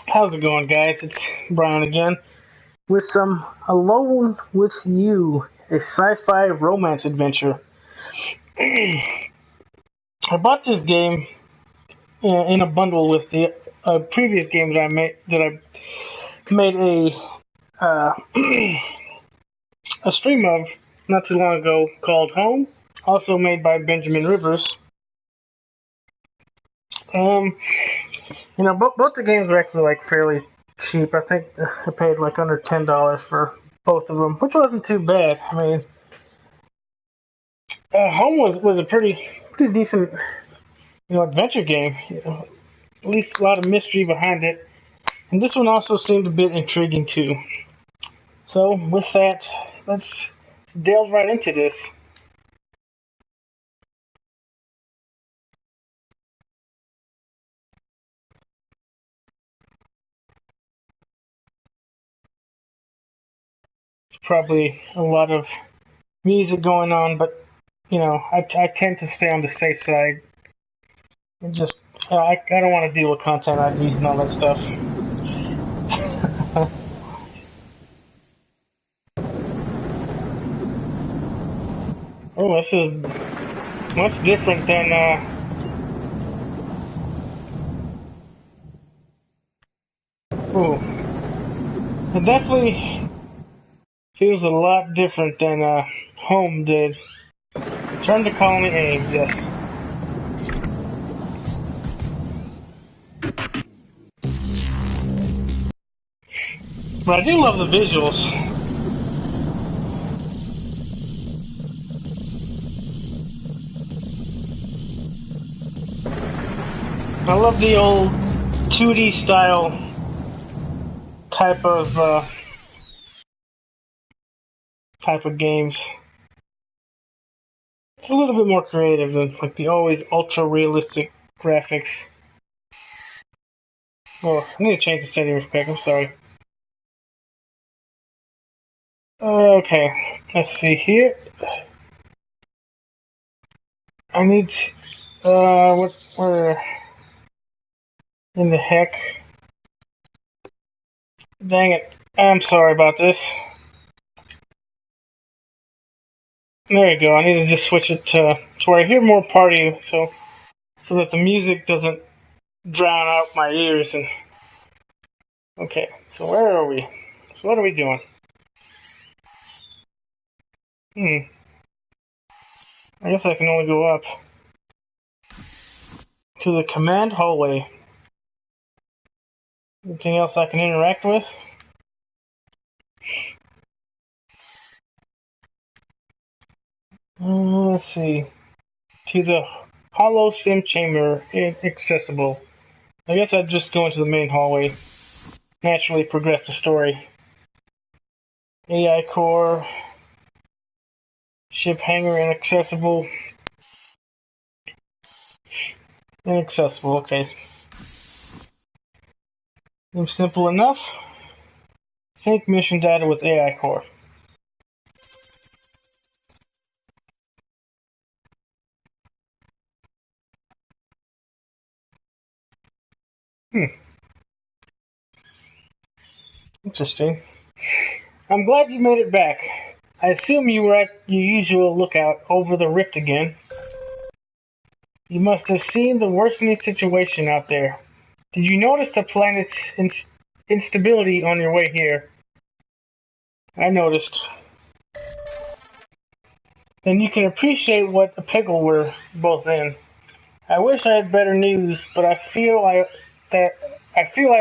How's it going, guys? It's Brian again with some Alone with You, a sci-fi romance adventure. I bought this game in a bundle with the previous game that I made a stream of not too long ago called Home, also made by Benjamin Rivers. Um, both the games are actually like fairly cheap. I think I paid like under $10 for both of them, which wasn't too bad. I mean, Home was a pretty decent adventure game. At least a lot of mystery behind it, and this one also seemed a bit intriguing too. So with that, let's delve right into this. It's probably a lot of music going on, but I tend to stay on the safe side and just I don't want to deal with content IDs and all that stuff. Oh, this is much different than oh, it definitely feels a lot different than Home did. Turn to Colony A, yes. But I do love the visuals. I love the old 2D style type of games. It's a little bit more creative than like the always ultra realistic graphics. Oh, I need to change the setting real quick. I'm sorry. Okay, let's see here. I need where in the heck? Dang it. I'm sorry about this. There you go. I need to just switch it to where I hear more party so that the music doesn't drown out my ears. And okay, so where are we? So what are we doing? I guess I can only go up to the command hallway. Anything else I can interact with? Let's see. To the hollow sim chamber, inaccessible. I guess I'd just go into the main hallway. Naturally progress the story. AI core. Ship hangar inaccessible. Inaccessible, okay. Seems simple enough. Sync mission data with AI core. Interesting. I'm glad you made it back. I assume you were at your usual lookout over the rift again. You must have seen the worsening situation out there. Did you notice the planet's instability on your way here? I noticed. Then you can appreciate what a pickle we're both in. I wish I had better news, but I feel I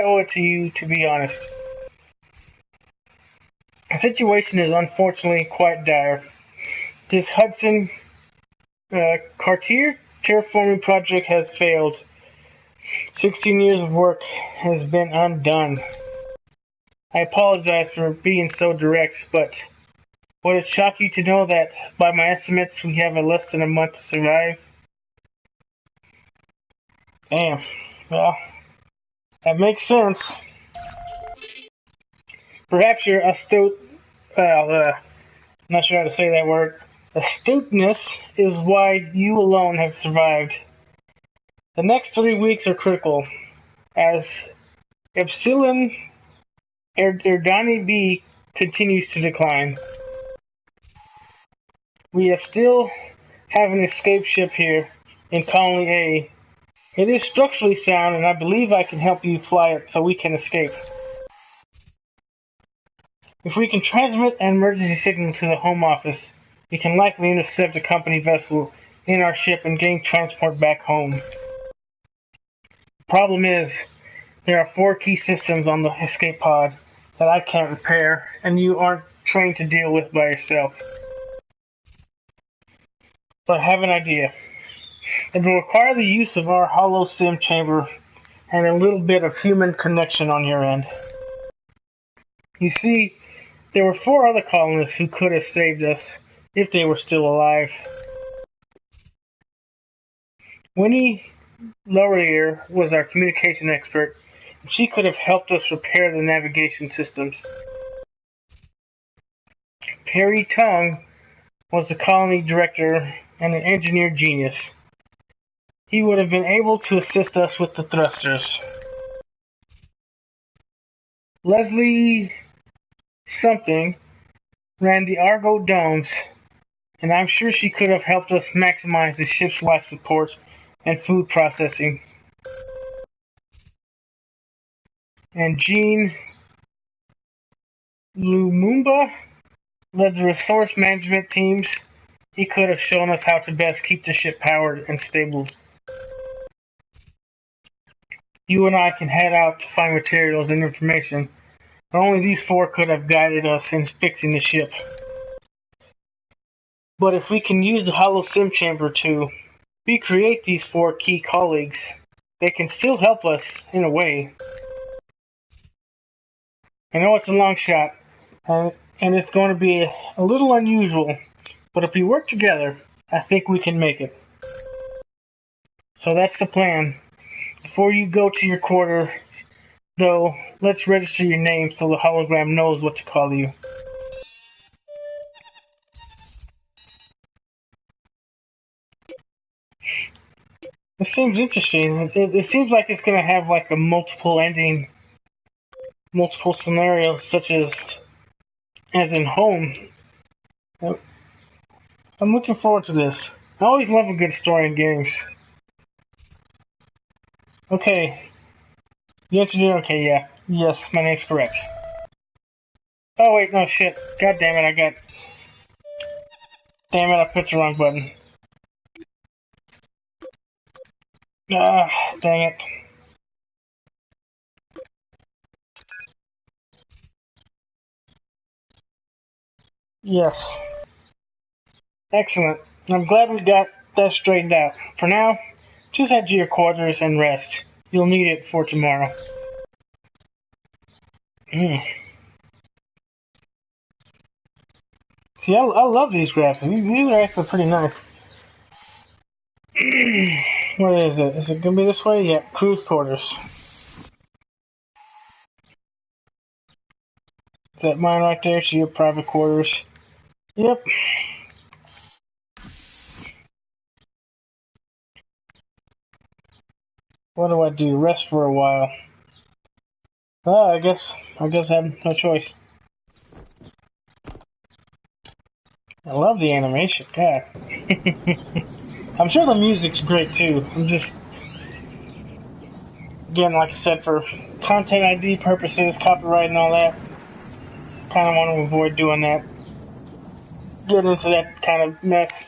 owe it to you to be honest. The situation is unfortunately quite dire. This Hudson Cartier terraforming project has failed. 16 years of work has been undone. I apologize for being so direct, but would it shock you to know that, by my estimates, we have less than a month to survive? Damn. Well, that makes sense. Perhaps your astute, I'm not sure how to say that word, astuteness is why you alone have survived. The next 3 weeks are critical, as Epsilon Erdani B continues to decline. We still have an escape ship here in Colony A. It is structurally sound, and I believe I can help you fly it so we can escape. If we can transmit an emergency signal to the Home Office, we can likely intercept a company vessel in our ship and gain transport back home. The problem is, there are 4 key systems on the escape pod that I can't repair, and you aren't trained to deal with by yourself. But I have an idea. It will require the use of our hollow sim chamber and a little bit of human connection on your end. You see, there were 4 other colonists who could have saved us if they were still alive. Winnie Laurier was our communication expert, and she could have helped us repair the navigation systems. Perry Tung was the colony director and an engineer genius. He would have been able to assist us with the thrusters. Leslie something ran the Argo domes, and I'm sure she could have helped us maximize the ship's life support and food processing. And Jean Lumumba led the resource management teams. He could have shown us how to best keep the ship powered and stable. You and I can head out to find materials and information. Only these 4 could have guided us in fixing the ship. But if we can use the hollow sim chamber to recreate these 4 key colleagues, they can still help us in a way. I know it's a long shot, and it's going to be a little unusual, but if we work together, I think we can make it. So that's the plan. Before you go to your quarters, though, let's register your name so the hologram knows what to call you. This seems interesting. It seems like it's going to have like a multiple ending, multiple scenarios, such as in Home. I'm looking forward to this. I always love a good story in games. Okay. The engineer, okay, yeah. Yes, my name's correct. Oh wait, no shit. God damn it, Damn it, I put the wrong button. Ah, dang it. Yes. Excellent. I'm glad we got that straightened out. For now, just head to your quarters and rest. You'll need it for tomorrow. See, I love these graphics. These are actually pretty nice. What is it? Is it gonna be this way? Yeah, cruise quarters. Is that mine right there? So your private quarters. Yep. What do I do? Rest for a while. Oh, I guess I have no choice. I love the animation. God. I'm sure the music's great too. I'm just, again, like I said, for content ID purposes, copyright and all that, kind of want to avoid doing that. Get into that kind of mess.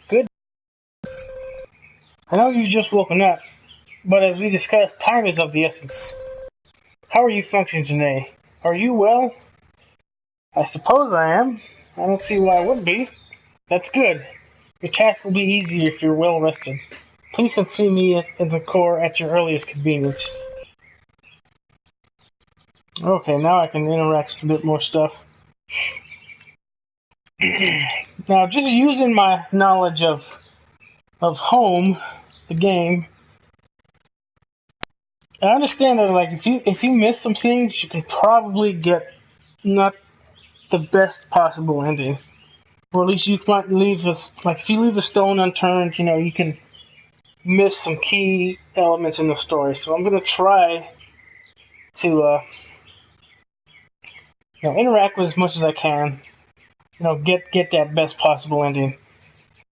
Good. I know you've just woken up, but as we discussed, time is of the essence. How are you functioning today? Are you well? I suppose I am. I don't see why I wouldn't be. That's good. Your task will be easier if you're well rested. Please come see me in the core at your earliest convenience. Okay, now I can interact with a bit more stuff. Now, just using my knowledge of Home, the game, I understand that like if you miss some things, you can probably get not the best possible ending, or at least you might leave us like if you leave a stone unturned, you know, you can missed some key elements in the story. So I'm gonna try to interact with as much as I can. Get that best possible ending.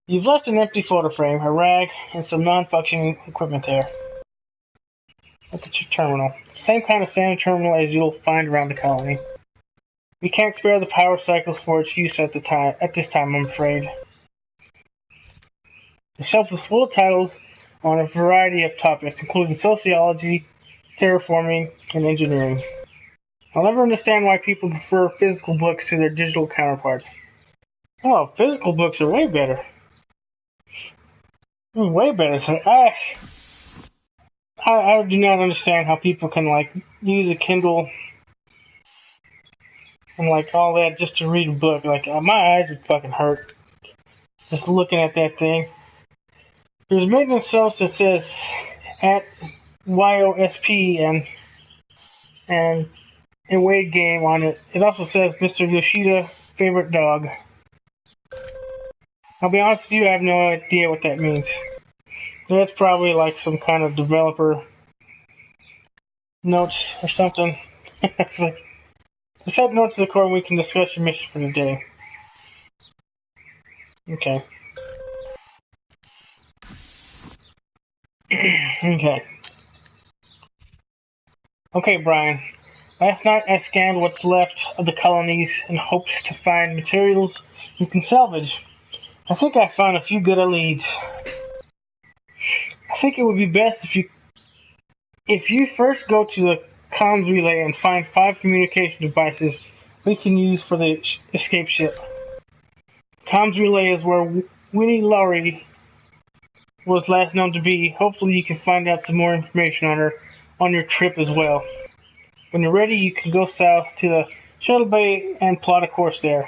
You've left an empty photo frame, a rag, and some non-functioning equipment there. Look at your terminal. Same kind of standard terminal as you'll find around the colony. We can't spare the power cycles for its use at this time, I'm afraid. The shelf is full of titles on a variety of topics, including sociology, terraforming, and engineering. I'll never understand why people prefer physical books to their digital counterparts. Oh, physical books are way better. Way better. So I do not understand how people can use a Kindle and all that just to read a book. My eyes would fucking hurt just looking at that thing. There's maintenance notes that says at YOSP and Wade game on it. It also says Mr. Yoshida favorite dog. I'll be honest with you, I have no idea what that means. That's probably some kind of developer notes or something. It's just add notes to the core and we can discuss your mission for the day. Okay. Okay. Okay, Brian. Last night I scanned what's left of the colonies in hopes to find materials you can salvage. I think I found a few good leads. I think it would be best if you first go to the comms relay and find 5 communication devices we can use for the escape ship. Comms relay is where Winnie Lowry was last known to be. Hopefully you can find out some more information on her on your trip as well. When you're ready, you can go south to the shuttle bay and plot a course there.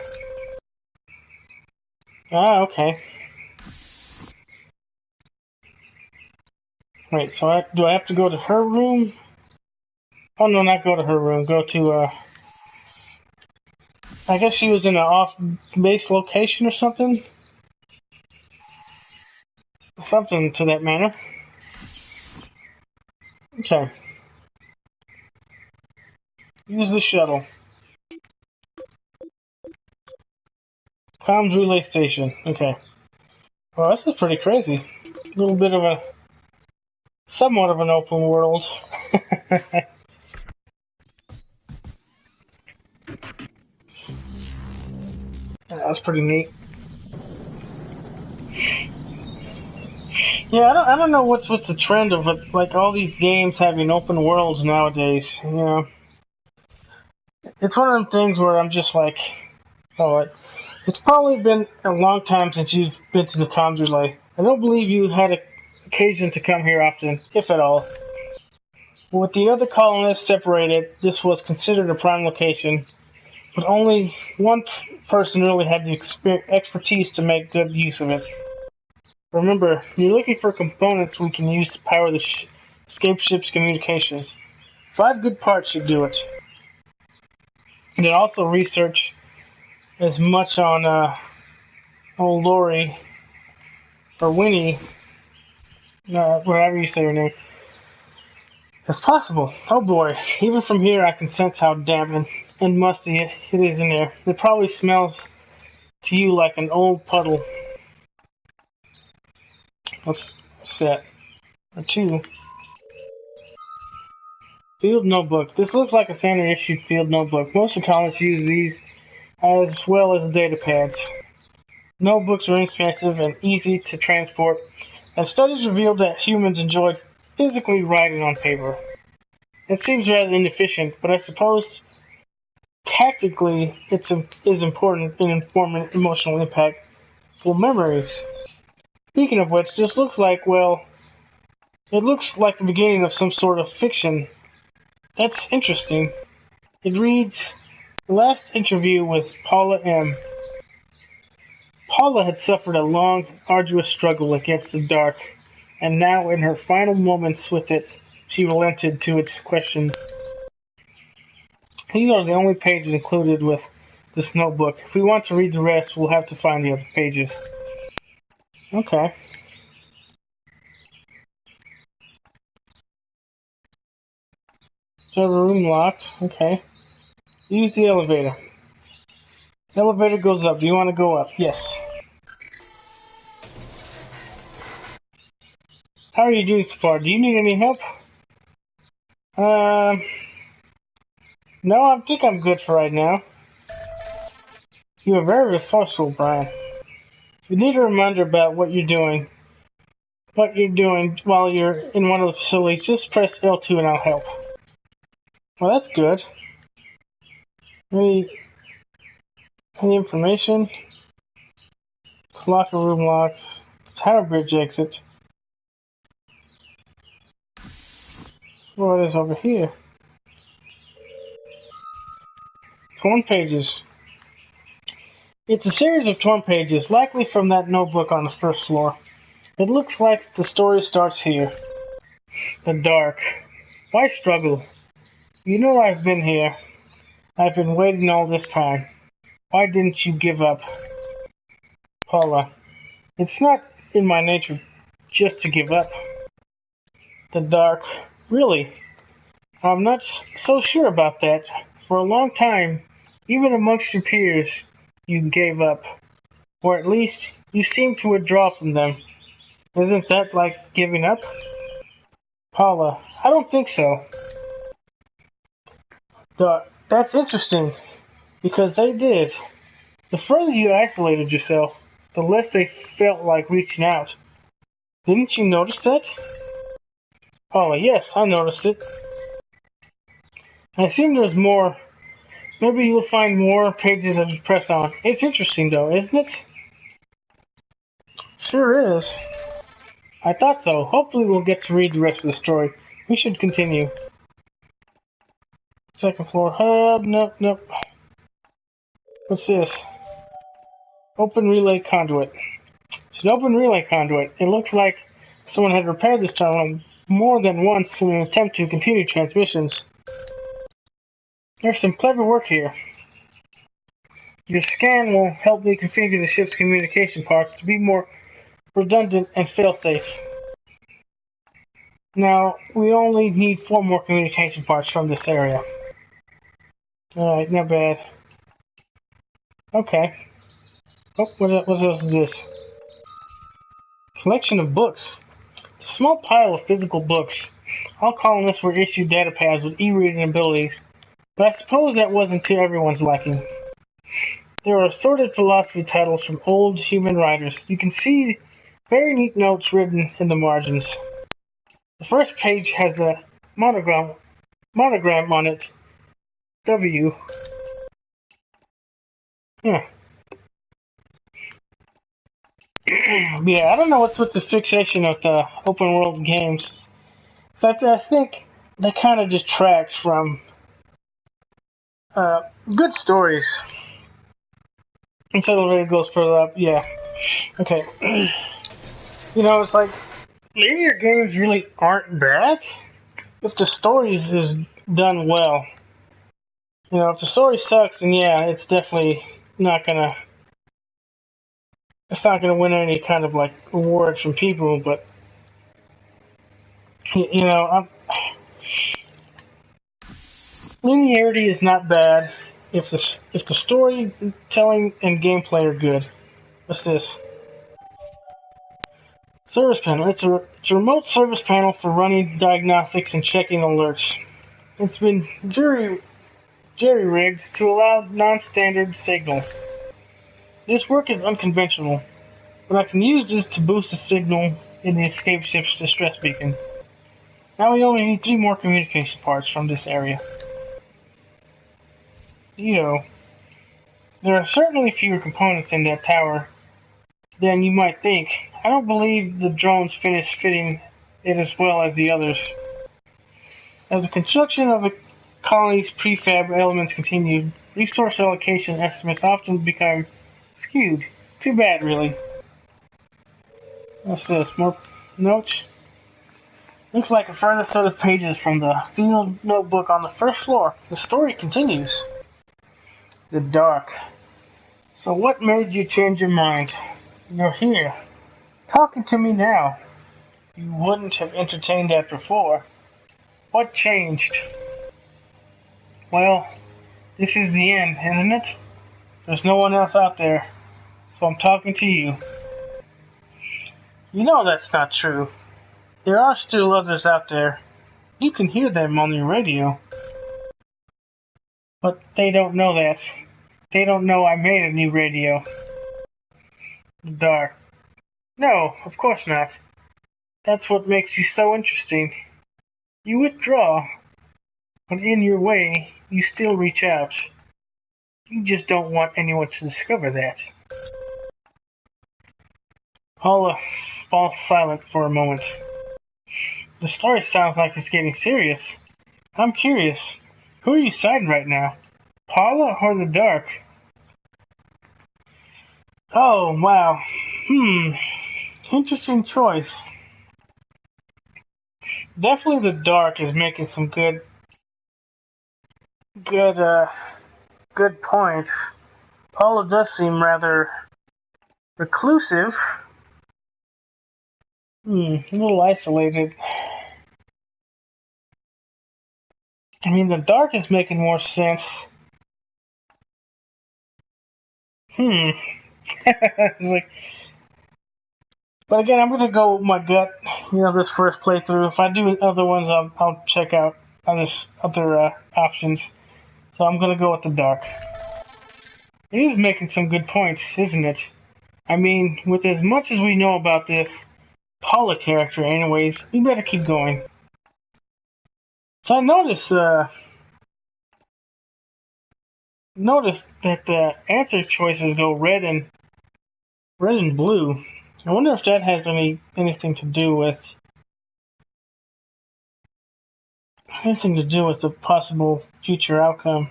Ah, okay. Wait, so do I have to go to her room? Oh no, not go to her room. Go to, I guess she was in an off-base location or something? Something to that manner. Okay. Use the shuttle. Comms relay station. Okay. Well, this is pretty crazy. A little bit of somewhat of an open world. That's pretty neat. Yeah, I don't know what's the trend of it. All these games having open worlds nowadays. It's one of them things where I'm just oh, it's probably been a long time since you've been to the comms relay. I don't believe you had occasion to come here often, if at all. With the other colonists separated, this was considered a prime location, but only one person really had the expertise to make good use of it. Remember, you're looking for components we can use to power the escape ship's communications. 5 good parts should do it. And then also research as much on old Lori or Winnie, whatever you say her name, as possible. Oh boy, even from here I can sense how damp and musty it is in there. It probably smells to you like an old puddle. What's that? Or 2. Field notebook. This looks like a standard issued field notebook. Most of the colonists use these as well as data pads. Notebooks are inexpensive and easy to transport, and studies revealed that humans enjoyed physically writing on paper. It seems rather inefficient, but I suppose tactically it is important in informing emotional impact for memories. Speaking of which, this looks like, it looks like the beginning of some sort of fiction. That's interesting. It reads, the last interview with Paula M. Paula had suffered a long, arduous struggle against the dark, and now in her final moments with it, she relented to its questions. These are the only pages included with this notebook. If we want to read the rest, we'll have to find the other pages. Okay. Server room locked. Okay. Use the elevator. The elevator goes up. Do you want to go up? Yes. How are you doing so far? Do you need any help? No, I think I'm good for right now. You are very resourceful, Brian. If you need a reminder about what you're doing while you're in one of the facilities, just press L2 and I'll help. Well, that's good. Any information? Locker room locks. Tower bridge exit. What is over here? Torn pages. It's a series of torn pages, likely from that notebook on the first floor. It looks like the story starts here. The dark. Why struggle? You know I've been here. I've been waiting all this time. Why didn't you give up? Paula. It's not in my nature just to give up. The dark. Really? I'm not so sure about that. For a long time, even amongst your peers, you gave up. Or at least, you seemed to withdraw from them. Isn't that like giving up? Paula, I don't think so. That's interesting, because they did. The further you isolated yourself, the less they felt like reaching out. Didn't you notice that? Paula, yes, I noticed it. I assume there's more. Maybe you'll find more pages as you press on. It's interesting though, isn't it? Sure is. I thought so. Hopefully we'll get to read the rest of the story. We should continue. Second floor hub. Nope. What's this? Open relay conduit. It's an open relay conduit. It looks like someone had repaired this terminal more than once in an attempt to continue transmissions. There's some clever work here. Your scan will help me configure the ship's communication parts to be more redundant and fail-safe. Now, we only need 4 more communication parts from this area. Alright, not bad. Okay. Oh, what else is this? Collection of books. It's a small pile of physical books. All colonists were issued data pads with e-reading abilities, but I suppose that wasn't to everyone's liking. There are assorted philosophy titles from old human writers. You can see very neat notes written in the margins. The first page has a monogram on it. W. Yeah. Yeah, I don't know what's with the fixation of the open world games. In fact, I think they kind of detract from good stories. Until the elevator goes further up, yeah. Okay. You know, it's like linear games really aren't bad if the story is done well. You know, if the story sucks, then yeah, it's definitely not gonna. It's not gonna win any kind of like awards from people. But you know, linearity is not bad if the storytelling and gameplay are good. What's this? Service panel. It's a remote service panel for running diagnostics and checking alerts. It's been jerry-rigged to allow non-standard signals. This work is unconventional, but I can use this to boost the signal in the escape ship's distress beacon. Now we only need 3 more communication parts from this area. You know, there are certainly fewer components in that tower than you might think. I don't believe the drones finished fitting it as well as the others. As the construction of the colony's prefab elements continued, resource allocation estimates often become skewed. Too bad, really. What's this? More notes? Looks like a further set of pages from the field notebook on the first floor. The story continues. The dark. So what made you change your mind? You're here, talking to me now. You wouldn't have entertained that before. What changed? Well, this is the end, isn't it? There's no one else out there, so I'm talking to you. You know that's not true. There are still others out there. You can hear them on your radio. But they don't know that. They don't know I made a new radio. Dark. No, of course not. That's what makes you so interesting. You withdraw, but in your way, you still reach out. You just don't want anyone to discover that. Paula falls silent for a moment. The story sounds like it's getting serious. I'm curious. Who are you siding right now? Paula or the Dark? Oh, wow. Interesting choice. Definitely the Dark is making some good points. Paula does seem rather reclusive. A little isolated. I mean, the Dark is making more sense. Like, but again, I'm gonna go with my gut. This first playthrough. If I do other ones, I'll check out other options. So I'm gonna go with the Dark. It is making some good points, isn't it? I mean, with as much as we know about this Paula character, anyways, we better keep going. So I noticed that the answer choices go red and blue. I wonder if that has anything to do with the possible future outcome.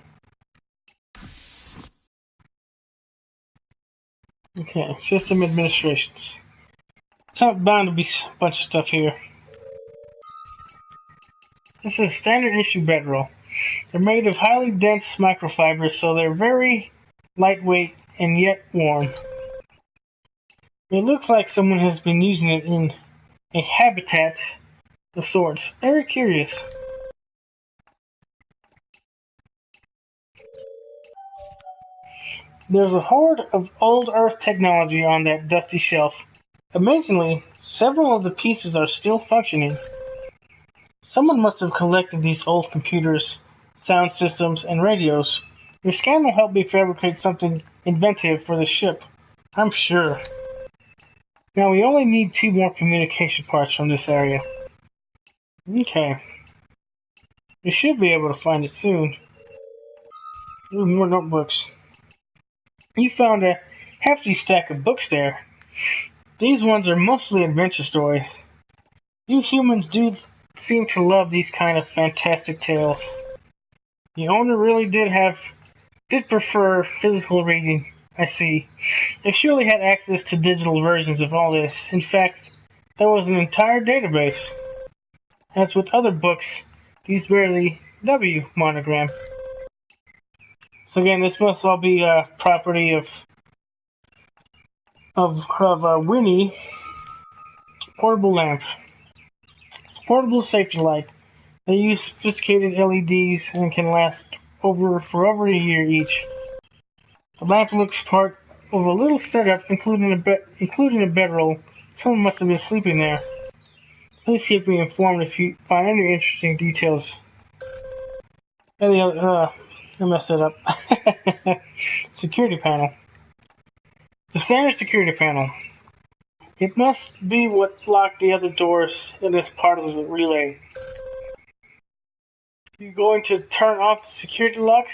Okay, system administrations. It's not bound to be a bunch of stuff here. This is standard issue bedroll. They're made of highly dense microfibers, so they're very lightweight and yet warm. It looks like someone has been using it in a habitat of sorts. Very curious. There's a hoard of old Earth technology on that dusty shelf. Amazingly, several of the pieces are still functioning. Someone must have collected these old computers, sound systems, and radios. Your scan will help me fabricate something inventive for the ship. I'm sure. Now we only need 2 more communication parts from this area. Okay. We should be able to find it soon. Ooh, more notebooks. You found a hefty stack of books there. These ones are mostly adventure stories. You humans do seem to love these kind of fantastic tales. The owner really did prefer physical reading, I see. They surely had access to digital versions of all this. In fact, there was an entire database. As with other books, these bear the W monogram. So again, this must all be property of Winnie. Portable lamp. It's a portable safety light. They use sophisticated LEDs and can last for over a year each. The lamp looks part of a little setup, including a bedroll. Someone must have been sleeping there. Please keep me informed if you find any interesting details. I messed it up. Security panel. The standard security panel. It must be what locked the other doors in this part of the relay. You going to turn off the security locks?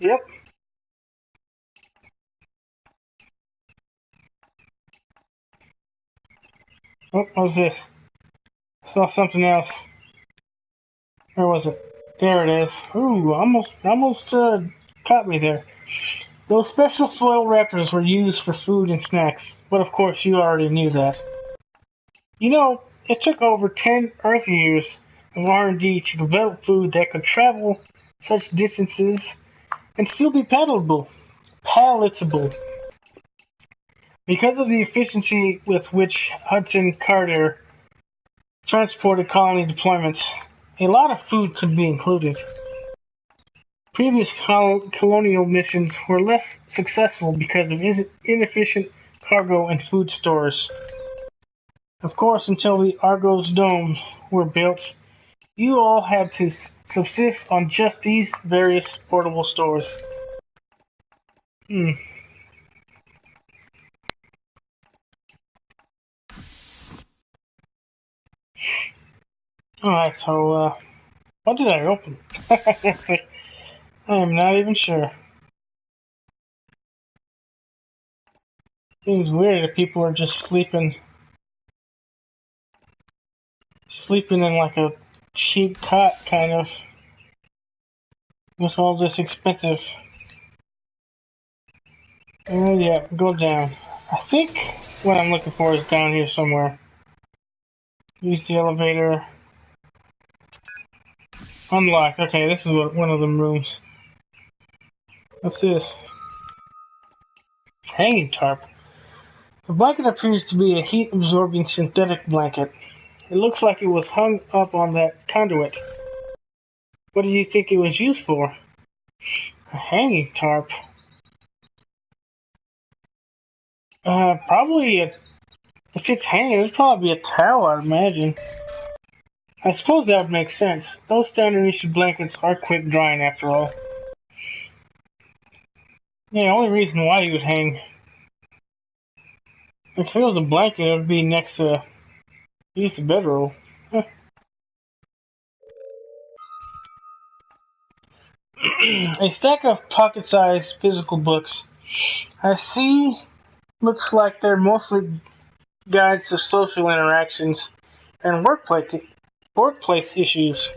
Yep. Oh, what was this? I saw something else. Where was it? There it is. Ooh, almost caught me there. Those special foil wrappers were used for food and snacks, but of course you already knew that. It took over 10 Earth years of R&D to develop food that could travel such distances and still be palatable. Because of the efficiency with which Hudson Carter transported colony deployments, a lot of food could be included. Previous colonial missions were less successful because of inefficient cargo and food stores. Of course, until the Argos domes were built, you all had to subsist on just these various portable stores. Alright, so, what did I open? I am not even sure. Seems weird if people are just sleeping in like a cheap cot, kind of. It's all just expensive. Yeah, go down. I think what I'm looking for is down here somewhere. Use the elevator. Unlock. Okay, this is one of them rooms. What's this? Hanging tarp. The blanket appears to be a heat-absorbing synthetic blanket. It looks like it was hung up on that conduit. What do you think it was used for? A hanging tarp. Probably if it's hanging, it'd probably be a towel, I'd imagine. I suppose that would make sense. Those standard issue blankets are quick drying after all. Yeah, the only reason why you would hang. If it was a blanket, it would be next to use the bedroll. Huh. A stack of pocket-sized physical books. I see. Looks like they're mostly guides to social interactions and workplace issues.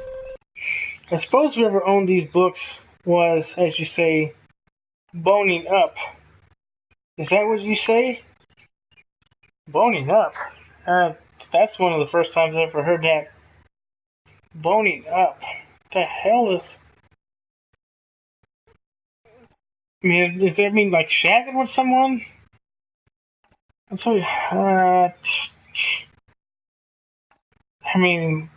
I suppose whoever owned these books was, as you say, boning up. Is that what you say? Boning up? That's one of the first times I've ever heard that. Boning up. What the hell is... I mean, does that mean like shagging with someone? That's what... I mean...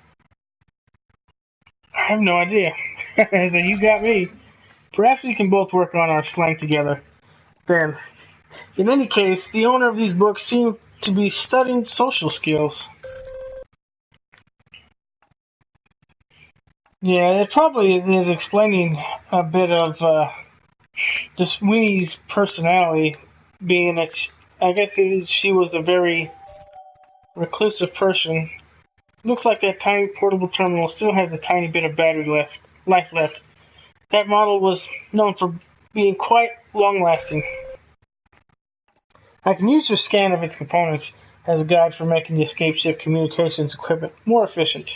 I have no idea. So you got me. Perhaps we can both work on our slang together. Then, in any case, the owner of these books seemed to be studying social skills. Yeah, it probably is explaining a bit of just Winnie's personality, being that I guess she was a very reclusive person. Looks like that tiny portable terminal still has a tiny bit of life left. That model was known for being quite long-lasting. I can use your scan of its components as a guide for making the escape ship communications equipment more efficient.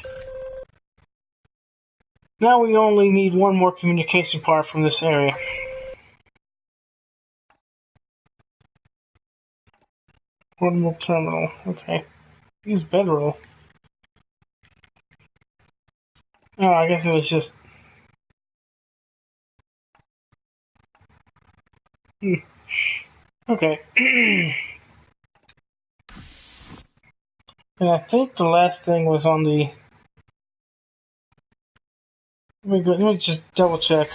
Now we only need one more communication part from this area. Portable terminal. Okay. Use bedroll. Oh, I guess it was just... Okay. And I think the last thing was on the... Let me just double check.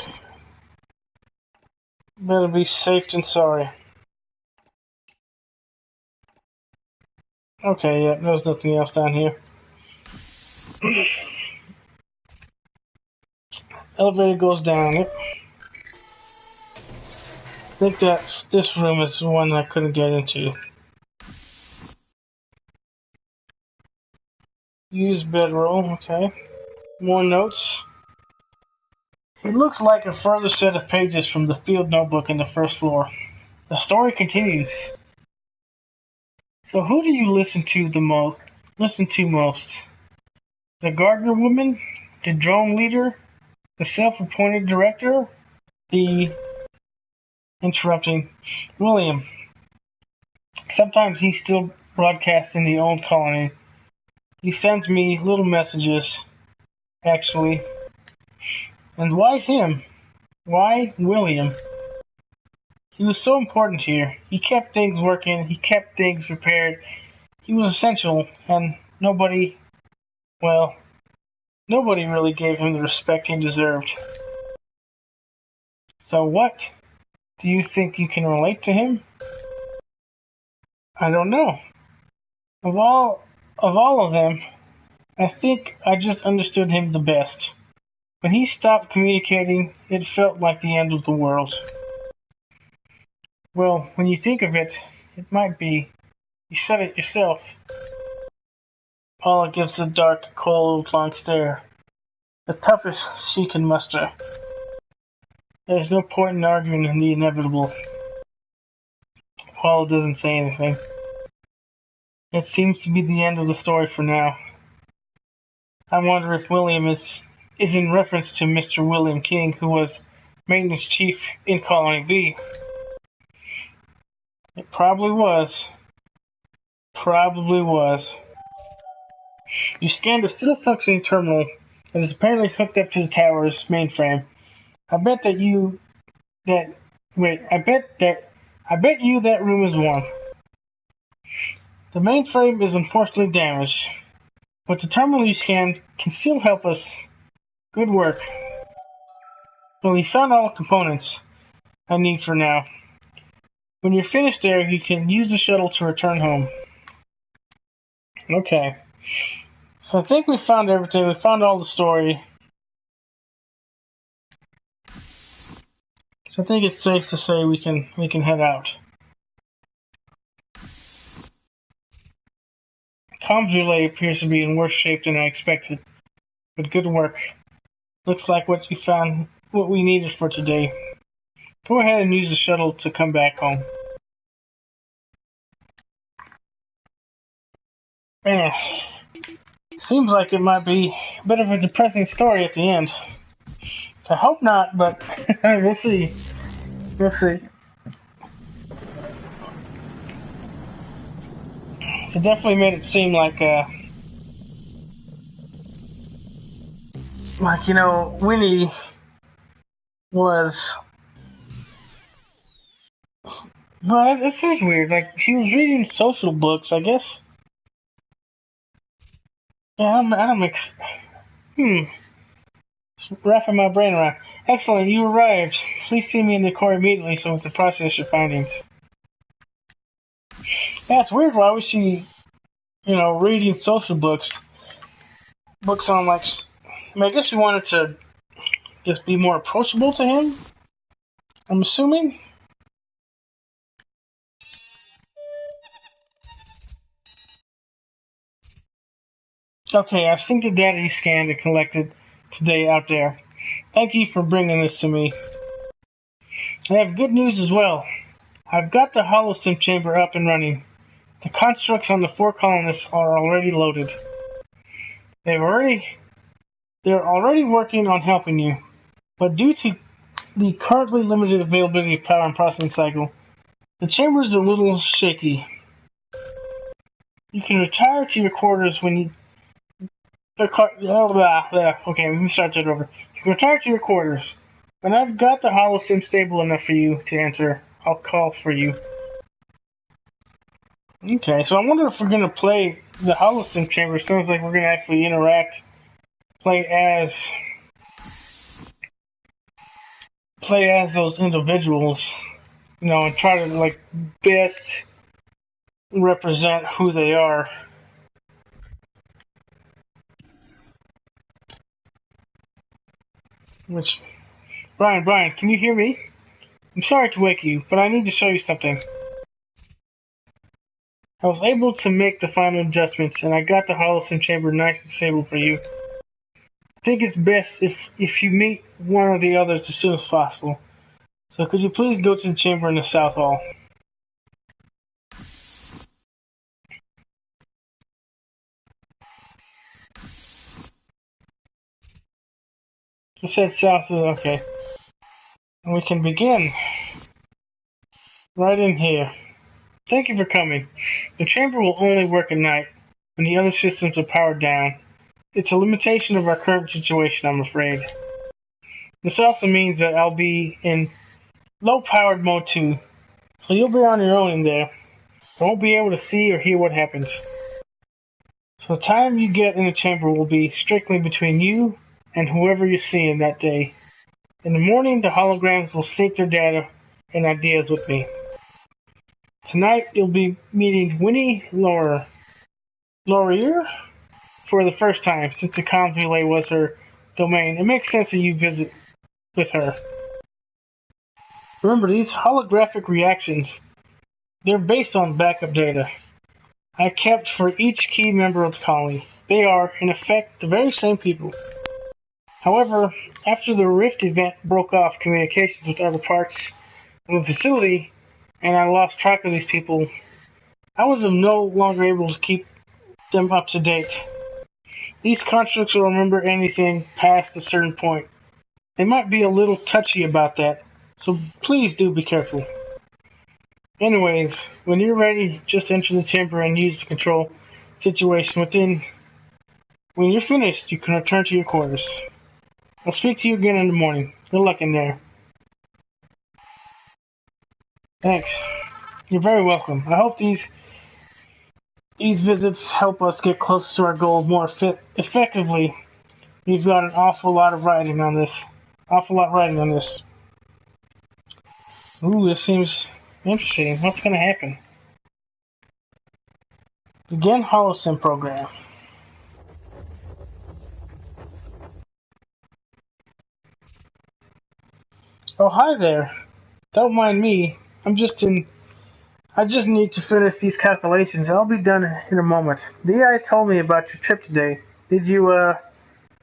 Better be safe than sorry. Okay, yeah, there's nothing else down here. Elevator goes down. Yep. I think that this room is the one I couldn't get into. Use bedroll, okay. More notes. It looks like a further set of pages from the field notebook in the first floor. The story continues. So who do you listen to most? The gardener woman? The drone leader? The self-appointed director? The... Interrupting. William. Sometimes he's still broadcasting the old colony. He sends me little messages, actually. And why him? Why William? He was so important here. He kept things working, he kept things repaired. He was essential, and nobody really gave him the respect he deserved. So what? Do you think you can relate to him? I don't know. Of all of them, I think I just understood him the best. When he stopped communicating, it felt like the end of the world. Well, when you think of it, it might be. You said it yourself. Paula gives a dark, cold, long stare. The toughest she can muster. There's no point in arguing the inevitable. Paula doesn't say anything. It seems to be the end of the story for now. I wonder if William is in reference to Mr. William King, who was maintenance chief in Colony B. It probably was. Probably was. You scanned a still functioning terminal that is apparently hooked up to the tower's mainframe. I bet you that room is warm. The mainframe is unfortunately damaged, but the terminal you scanned can still help us. Good work. Well, you found all the components I need for now. When you're finished there, you can use the shuttle to return home. Okay. So I think we found everything. We found all the story. So I think it's safe to say we can head out. Comms relay appears to be in worse shape than I expected, but good work. Looks like what you found what we needed for today. Go ahead and use the shuttle to come back home. Seems like it might be a bit of a depressing story at the end. I hope not, but we'll see. We'll see. It definitely made it seem like Winnie was. Well, this is weird. Like, he was reading social books, I guess. Yeah, wrapping my brain around. Excellent, you arrived. Please see me in the core immediately so we can process your findings. Yeah, it's weird. Why was she, reading social books? Books on, like, I guess she wanted to just be more approachable to him? I'm assuming? Okay, I've seen the data you scanned and collected today out there. Thank you for bringing this to me. I have good news as well. I've got the Holosim chamber up and running. The constructs on the 4 colonists are already loaded. They're already working on helping you, but due to the currently limited availability of power and processing cycle, the chamber is a little shaky. You can retire to your quarters when you... Okay, let me start that over. You can retire to your quarters. When I've got the Holosim stable enough for you to enter, I'll call for you. Okay, so I wonder if we're going to play the Holosim chamber. It sounds like we're going to actually play as those individuals, and try to, best represent who they are. Brian, can you hear me? I'm sorry to wake you, but I need to show you something. I was able to make the final adjustments, and I got the Holosim chamber nice and stable for you. I think it's best if you meet one of the others as soon as possible. So could you please go to the chamber in the South Hall? You said south, okay. And we can begin. Right in here. Thank you for coming. The chamber will only work at night, when the other systems are powered down. It's a limitation of our current situation, I'm afraid. This also means that I'll be in low-powered mode too, so you'll be on your own in there. I won't be able to see or hear what happens. So the time you get in the chamber will be strictly between you and whoever you're seeing that day. In the morning, the holograms will sync their data and ideas with me. Tonight, you'll be meeting Winnie Laurier for the first time, since the comms relay was her domain. It makes sense that you visit with her. Remember, these holographic reactions, they're based on backup data I kept for each key member of the colony. They are, in effect, the very same people. However, after the Rift event broke off communications with other parts of the facility, and I lost track of these people, I was no longer able to keep them up to date. These constructs will remember anything past a certain point. They might be a little touchy about that, so please do be careful. Anyways, when you're ready, just enter the chamber and use the control situation within. When you're finished, you can return to your quarters. I'll speak to you again in the morning. Good luck in there. Thanks. You're very welcome. I hope these visits help us get closer to our goal more effectively. We've got an awful lot riding on this. Ooh, this seems interesting. What's going to happen? Begin HoloSim program. Oh, hi there. Don't mind me. I just need to finish these calculations. I'll be done in a moment. The AI told me about your trip today. Did you,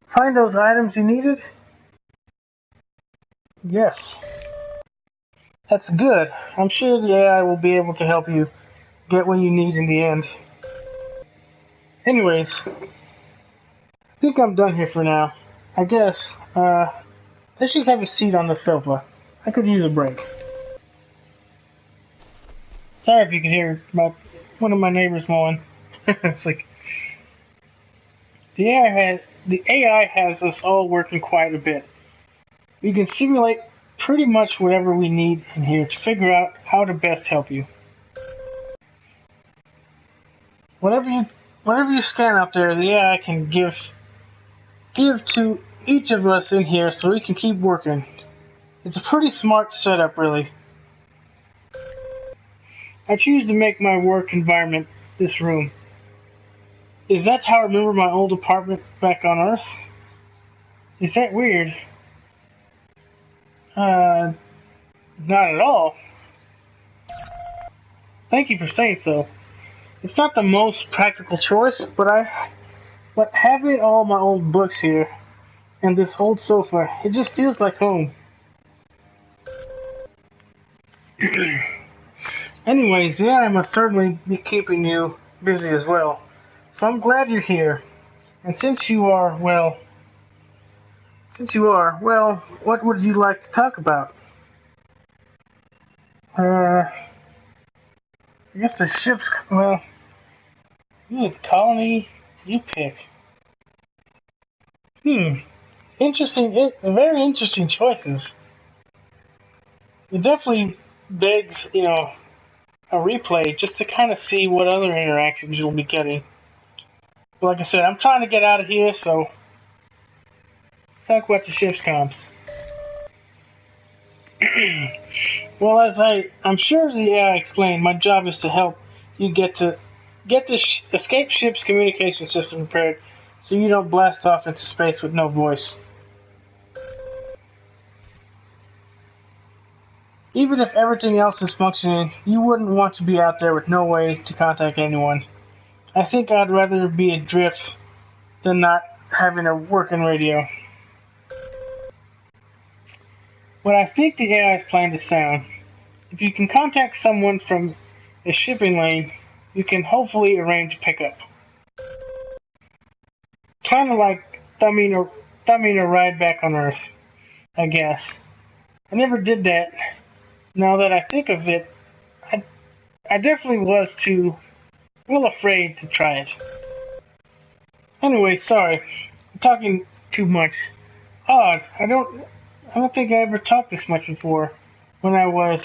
find those items you needed? Yes. That's good. I'm sure the AI will be able to help you get what you need in the end. Anyways, I think I'm done here for now. I guess, let's just have a seat on the sofa. I could use a break. Sorry if you could hear one of my neighbors mowing. It's like the AI has us all working quite a bit. We can simulate pretty much whatever we need in here to figure out how to best help you. Whatever you scan up there, the AI can give to each of us in here so we can keep working. It's a pretty smart setup, really. I choose to make my work environment this room. Is that how I remember my old apartment back on Earth? Is that weird? Not at all. Thank you for saying so. It's not the most practical choice, but having all my old books here and this old sofa, it just feels like home. Anyways, yeah, I must certainly be keeping you busy as well. So I'm glad you're here. And since you are, well, what would you like to talk about? I guess the ship's, well, the colony, you pick. Very interesting choices. It definitely begs, a replay just to kind of see what other interactions you'll be getting. But like I said, I'm trying to get out of here, so let's talk about the ship's comms. Well, I'm sure the AI explained, my job is to help you get the escape ship's communication system repaired so you don't blast off into space with no voice. Even if everything else is functioning, you wouldn't want to be out there with no way to contact anyone. I think I'd rather be adrift than not having a working radio. What I think the AI's plan to sound, if you can contact someone from a shipping lane, you can hopefully arrange a pickup. Kind of like thumbing a ride back on Earth, I guess. I never did that. Now that I think of it, I definitely was too afraid to try it. Anyway, sorry. I'm talking too much. Odd. I don't think I ever talked this much before when I was,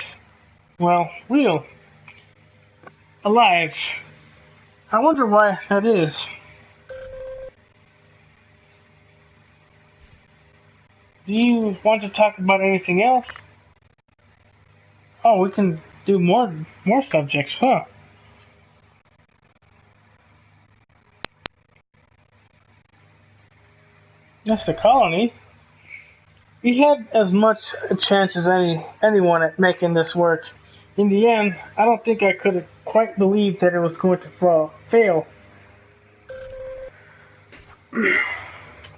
real. Alive. I wonder why that is. Do you want to talk about anything else? Oh, we can do more subjects, huh? That's the colony. We had as much a chance as anyone at making this work. In the end, I don't think I could have quite believed that it was going to fail.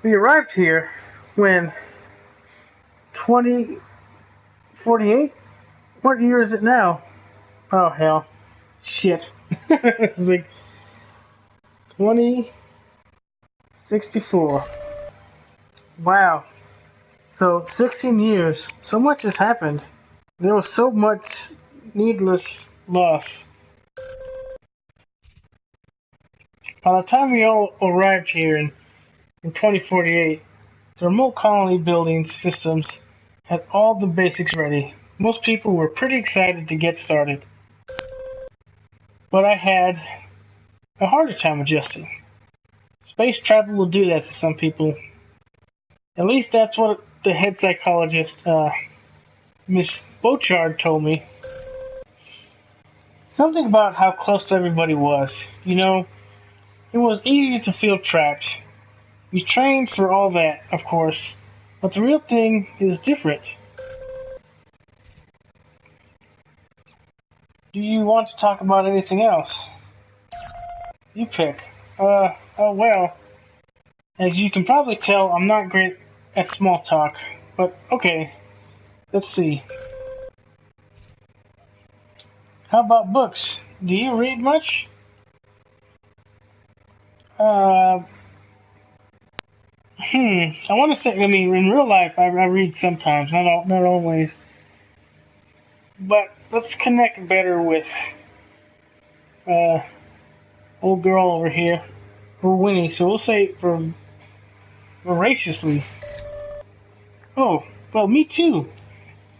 We arrived here when 2048? What year is it now? Oh hell. Shit. It's like 2064. Wow. So 16 years. So much has happened. There was so much needless loss. By the time we all arrived here in 2048, the remote colony building systems had all the basics ready. Most people were pretty excited to get started. But I had a harder time adjusting. Space travel will do that to some people. At least that's what the head psychologist, Miss Bochard, told me. Something about how close everybody was. You know, it was easy to feel trapped. We trained for all that, of course, but the real thing is different. Do you want to talk about anything else? You pick. Oh well. As you can probably tell, I'm not great at small talk, but okay. Let's see. How about books? Do you read much? I want to say, I mean, in real life, I read sometimes, not always. But let's connect better with, uh, old girl over here, or Winnie. So we'll say voraciously. Oh, well, me too.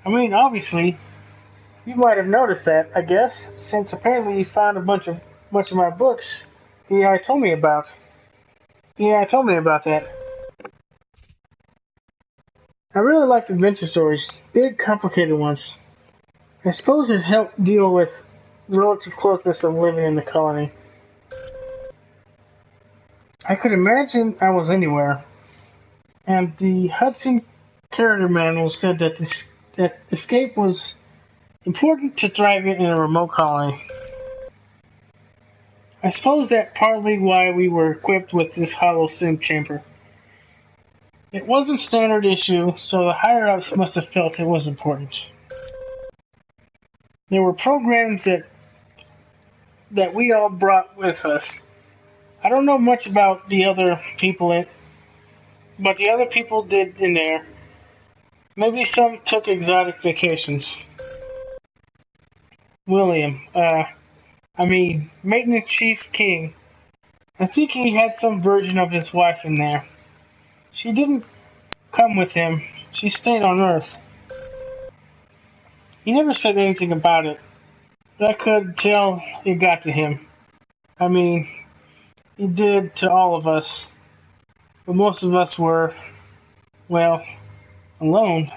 I mean, obviously, you might have noticed that, I guess, since apparently you found a bunch of my books. The AI told me about. The AI told me about that. I really liked adventure stories, big, complicated ones. I suppose it helped deal with the relative closeness of living in the colony. I could imagine I was anywhere, and the Hudson character manual said that that escape was important to thriving in a remote colony. I suppose that's partly why we were equipped with this hollow sim chamber. It wasn't standard issue, so the higher ups must have felt it was important. There were programs that we all brought with us. I don't know much about the other people but the other people did in there. Maybe some took exotic vacations. William, Maintenance Chief King. I think he had some version of his wife in there. She didn't come with him. She stayed on Earth. He never said anything about it. But I could tell it got to him. I mean, he did to all of us. But most of us were, well, alone.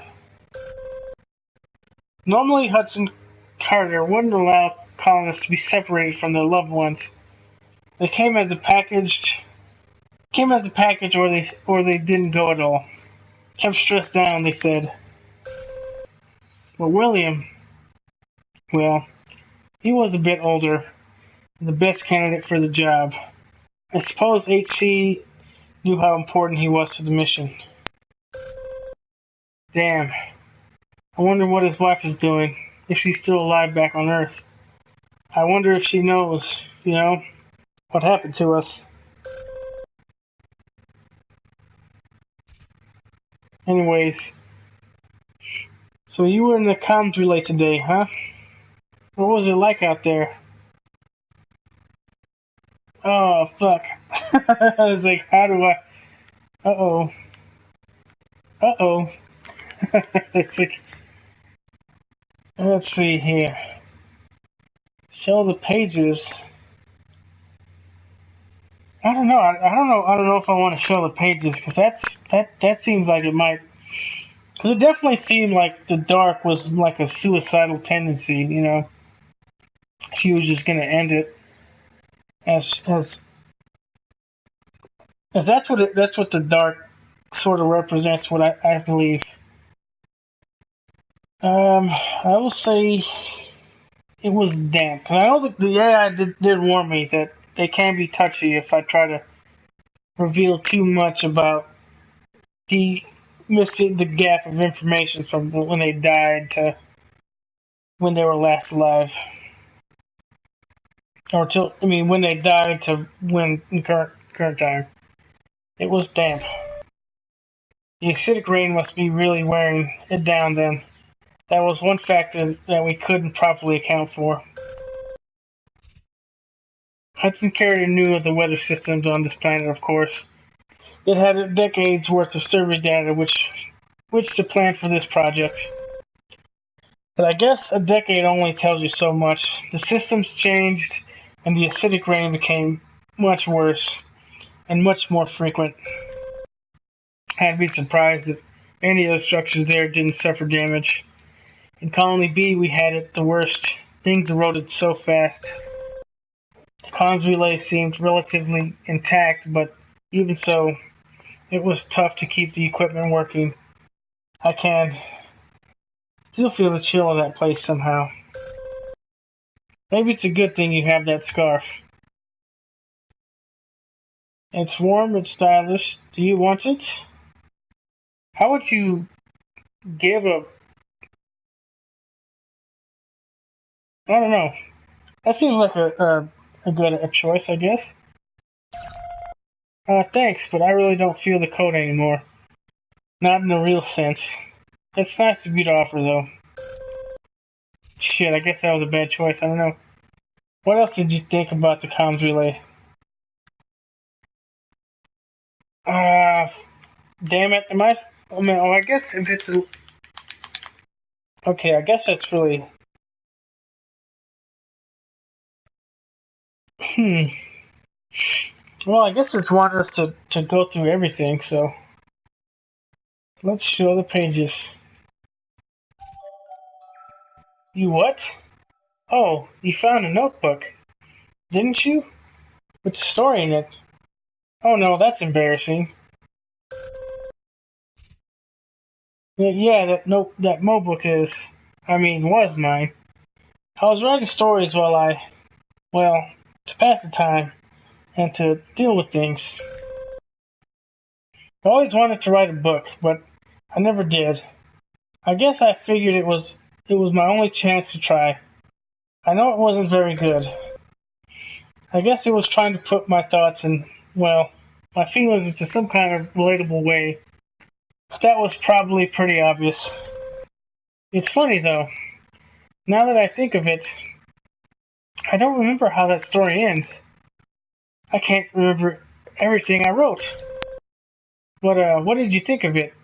Normally, Hudson Carter wouldn't allow colonists to be separated from their loved ones. They came as a package, or they didn't go at all. Kept stressed down, they said. But William, well, he was a bit older and the best candidate for the job. I suppose HC knew how important he was to the mission. Damn. I wonder what his wife is doing, if she's still alive back on Earth. I wonder if she knows, what happened to us. Anyways, so you were in the comms relay today, huh? What was it like out there? Oh, fuck. I was like, how do I... Uh-oh. Uh-oh. It's like... Let's see here. Show the pages. I don't know. I don't know if I want to show the pages, because that seems like it might 'Cause it definitely seemed like the dark was like a suicidal tendency, you know. She was just gonna end it as that's what the dark sort of represents. What I believe. I will say it was damp. 'Cause I know that the AI did warn me that they can be touchy if I try to reveal too much about the missing the gap of information from when they died to when they were last alive, or till I mean when they died to when in current time. It was damp. The acidic rain must be really wearing it down then. That was one factor that we couldn't properly account for. Hudson Carrier knew of the weather systems on this planet, of course. It had a decade's worth of survey data which to plan for this project. But I guess a decade only tells you so much. The systems changed, and the acidic rain became much worse and much more frequent. I'd be surprised if any of the structures there didn't suffer damage. In Colony B, we had it the worst. Things eroded so fast. The comms relay seemed relatively intact, but even so, it was tough to keep the equipment working. I can still feel the chill of that place somehow. Maybe it's a good thing you have that scarf. It's warm, it's stylish. Do you want it? How would you give a... I don't know. That seems like a good choice, I guess. Thanks, but I really don't feel the code anymore. Not in the real sense. It's nice of you to offer, though. Shit, I guess that was a bad choice. I don't know. What else did you think about the comms relay? Damn it. Am I... I mean, oh, I guess if it's a... Okay, I guess that's really... Well, I guess it's wanting us to go through everything, so... Let's show the pages. You what? Oh, you found a notebook, didn't you? With the story in it. Oh no, that's embarrassing. Yeah, that Mo book was mine. I was writing stories well, to pass the time and to deal with things. I always wanted to write a book, but I never did. I guess I figured it was my only chance to try. I know it wasn't very good. I guess it was trying to put my thoughts and, well, my feelings into some kind of relatable way. But that was probably pretty obvious. It's funny though. Now that I think of it, I don't remember how that story ends. I can't remember everything I wrote. But what did you think of it?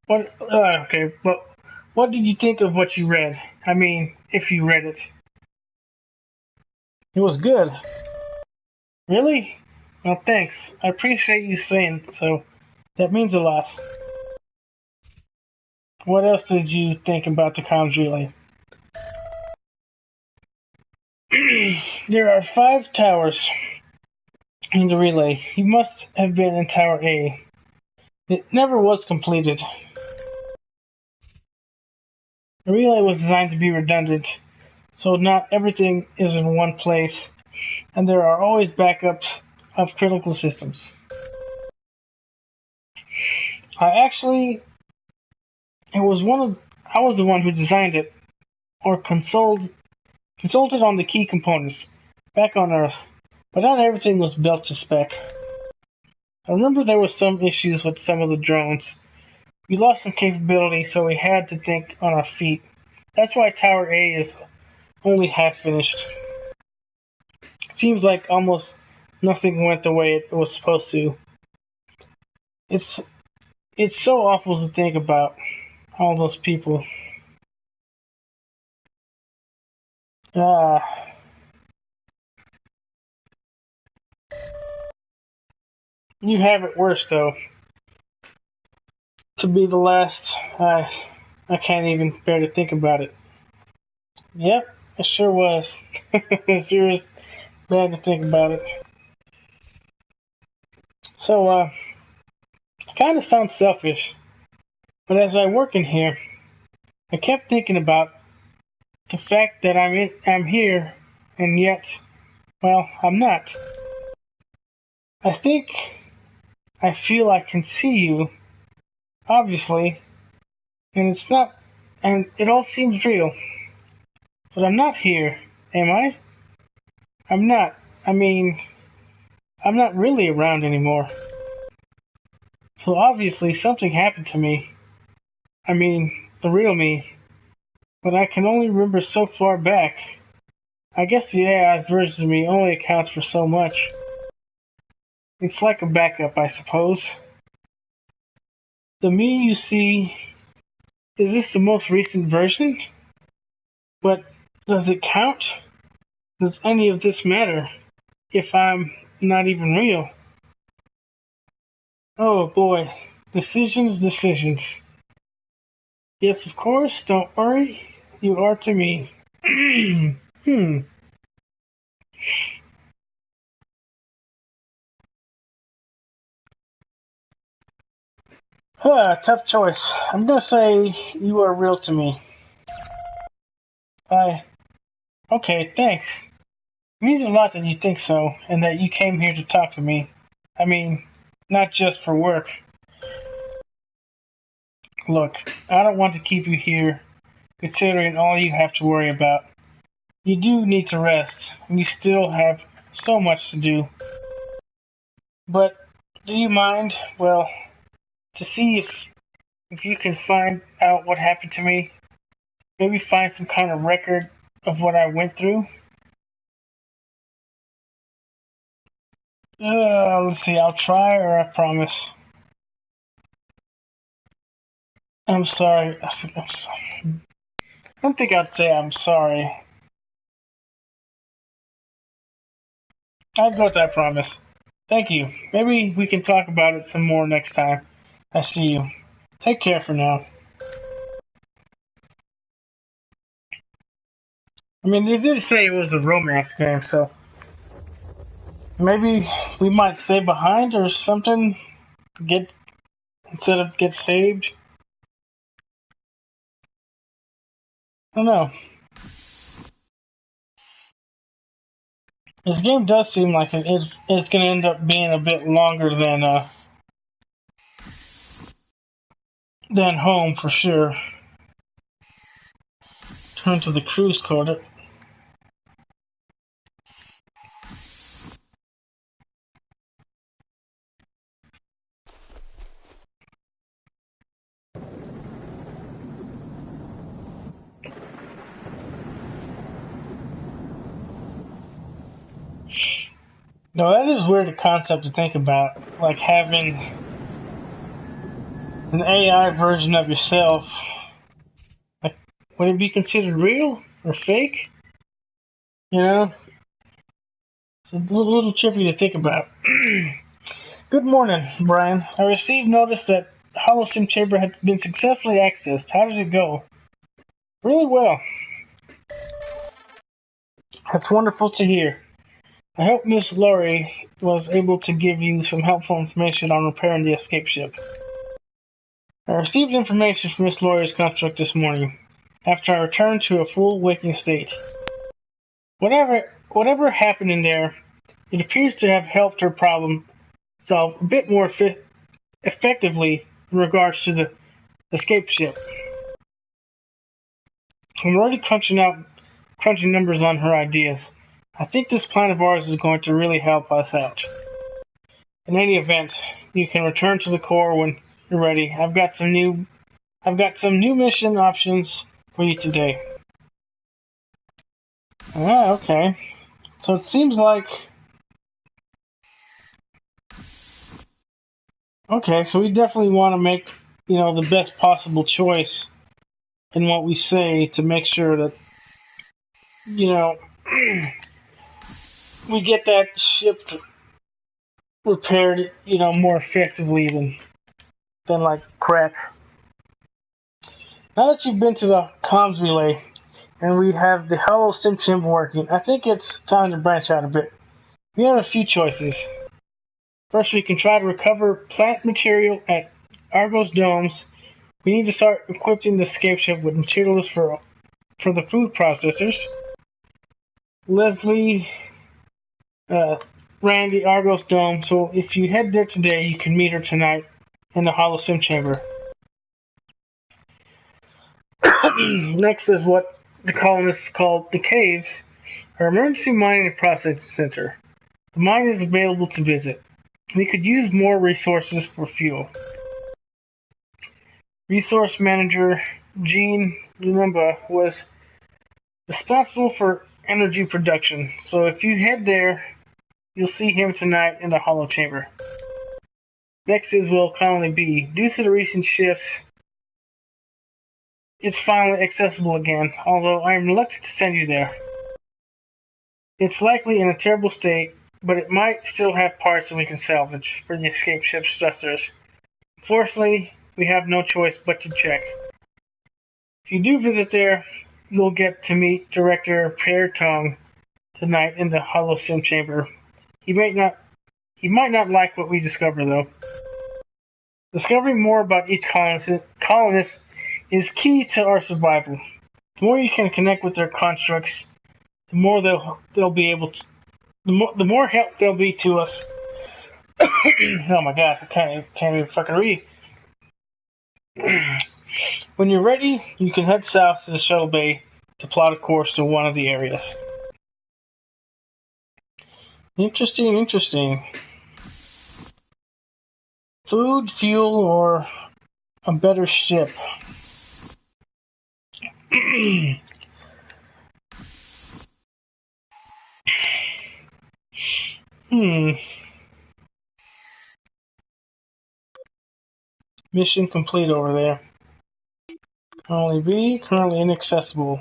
Okay, but what did you think of what you read? I mean, if you read it. It was good. Really? Well, thanks. I appreciate you saying so. That means a lot. What else did you think about the comms relay? There are 5 towers in the relay. You must have been in Tower A. It never was completed. The relay was designed to be redundant, so not everything is in one place, and there are always backups of critical systems. It was I was the one who designed it, or consulted on the key components, back on Earth, but not everything was built to spec. I remember there were some issues with some of the drones. We lost some capability, so we had to think on our feet. That's why Tower A is only half finished. It seems like almost nothing went the way it was supposed to. It's it's so awful to think about all those people. Ah, you have it worse though. to be the last. I can't even bear to think about it. Yep, it sure was. It sure is bad to think about it. So, it kind of sounds selfish, but as I work in here, I kept thinking about the fact that I'm here, and yet, well, I'm not. I think I feel I can see you, obviously, and it's not, and it all seems real. But I'm not here, am I? I'm not. I mean, I'm not really around anymore. So obviously something happened to me. I mean, the real me. But I can only remember so far back. I guess the AI's version of me only accounts for so much. It's like a backup, I suppose. The me you see, is this the most recent version? But does it count? Does any of this matter if I'm not even real? Oh boy, decisions. Yes, of course, don't worry, you are to me. hmm. Tough choice. I'm gonna say you are real to me. I. Okay, thanks. It means a lot that you think so, and that you came here to talk to me. I mean, not just for work. Look, I don't want to keep you here, considering all you have to worry about. You do need to rest, and you still have so much to do. But do you mind, well, to see if you can find out what happened to me? Maybe find some kind of record of what I went through? Let's see, I'll try or I promise. I'm sorry. I'm sorry. I don't think I'd say I'm sorry. I'd go with I promise. Thank you. Maybe we can talk about it some more next time I see you. Take care for now. I mean, they did say it was a romance game, so maybe we might stay behind or something. Get instead of get saved. I don't know. This game does seem like it's going to end up being a bit longer than home for sure. Turn to the cruise code. No, that is weird a concept to think about, like having an AI version of yourself. Like, would it be considered real or fake? You know, it's a little trippy to think about. Good morning, Brian. I received notice that Holosim Chamber had been successfully accessed. How did it go? Really well. That's wonderful to hear. I hope Miss Laurie was able to give you some helpful information on repairing the escape ship. I received information from Miss Laurie's construct this morning, after I returned to a full waking state. Whatever happened in there, it appears to have helped her problem solve a bit more effectively in regards to the escape ship. I'm already crunching numbers on her ideas. I think this plan of ours is going to really help us out. In any event, you can return to the core when you're ready. I've got some new mission options for you today. Ah, okay. So it seems like okay, so we definitely want to make, the best possible choice in what we say to make sure that, you know, we get that ship repaired, more effectively than like crap. Now that you've been to the comms relay and we have the hollow sim chamber working, I think it's time to branch out a bit. We have a few choices. First, we can try to recover plant material at Argos domes. We need to start equipping the escape ship with materials for the food processors. Leslie ran the Argos dome, so if you head there today, you can meet her tonight in the hollow sim chamber. Next is what the colonists call the caves, our emergency mining and processing center. The mine is available to visit. We could use more resources for fuel. Resource manager Gene Lumumba was responsible for energy production, so if you head there, you'll see him tonight in the hollow chamber. Next is Will Connolly B. Due to the recent shifts, it's finally accessible again, although I am reluctant to send you there. It's likely in a terrible state, but it might still have parts that we can salvage for the escape ship's thrusters. Unfortunately, we have no choice but to check. If you do visit there, you'll get to meet Director Pierre Tong tonight in the hollow sim chamber. He might not like what we discover, though. Discovering more about each colonist is key to our survival. The more you can connect with their constructs, the more they'll be able to. The more help they'll be to us. Oh my gosh, I can't even fucking read. When you're ready, you can head south to the shuttle bay to plot a course to one of the areas. Interesting. Food, fuel, or a better ship? Mission complete over there. Currently B, currently inaccessible.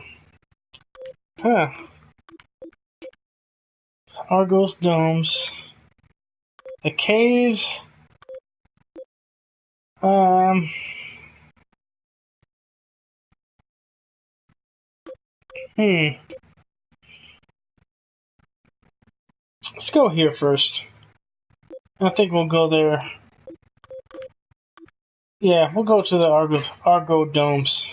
Huh. Argos domes. The caves. Let's go here first. I think we'll go there. Yeah, we'll go to the Argo domes.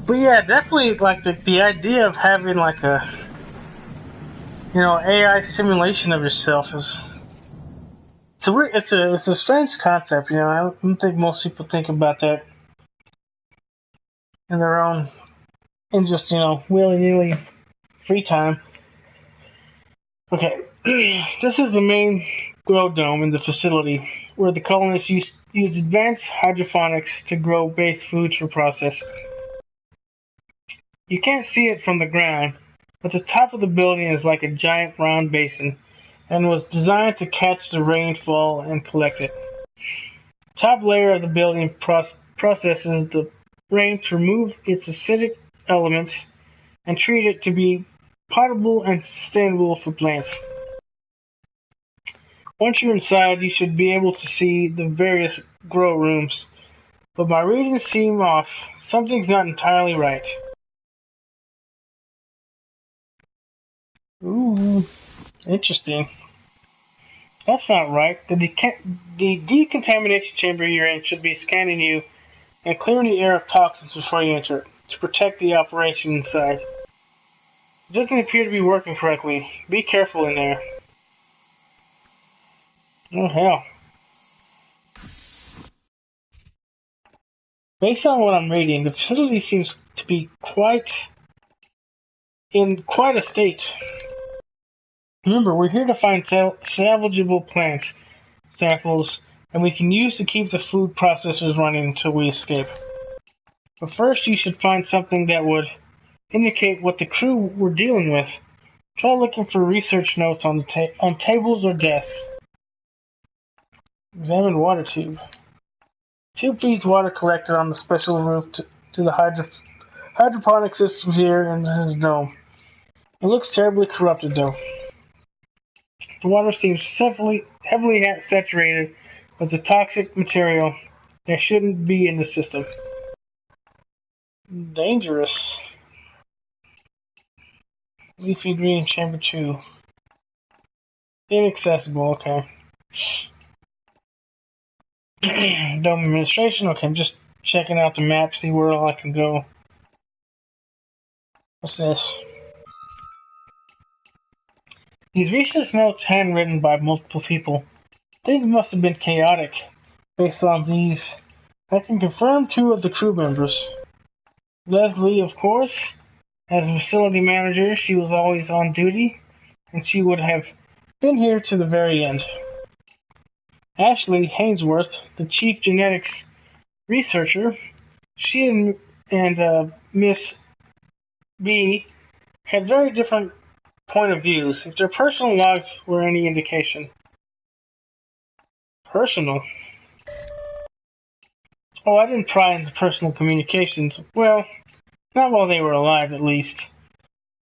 But yeah, definitely like the idea of having like a AI simulation of yourself is it's a strange concept. I don't think most people think about that in their own just willy nilly free time. Okay, this is the main grow dome in the facility where the colonists use advanced hydroponics to grow base foods for processing. You can't see it from the ground, but the top of the building is like a giant round basin and was designed to catch the rainfall and collect it. The top layer of the building processes the rain to remove its acidic elements and treat it to be potable and sustainable for plants. Once you're inside, you should be able to see the various grow rooms, but my readings seem off. Something's not entirely right. Ooh, interesting. That's not right. The decontamination chamber you're in should be scanning you and clearing the air of toxins before you enter to protect the operation inside. It doesn't appear to be working correctly. Be careful in there. Oh hell. Based on what I'm reading, the facility seems to be in quite a state. Remember, we're here to find salvageable plants samples, and we can use to keep the food processors running until we escape. But first, you should find something that would indicate what the crew were dealing with. Try looking for research notes on tables or desks. Examine water tube. Tube feeds water collected on the special roof to the hydroponic systems here in his dome. It looks terribly corrupted, though. The water seems heavily saturated with the toxic material that shouldn't be in the system. Dangerous. Leafy Green Chamber 2. Inaccessible, okay. Dome administration, okay, I'm just checking out the map, see where all I can go. What's this? These research notes handwritten by multiple people. Things must have been chaotic. Based on these, I can confirm 2 of the crew members. Leslie, of course. As a facility manager, she was always on duty, and she would have been here to the very end. Ashley Hainsworth, the chief genetics researcher, she and Miss B had very different point of views, if their personal lives were any indication. Personal? Oh, I didn't pry into personal communications. Well, not while they were alive, at least.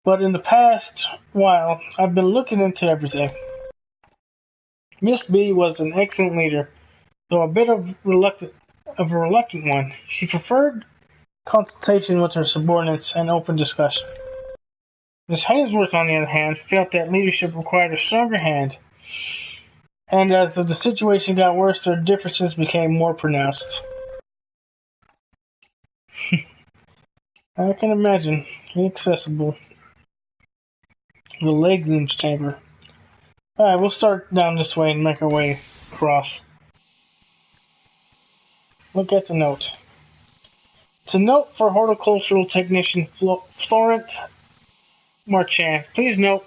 But in the past while, I've been looking into everything. Miss B was an excellent leader, though a bit of a reluctant one. She preferred consultation with her subordinates and open discussion. Miss Hainsworth, on the other hand, felt that leadership required a stronger hand, and as the situation got worse, their differences became more pronounced. I can imagine. Inaccessible. The legumes chamber. Alright, we'll start down this way and make our way across. Look at the note. It's a note for horticultural technician Florent Marchand. Please note,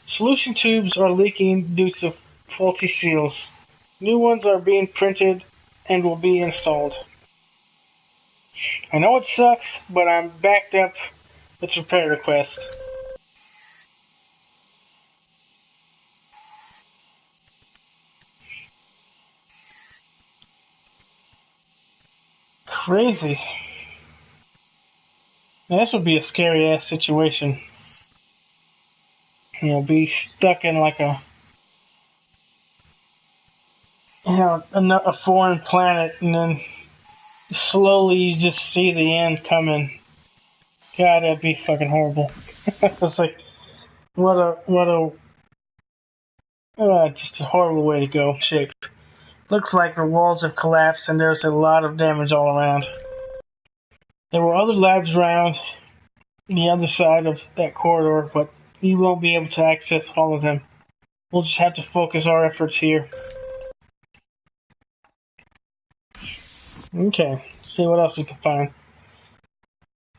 solution tubes are leaking due to faulty seals. New ones are being printed and will be installed. I know it sucks, but I'm backed up with repair request. Crazy. Now, this would be a scary ass situation. You know, be stuck in like a foreign planet, and then slowly you just see the end coming. God, that'd be fucking horrible. It's like, just a horrible way to go. Shape. Looks like the walls have collapsed and there's a lot of damage all around. There were other labs around the other side of that corridor, but we won't be able to access all of them. We'll just have to focus our efforts here. Okay, see what else we can find.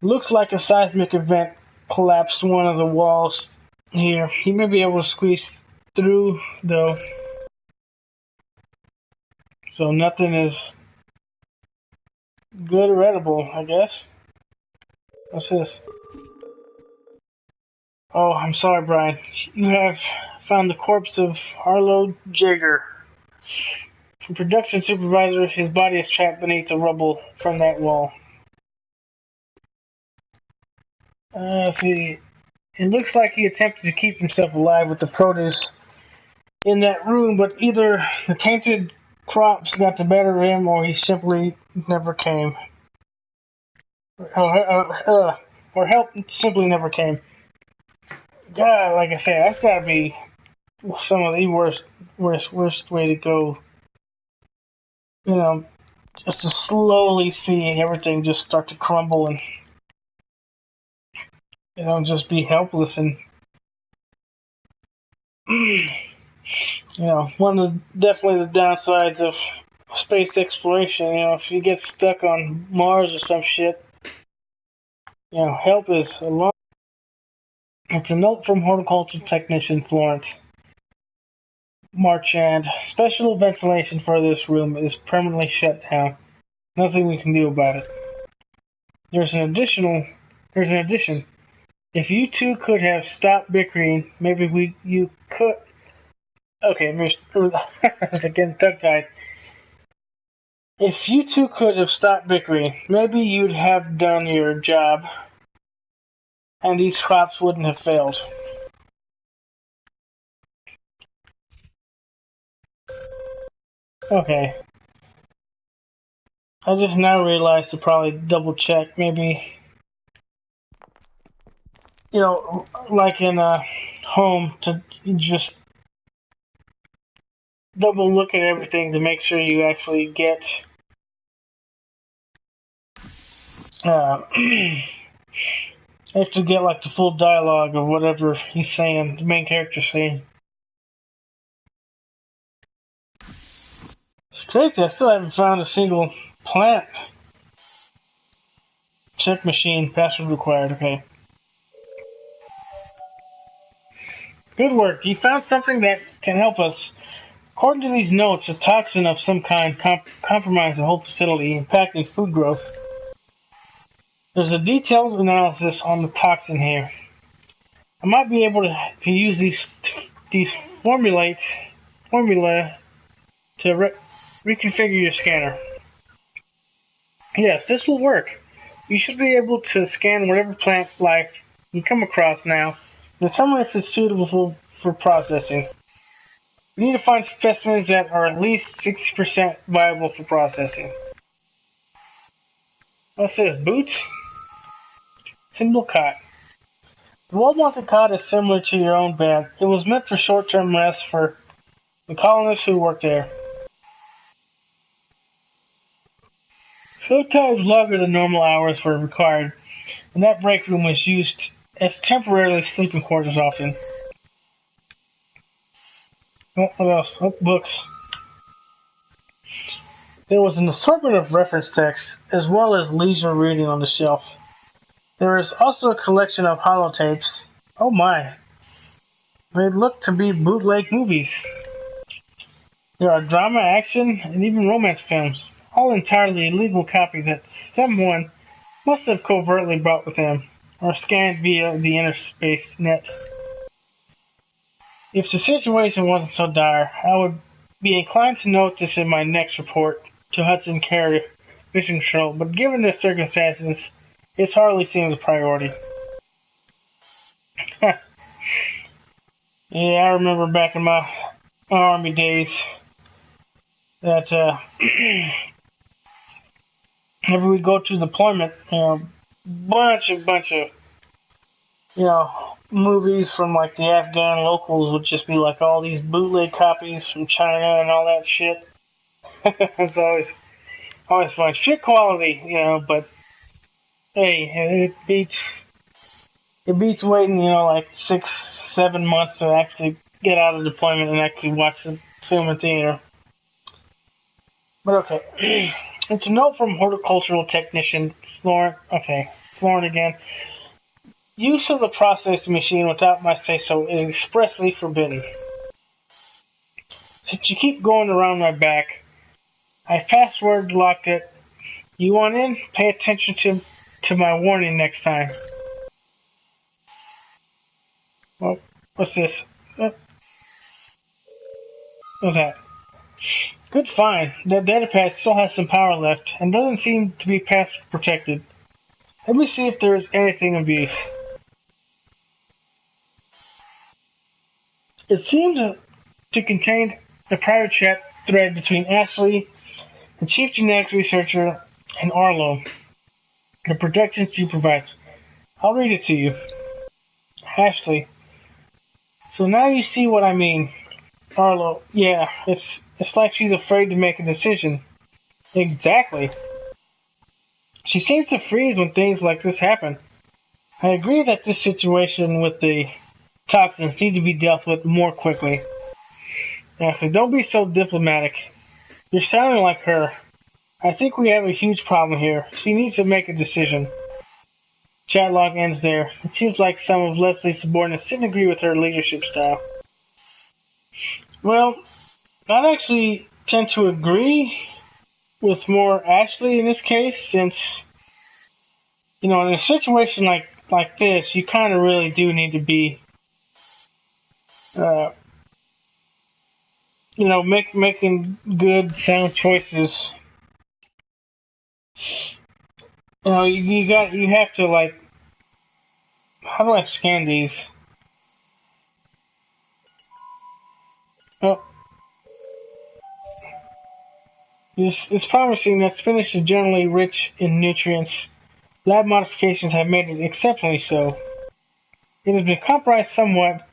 Looks like a seismic event collapsed one of the walls here. He may be able to squeeze through, though. So nothing is good or edible, I guess. What's this? Oh, I'm sorry, Brian. You have found the corpse of Arlo Jaeger. The production supervisor, his body is trapped beneath the rubble from that wall. Let's see. It looks like he attempted to keep himself alive with the produce in that room, but either the tainted crops got the better of him or he simply never came. Or help simply never came. God, like I said, that's gotta be some of the worst way to go. You know, just to slowly seeing everything just start to crumble and, you know, just be helpless and, you know, definitely the downsides of space exploration. You know, if you get stuck on Mars or some shit, you know, help is a lot. It's a note from horticulture technician Florence Marchand. Special ventilation for this room is permanently shut down. Nothing we can do about it. There's an addition. If you two could have stopped bickering, maybe you could. Okay, I was again tongue-tied. If you two could have stopped bickering, maybe you'd have done your job and these crops wouldn't have failed. Okay. I just now realized to probably double check, maybe, you know, like in a home, to just double look at everything to make sure you actually get actually get like the full dialogue of whatever he's saying, the main character's saying. It's crazy, I still haven't found a single plant. Check machine, password required, okay. Good work, you found something that can help us. According to these notes, a toxin of some kind compromised the whole facility, impacting food growth. There's a detailed analysis on the toxin here. I might be able to use these formula to reconfigure your scanner. Yes, this will work. You should be able to scan whatever plant life you come across now, and determine if it's suitable for processing. We need to find specimens that are at least 60% viable for processing. What's this? Boots? Symbol cot. The wall-mounted cot is similar to your own bed. It was meant for short-term rest for the colonists who work there. Sometimes longer than normal hours were required, and that break room was used as temporarily sleeping quarters often. Oh, what else? Oh, books. There was an assortment of reference texts, as well as leisure reading on the shelf. There is also a collection of holotapes. Oh my. They look to be bootleg movies. There are drama, action, and even romance films, all entirely illegal copies that someone must have covertly brought with them, or scanned via the interspace net. If the situation wasn't so dire, I would be inclined to note this in my next report to Hudson Carrier Mission Control, but given the circumstances, it hardly seems a priority. Yeah, I remember back in my Army days that whenever we go to deployment, bunch of movies from like the Afghan locals would just be like all these bootleg copies from China and all that shit. It's always fun. Shit quality, but hey, it beats waiting, like 6-7 months to actually get out of deployment and actually watch the film in theater. But okay. It's a note from horticultural technician Florin. Okay, Florin again. Use of the processing machine without my say-so is expressly forbidden. Since you keep going around my back, I've password locked it. You want in? Pay attention to my warning next time. Well, what's this? What's that? Good find. That datapad still has some power left and doesn't seem to be password protected. Let me see if there is anything of use. It seems to contain the private chat thread between Ashley, the chief genetics researcher, and Arlo, the protection supervisor. I'll read it to you. Ashley. So now you see what I mean. Arlo. Yeah, it's like she's afraid to make a decision. Exactly. She seems to freeze when things like this happen. I agree that this situation with the toxins needs to be dealt with more quickly. Ashley, don't be so diplomatic. You're sounding like her. I think we have a huge problem here. She needs to make a decision. Chat log ends there. It seems like some of Leslie's subordinates didn't agree with her leadership style. Well, I'd actually tend to agree with more Ashley in this case, since, in a situation like this, you kind of really do need to be, making good, sound choices. You have to How do I scan these? Oh, this is promising that spinach is generally rich in nutrients. Lab modifications have made it exceptionally so. It has been compromised somewhat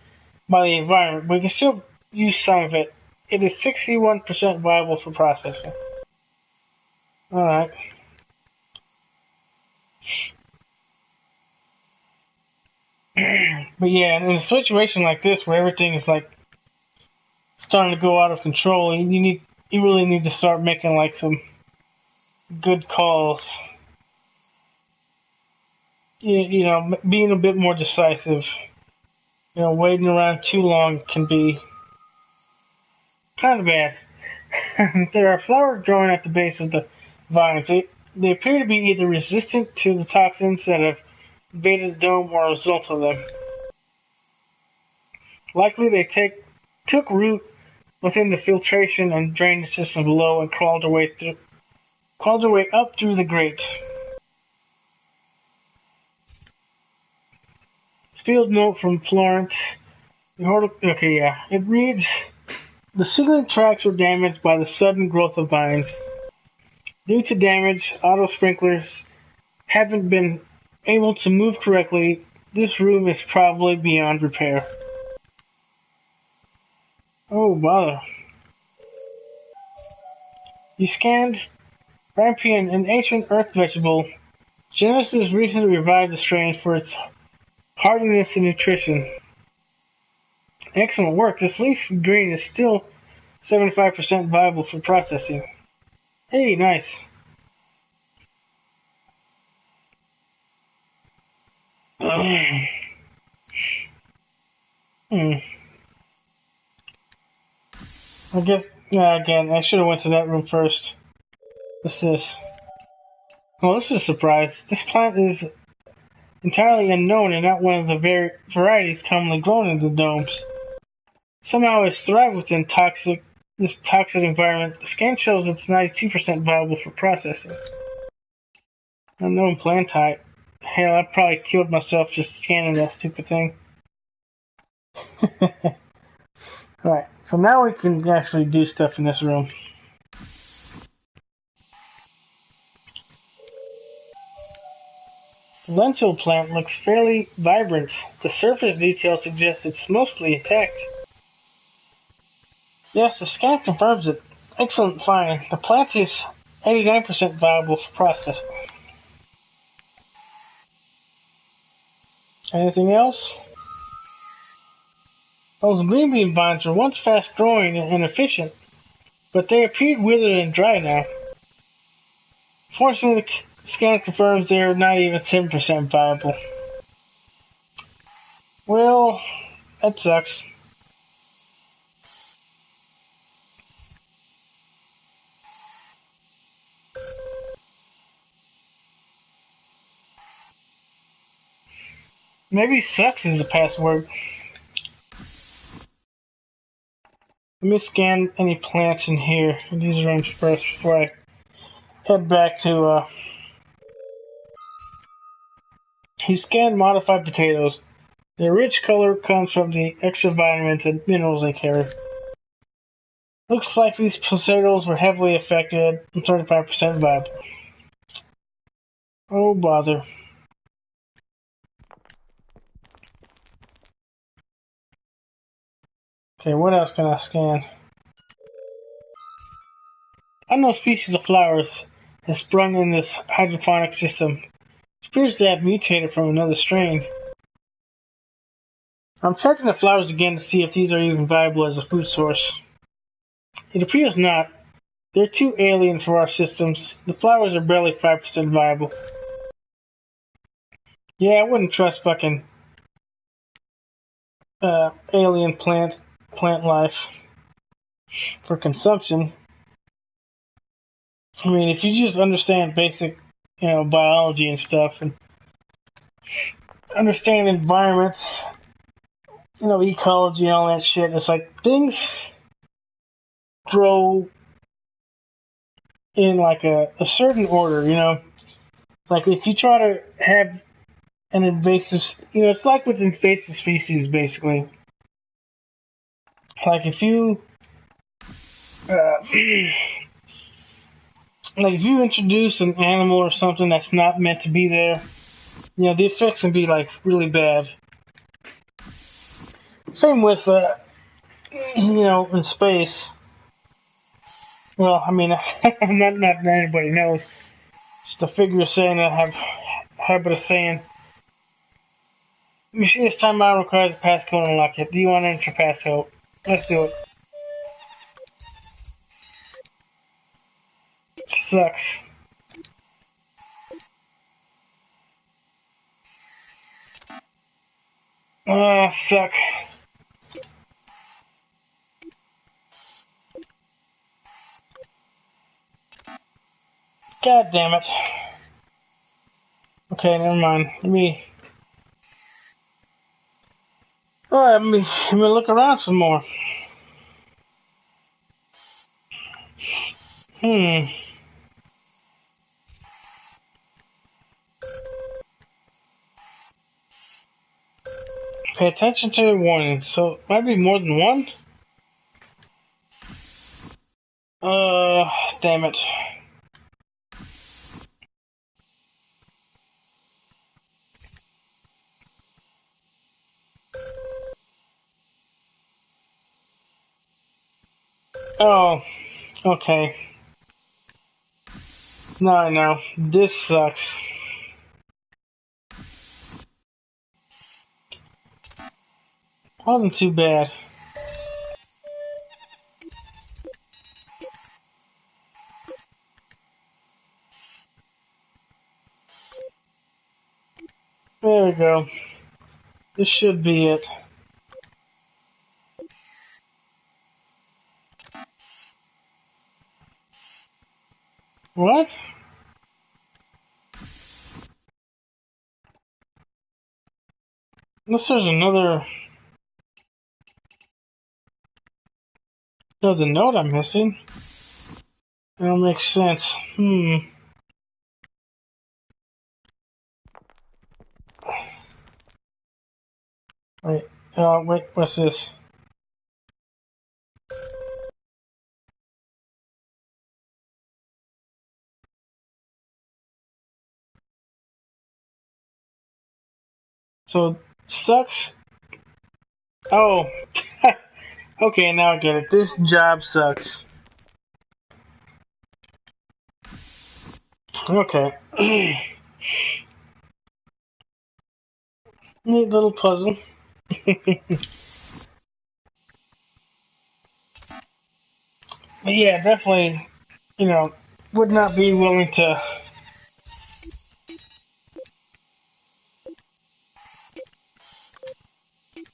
by the environment, but we can still use some of it. It is 61% viable for processing. Alright. But yeah, in a situation like this where everything is like starting to go out of control, you really need to start making like some good calls. You know, being a bit more decisive. You know, waiting around too long can be kind of bad. There are flowers growing at the base of the vines. They appear to be either resistant to the toxins that have invaded the dome or a result of them. Likely they took root within the filtration and drainage system below and crawled their way up through the grate. Field note from Florent. Okay, yeah. It reads, the ceiling tracks were damaged by the sudden growth of vines. Due to damage, auto sprinklers haven't been able to move correctly. This room is probably beyond repair. Oh, bother. You scanned Rampion, an ancient earth vegetable. Genesis recently revived the strain for its hardiness and nutrition. Excellent work. This leaf green is still 75% viable for processing. Hey, nice. I guess, again, I should have went to that room first. What's this? Well, this is a surprise. This plant is entirely unknown and not one of the varieties commonly grown in the domes. Somehow it's thrived within this toxic environment. The scan shows it's 92% viable for processing. Unknown plant type. Hell, I probably killed myself just scanning that stupid thing. Alright, so now we can actually do stuff in this room. The lentil plant looks fairly vibrant. The surface detail suggests it's mostly intact. Yes, the scan confirms it. Excellent find. The plant is 89% viable for processing. Anything else? Those green bean vines were once fast growing and efficient, but they appeared withered and dry now. Fortunately, the scan confirms they are not even 7% viable. Well, that sucks. Maybe sucks is the password. Let me scan any plants in here, in these rooms first, before I head back to, He scanned modified potatoes. Their rich color comes from the extra vitamins and minerals they carry. Looks like these potatoes were heavily affected and 35% viable. Oh, bother. Okay, what else can I scan? Unknown species of flowers has sprung in this hydroponic system. It appears to have mutated from another strain. I'm checking the flowers again to see if these are even viable as a food source. It appears not. They're too alien for our systems. The flowers are barely 5% viable. Yeah, I wouldn't trust fucking alien plant life for consumption. I mean, if you just understand basic, biology and stuff, and understand environments, ecology and all that shit, it's like things grow in like a certain order, Like if you try to have an invasive, it's like with invasive species, basically. Like if you, like if you introduce an animal or something that's not meant to be there, the effects can be like really bad. Same with, in space. Well, I mean, not anybody knows. Just a figure of saying that I have habit of saying. Machinist timeout requires a passcode unlock it. Do you want to enter passcode? Let's do it. Sucks. Suck. God damn it. Okay, never mind. Alright, let me look around some more. Pay attention to the warning. So, might be more than one? Damn it. Oh, okay. Now I know. This sucks. Wasn't too bad. There we go. This should be it. What? Unless there's another note I'm missing. That don't make sense. Wait, what's this? So, sucks? Oh. Okay, now I get it. This job sucks. Okay. Neat little puzzle. But yeah, definitely, would not be willing to.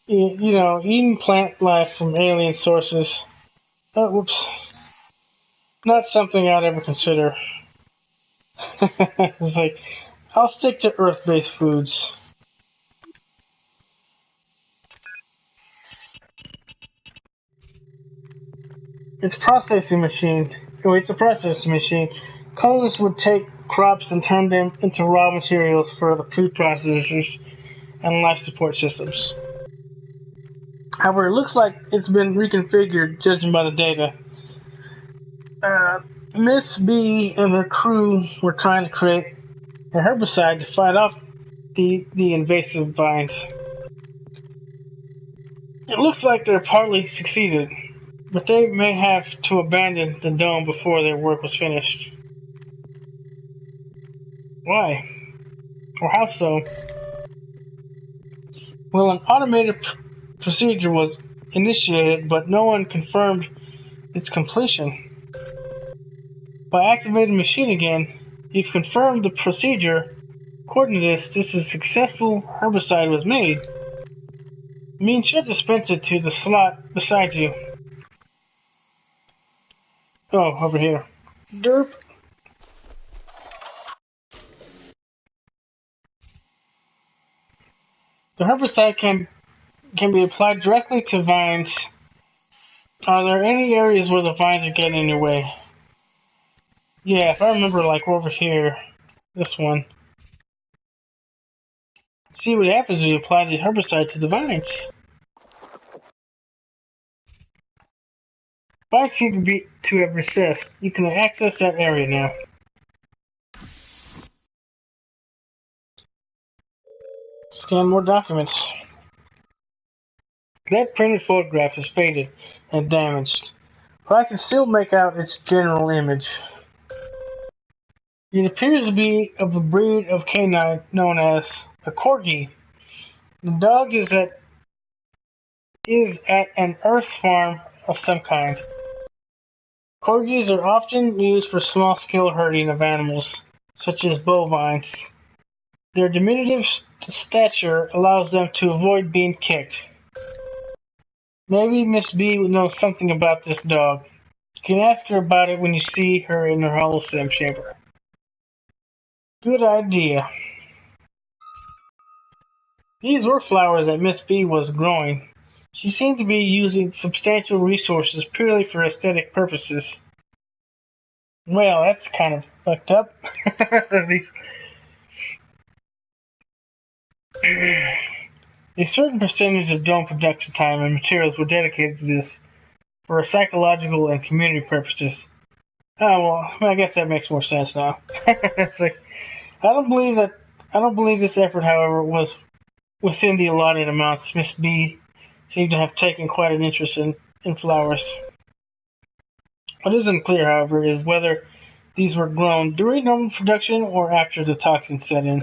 Eating plant life from alien sources. Oh, whoops. Not something I'd ever consider. It's like, I'll stick to Earth-based foods. It's processing machine. Oh, it's a processing machine. Colonists would take crops and turn them into raw materials for the food processors and life support systems. However, it looks like it's been reconfigured, judging by the data. Miss B and her crew were trying to create a herbicide to fight off the invasive vines. It looks like they're partly succeeded, but they may have to abandon the dome before their work was finished. Why? Or how so? Well, an automated procedure was initiated, but no one confirmed its completion. By activating the machine again, you've confirmed the procedure. According to this is a successful herbicide was made. The mean should dispense it to the slot beside you. Oh, over here. Derp. The herbicide can be applied directly to vines. Are there any areas where the vines are getting in your way? Yeah, if I remember, like over here, this one. See what happens when you apply the herbicide to the vines. Vines seem to have recessed. You can access that area now. Scan more documents. That printed photograph is faded and damaged, but I can still make out its general image. It appears to be of a breed of canine known as a corgi. The dog is at an earth farm of some kind. Corgis are often used for small-scale herding of animals, such as bovines. Their diminutive stature allows them to avoid being kicked. Maybe Miss B would know something about this dog. You can ask her about it when you see her in her holosim chamber. Good idea. These were flowers that Miss B was growing. She seemed to be using substantial resources purely for aesthetic purposes. Well, that's kind of fucked up. A certain percentage of dome production time and materials were dedicated to this for psychological and community purposes. Oh well, I guess that makes more sense now. It's like, I don't believe this effort, however, was within the allotted amounts. Miss B seemed to have taken quite an interest in flowers. What isn't clear, however, is whether these were grown during normal production or after the toxin set in.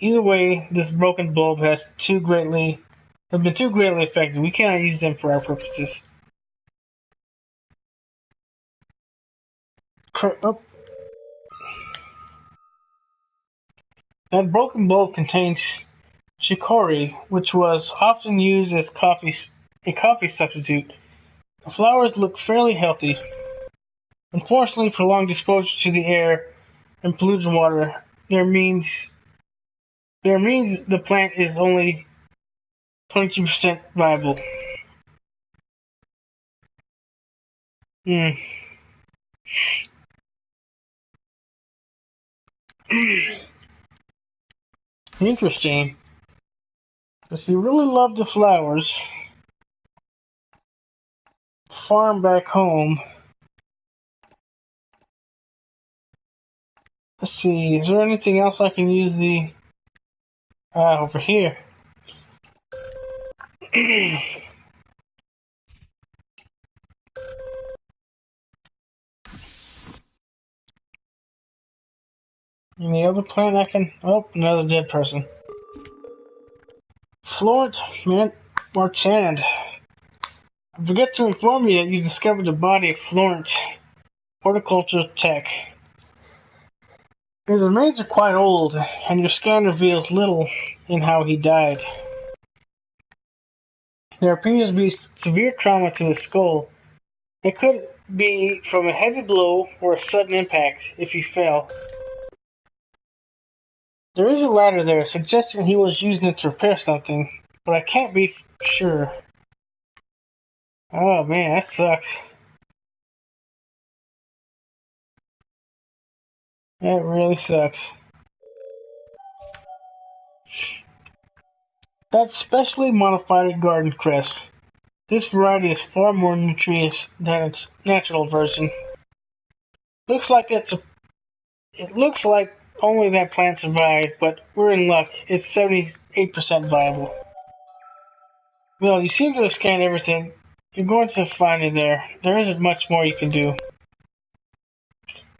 Either way, this broken bulb has been too greatly affected. We cannot use them for our purposes. That broken bulb contains chicory, which was often used as a coffee substitute. The flowers look fairly healthy. Unfortunately, prolonged exposure to the air and polluted water means the plant is only 22% viable. Interesting. Does he really love the flowers? Farm back home. Let's see, is there anything else I can use the... over here. Any other plant I can... Oh, another dead person. Florent Marchand. I forget to inform you that you discovered the body of Florent, horticulture tech. His remains are quite old, and your scan reveals little in how he died. There appears to be severe trauma to his skull. It could be from a heavy blow or a sudden impact if he fell. There is a ladder there, suggesting he was using it to repair something, but I can't be sure. Oh man, that sucks. That really sucks. That's specially modified garden cress. This variety is far more nutritious than its natural version. It looks like only that plant survived, but we're in luck. It's 78% viable. Well, you seem to have scanned everything. You're going to find it there. There isn't much more you can do.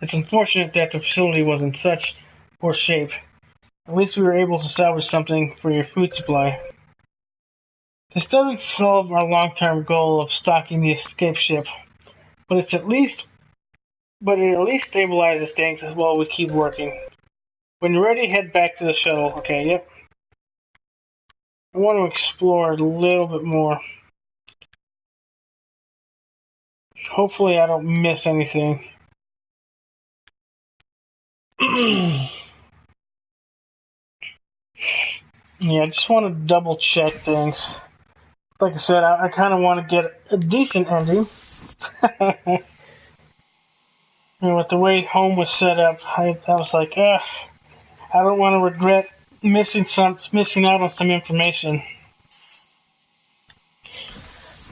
It's unfortunate that the facility was in such poor shape. At least we were able to salvage something for your food supply. This doesn't solve our long-term goal of stocking the escape ship, but it at least stabilizes things while we keep working. When you're ready, head back to the shuttle. Okay, yep. I want to explore a little bit more. Hopefully I don't miss anything. Yeah, I just want to double check things. Like I said, I kind of want to get a decent ending. And with the way home was set up, I was like, I don't want to regret missing out on some information.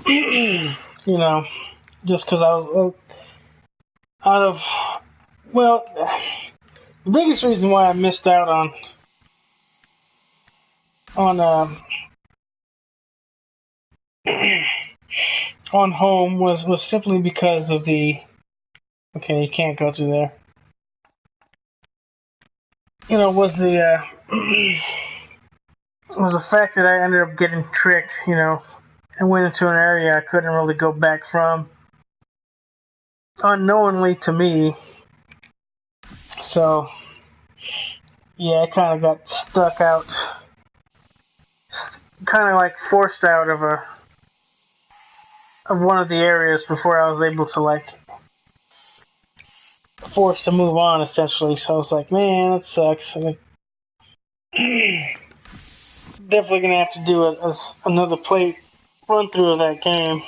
You know, just because I was out of, well, the biggest reason why I missed out on on home was simply because of the, okay, you can't go through there. You know, was the was the fact that I ended up getting tricked. You know, and went into an area I couldn't really go back from, unknowingly to me. So yeah, I kind of got stuck out, kind of like forced out of one of the areas before I was able to like forced to move on essentially. So I was like, man, that sucks. Like, definitely gonna have to do another play run through of that game.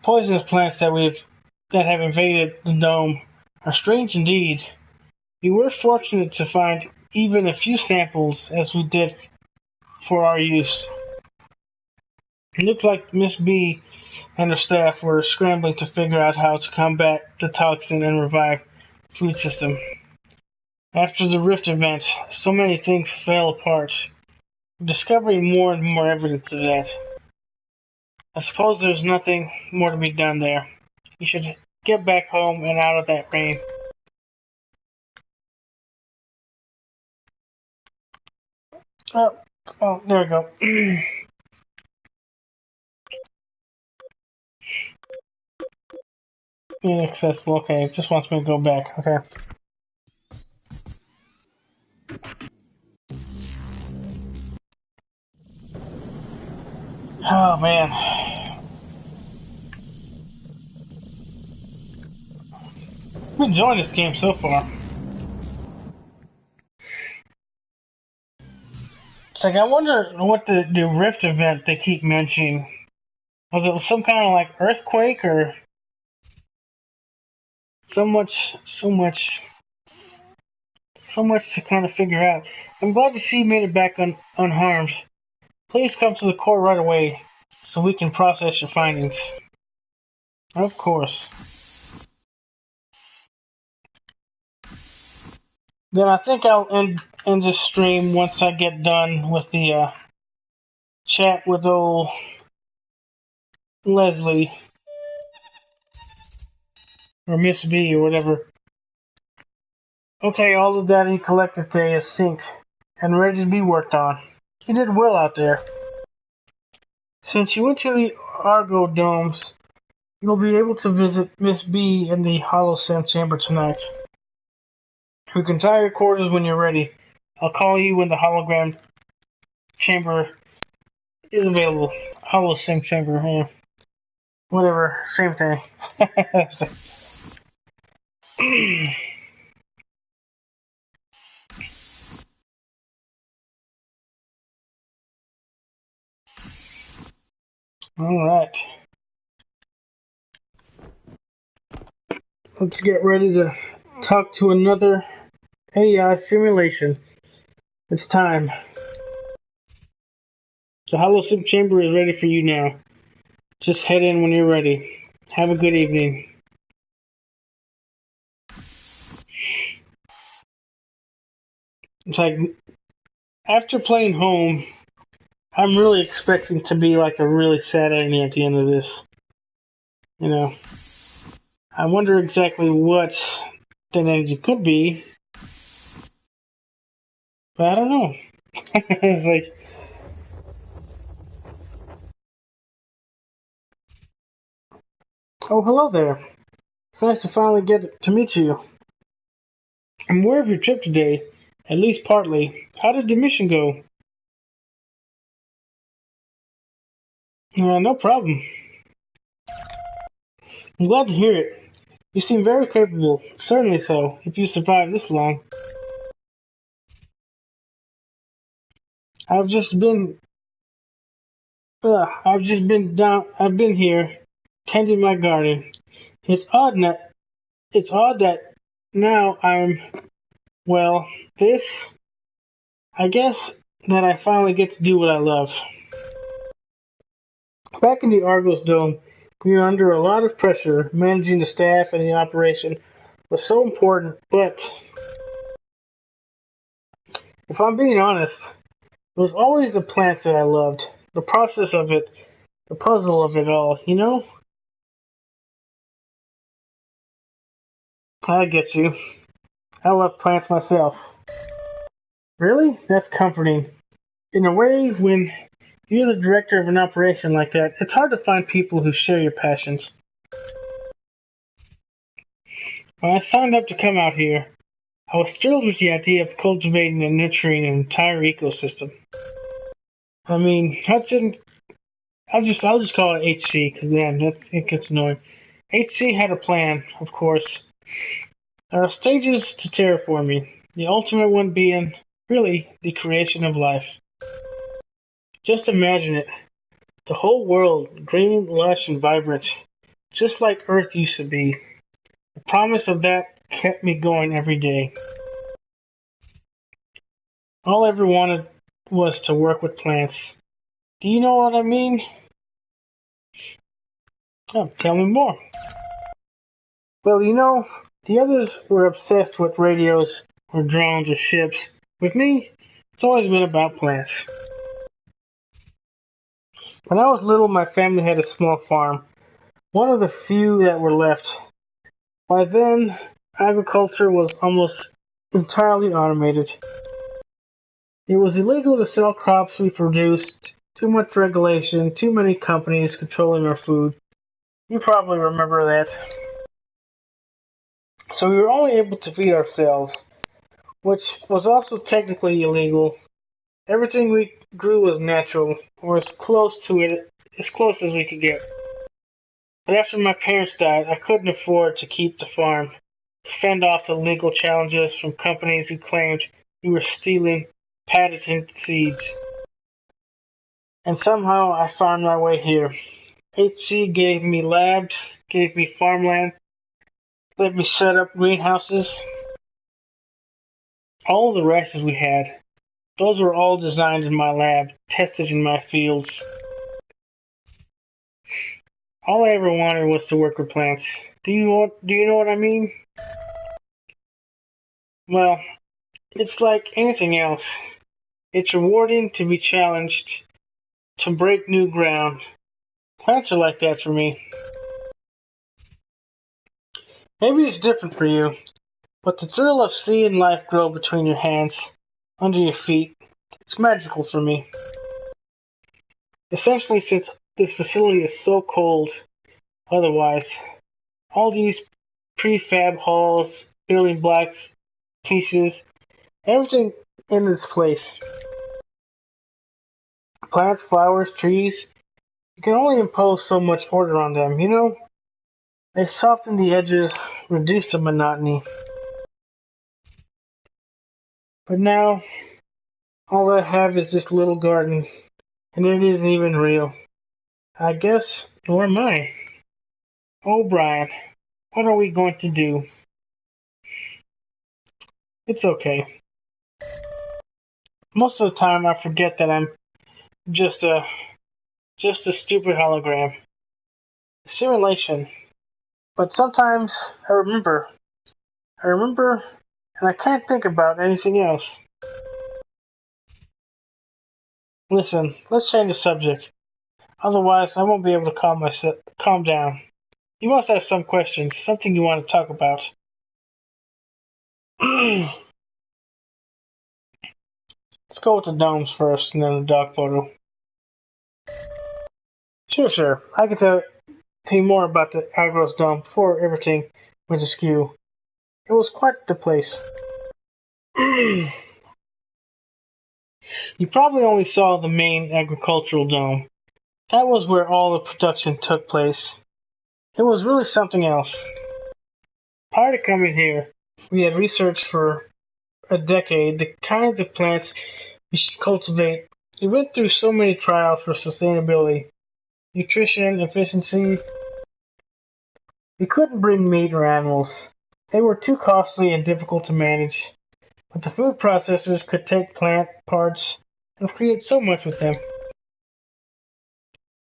Poisonous plants that have invaded the dome are strange indeed. We were fortunate to find even a few samples as we did for our use. It looked like Miss B and her staff were scrambling to figure out how to combat the toxin and revive the food system. After the Rift event, so many things fell apart. We're discovering more and more evidence of that. I suppose there's nothing more to be done there. You should get back home and out of that rain. Oh, there we go. Inaccessible. Okay, it just wants me to go back. Okay. Oh man. I'm enjoying this game so far. It's like I wonder what the Rift event they keep mentioning. Was it some kind of like earthquake or so much to kind of figure out. I'm glad to see you made it back unharmed. Please come to the core right away so we can process your findings. Of course. Then I think I'll end this stream once I get done with the chat with old Leslie or Miss B or whatever. Okay, all the data you collected today is synced and ready to be worked on. You did well out there. Since you went to the Argo Domes, you'll be able to visit Miss B in the Holosym chamber tonight. You can tie your quarters when you're ready. I'll call you when the hologram chamber is available. Holosym chamber, yeah. Whatever, same thing. Alright. Let's get ready to talk to another AI simulation. It's time. The Holosym chamber is ready for you now. Just head in when you're ready. Have a good evening. It's like, after playing home, I'm really expecting to be like a really sad ending at the end of this. You know, I wonder exactly what that ending could be, but I don't know. It's like, oh, hello there. It's nice to finally get to meet you. I'm aware of your trip today, at least partly. How did the mission go? No problem. I'm glad to hear it. You seem very capable. Certainly so, if you survived this long. I've just been I've been here tending my garden. It's odd that now well, this, I guess that I finally get to do what I love. Back in the Argos Dome, we were under a lot of pressure. Managing the staff and the operation was so important, but if I'm being honest, it was always the plants that I loved. The process of it, the puzzle of it all, you know? I get you. I love plants myself. Really? That's comforting. In a way, when you're the director of an operation like that, it's hard to find people who share your passions. When I signed up to come out here, I was thrilled with the idea of cultivating and nurturing an entire ecosystem. I mean, Hudson, I'll just call it HC, because then it gets annoying. HC had a plan, of course. There are stages to terraforming, the ultimate one being, really, the creation of life. Just imagine it. The whole world, green, lush, and vibrant, just like Earth used to be. The promise of that kept me going every day. All I ever wanted was to work with plants. Do you know what I mean? Oh, tell me more. Well, you know, the others were obsessed with radios or drones or ships. With me, it's always been about plants. When I was little, my family had a small farm, one of the few that were left. By then, agriculture was almost entirely automated. It was illegal to sell crops we produced, too much regulation, too many companies controlling our food. You probably remember that. So we were only able to feed ourselves, which was also technically illegal. Everything we grew was natural, or as close to it as close as we could get. But after my parents died, I couldn't afford to keep the farm, to fend off the legal challenges from companies who claimed we were stealing patented seeds. And somehow I found my way here. HC gave me labs, gave me farmland, let me set up greenhouses. All the rations we had, those were all designed in my lab, tested in my fields. All I ever wanted was to work with plants. Do you know what I mean? Well, it's like anything else. It's rewarding to be challenged, to break new ground. Plants are like that for me. Maybe it's different for you, but the thrill of seeing life grow between your hands, under your feet, it's magical for me. Especially since this facility is so cold otherwise. All these prefab halls, building blocks, pieces, everything in this place. Plants, flowers, trees, you can only impose so much order on them, you know? They soften the edges, reduce the monotony. But now, all I have is this little garden, and it isn't even real. I guess, nor am I. Oh, Brian, what are we going to do? It's okay. Most of the time I forget that I'm just a stupid hologram. A simulation. But sometimes I remember. And I can't think about anything else. Listen, let's change the subject. Otherwise, I won't be able to calm down. You must have some questions, something you want to talk about. Let's go with the domes first, and then the dog photo. Sure. I can tell you more about the Agros Dome before everything went askew. It was quite the place. You probably only saw the main agricultural dome. That was where all the production took place. It was really something else. Prior to coming here, we had researched for a decade the kinds of plants we should cultivate. We went through so many trials for sustainability, nutrition, efficiency. We couldn't bring meat or animals. They were too costly and difficult to manage, but the food processors could take plant parts and create so much with them.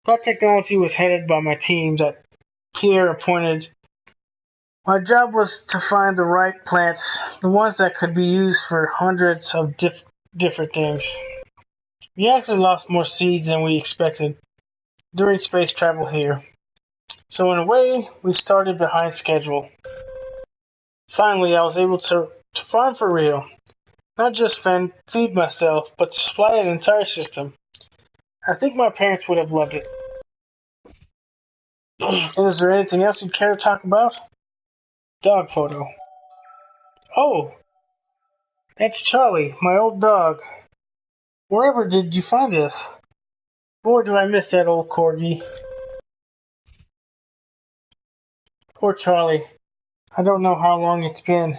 That technology was headed by my team that Pierre appointed. My job was to find the right plants, the ones that could be used for hundreds of different things. We actually lost more seeds than we expected during space travel here. So in a way, we started behind schedule. Finally, I was able to farm for real. Not just feed myself, but to supply an entire system. I think my parents would have loved it. And is there anything else you'd care to talk about? Dog photo. Oh, that's Charlie, my old dog. Wherever did you find this? Boy, do I miss that old corgi. Poor Charlie. I don't know how long it's been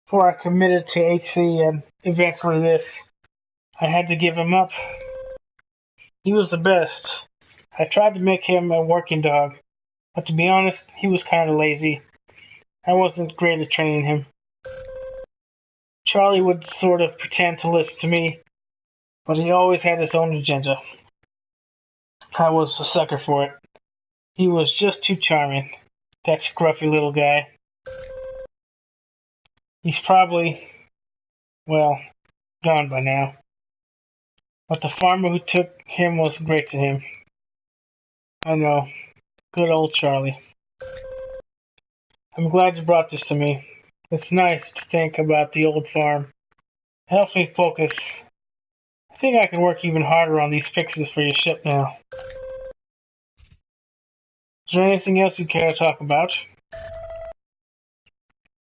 before I committed to HC and eventually this. I had to give him up. He was the best. I tried to make him a working dog, but to be honest, he was kind of lazy. I wasn't great at training him. Charlie would sort of pretend to listen to me, but he always had his own agenda. I was a sucker for it. He was just too charming, that scruffy little guy. He's probably, well, gone by now. But the farmer who took him was great to him. I know. Good old Charlie. I'm glad you brought this to me. It's nice to think about the old farm. It helps me focus. I think I can work even harder on these fixes for your ship now. Is there anything else you care to talk about?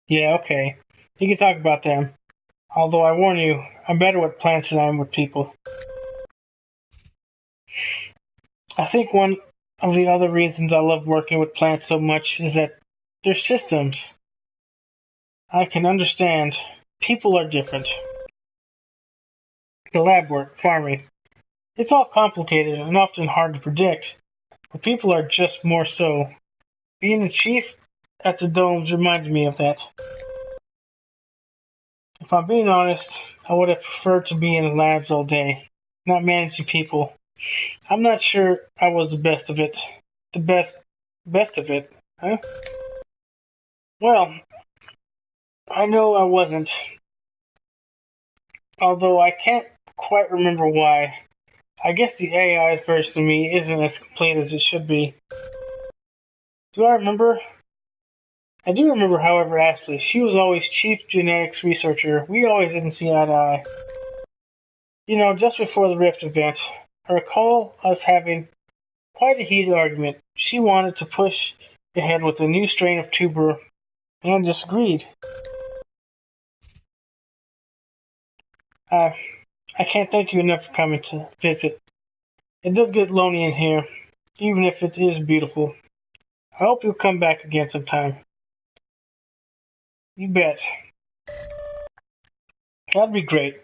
Yeah, okay. You can talk about them. Although I warn you, I'm better with plants than I am with people. I think one of the other reasons I love working with plants so much is that they're systems. I can understand. People are different. The lab work, farming. It's all complicated and often hard to predict, but people are just more so. Being a chief at the domes reminded me of that. If I'm being honest, I would have preferred to be in the labs all day, not managing people. I'm not sure I was the best of it. The best of it, huh? Well, I know I wasn't, although I can't quite remember why. I guess the AI's version of me isn't as complete as it should be. Do I remember? I do remember, however, Ashley. She was always chief genetics researcher. We always didn't see eye to eye. You know, just before the Rift event, I recall us having quite a heated argument. She wanted to push ahead with a new strain of tuber, and I disagreed. I can't thank you enough for coming to visit. It does get lonely in here, even if it is beautiful. I hope you'll come back again sometime. You bet. That'd be great.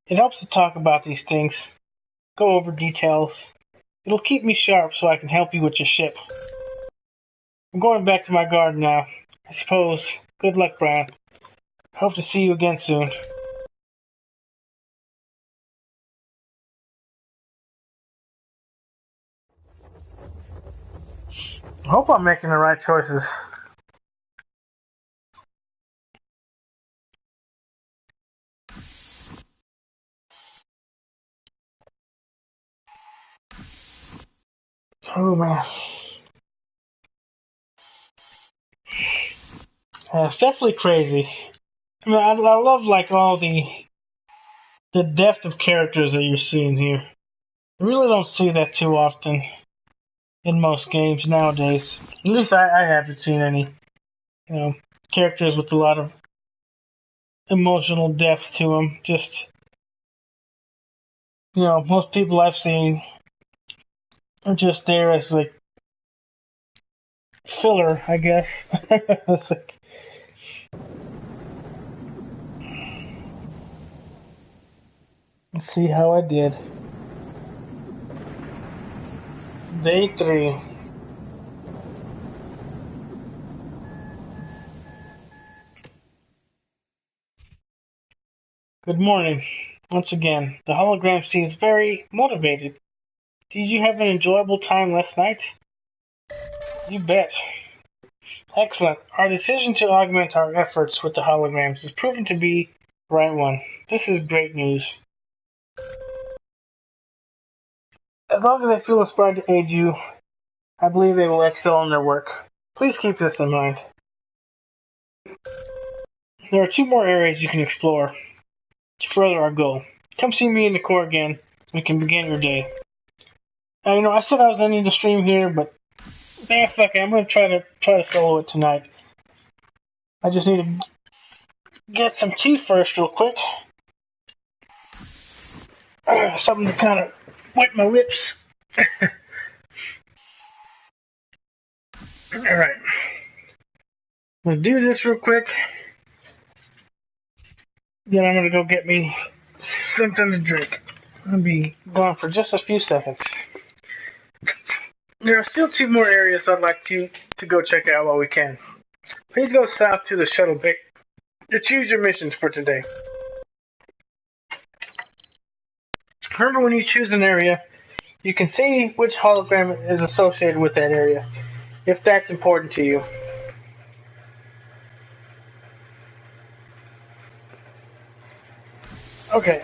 It helps to talk about these things, go over details. It'll keep me sharp so I can help you with your ship. I'm going back to my garden now. I suppose. Good luck, Brian. Hope to see you again soon. I hope I'm making the right choices. Oh man. It's definitely crazy. I mean, I love like all the depth of characters that you're seeing here. I really don't see that too often in most games nowadays. At least I haven't seen any, characters with a lot of emotional depth to them. Just, most people I've seen are just there as like filler, I guess. It's like, let's see how I did. Day 3. Good morning. Once again, the hologram seems very motivated. Did you have an enjoyable time last night? You bet. Excellent. Our decision to augment our efforts with the holograms has proven to be the right one. This is great news. As long as I feel inspired to aid you, I believe they will excel in their work. Please keep this in mind. There are 2 more areas you can explore to further our goal. Come see me in the core again, and we can begin your day. I said I was ending the stream here, but fuck it, I'm gonna try to solo it tonight. I just need to get some tea first, real quick. Something to kind of wet my lips. Alright. I'm gonna do this real quick. Then I'm gonna go get me something to drink. I'm gonna be gone for just a few seconds. There are still 2 more areas I'd like to go check out while we can. Please go south to the shuttle bay to choose your missions for today. Remember, when you choose an area, you can see which hologram is associated with that area, if that's important to you. Okay.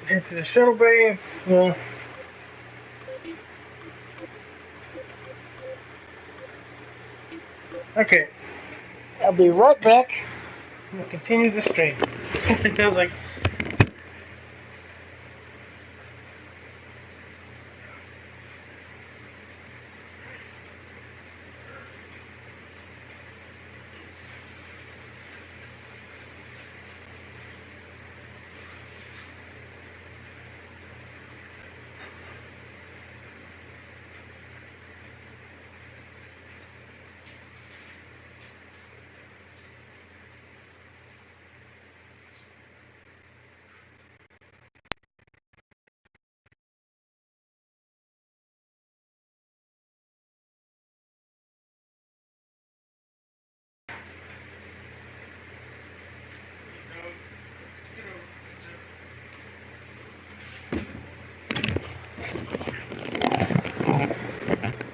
Head to the shuttle bay. Yeah. Okay. I'll be right back. I'm gonna continue the stream. I was like,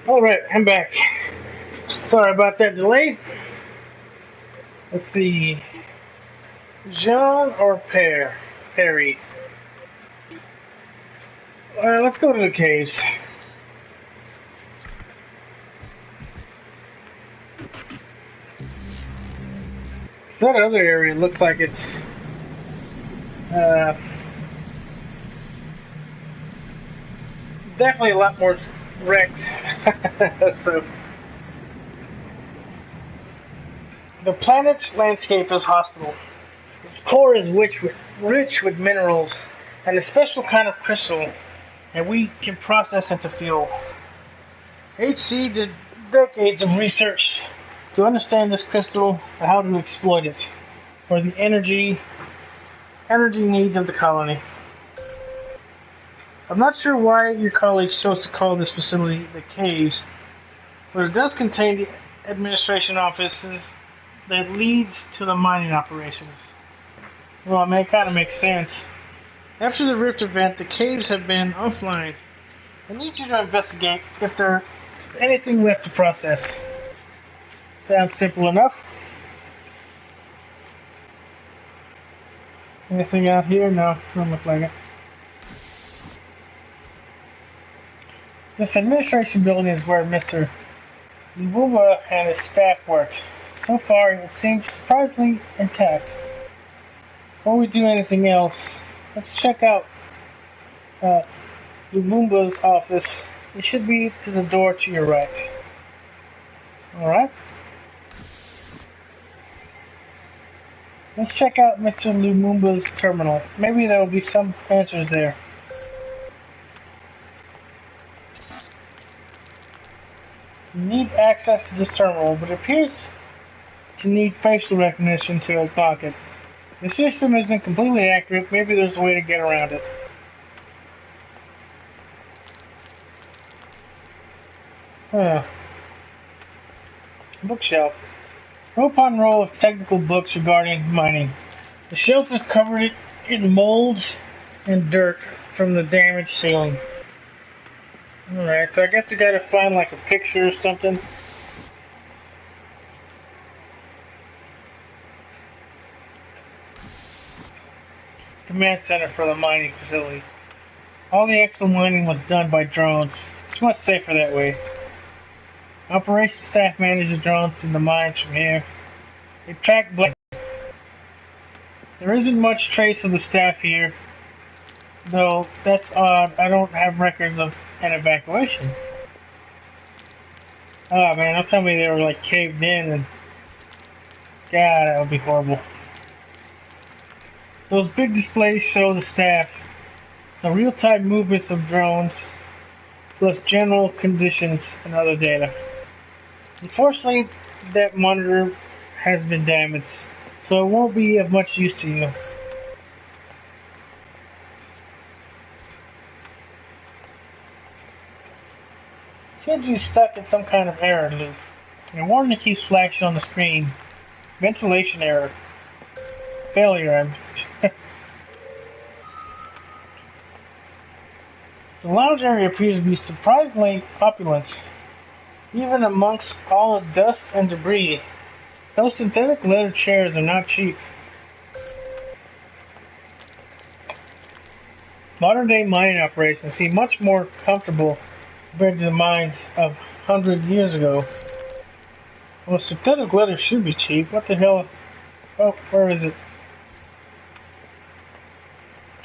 alright, I'm back. Sorry about that delay. Let's see. John or Perry? Let's go to the caves. That other area looks like it's definitely a lot more wrecked. So the planet's landscape is hostile. Its core is rich with minerals and a special kind of crystal that we can process into fuel. HC did decades of research to understand this crystal and how to exploit it for the energy needs of the colony. I'm not sure why your colleagues chose to call this facility the Caves, but it does contain the administration offices that leads to the mining operations. Well, I mean, it kind of makes sense. After the Rift event, the caves have been offline. I need you to investigate if there's anything left to process. Sounds simple enough. Anything out here? No, don't look like it. This administration building is where Mr. Lumumba and his staff worked. So far, it seems surprisingly intact. Before we do anything else, let's check out Lumumba's office. It should be to the door to your right. Alright? Let's check out Mr. Lumumba's terminal. Maybe there will be some answers there. You need access to this terminal, but it appears to need facial recognition to unlock it. The system isn't completely accurate. Maybe there's a way to get around it. Huh. Bookshelf. Row upon row of technical books regarding mining. The shelf is covered in mold and dirt from the damaged ceiling. Alright, so I guess we gotta find like a picture or something. Command center for the mining facility. All the actual mining was done by drones. It's much safer that way. Operations staff manage the drones in the mines from here. They track black. There isn't much trace of the staff here, though that's odd. I don't have records of an evacuation. Oh man, don't tell me they were like caved in and... God, that would be horrible. Those big displays show the staff, the real-time movements of drones, plus general conditions and other data. Unfortunately, that monitor has been damaged, so it won't be of much use to you. Seems you're stuck in some kind of error loop. A warning keeps flashing on the screen. Ventilation error. Failure. The lounge area appears to be surprisingly opulent, even amongst all the dust and debris. Those synthetic leather chairs are not cheap. Modern day mining operations seem much more comfortable compared to the mines of 100 years ago. Well, synthetic leather should be cheap. What the hell? Oh, where is it?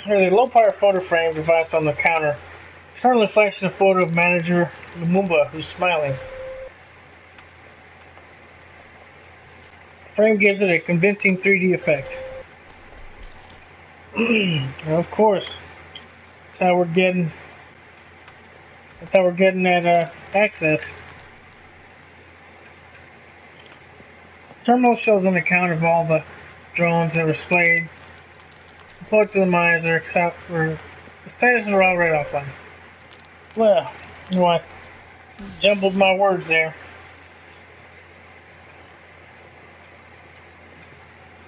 There's a low-power photo frame device on the counter. It's currently flashing a photo of manager Lumumba, who's smiling. The frame gives it a convincing 3D effect. Well, of course, that's how we're getting that access. Terminal shows an account of all the drones that were displayed. Deployed to the mines are the status are all right offline. Well, you know what? Jumbled my words there.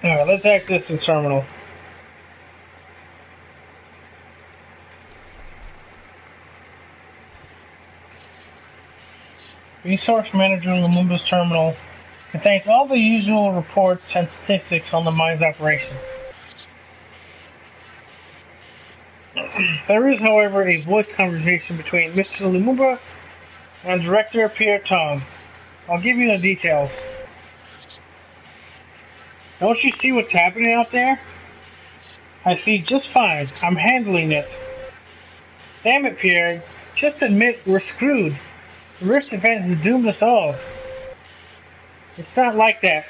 Alright, let's access the terminal. Resource Manager Lumumba's terminal contains all the usual reports and statistics on the mine's operation. There is, however, a voice conversation between Mr. Lumumba and Director Pierre Tong. I'll give you the details. Don't you see what's happening out there? I see just fine. I'm handling it. Damn it, Pierre. Just admit we're screwed. The Rift event has doomed us all. It's not like that.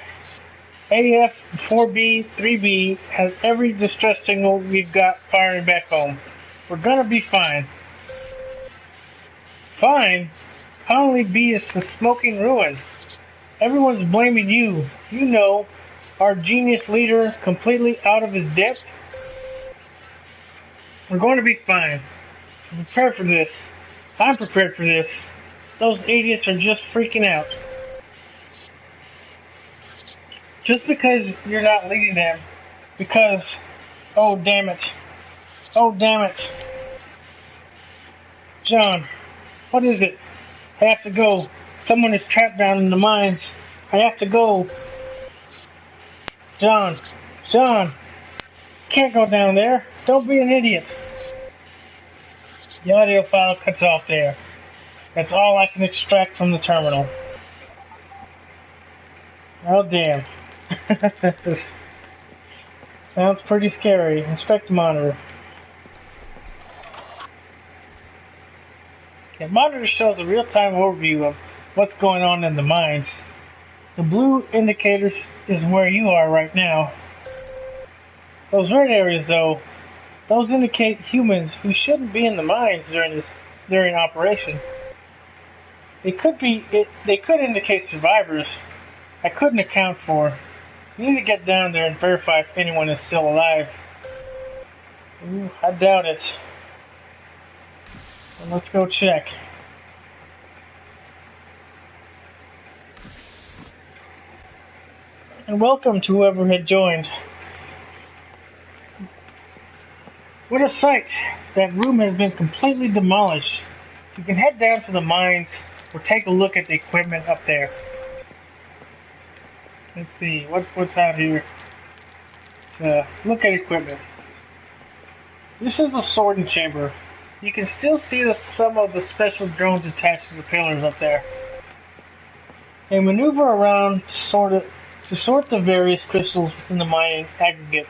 AF 4B 3B has every distress signal we've got firing back home. We're gonna be fine. Fine? Conley B is the smoking ruin. Everyone's blaming you. You know, our genius leader completely out of his depth. We're going to be fine. I'm prepared for this. I'm prepared for this. Those idiots are just freaking out. Just because you're not leading them. Because, oh damn it. Oh damn it. John, what is it? I have to go. Someone is trapped down in the mines. I have to go. John, can't go down there. Don't be an idiot. The audio file cuts off there. That's all I can extract from the terminal. Oh damn. This sounds pretty scary. Inspect monitor. The monitor shows a real-time overview of what's going on in the mines. The blue indicators is where you are right now. Those red areas, though, those indicate humans who shouldn't be in the mines during operation. They could indicate survivors I couldn't account for. You need to get down there and verify if anyone is still alive. Ooh, I doubt it. Well, let's go check. and welcome to whoever had joined. What a sight! That room has been completely demolished. You can head down to the mines or take a look at the equipment up there. Let's see, what's out here? Let's look at equipment. This is a sorting chamber. You can still see some of the special drones attached to the pillars up there. They maneuver around to sort the various crystals within the mining aggregate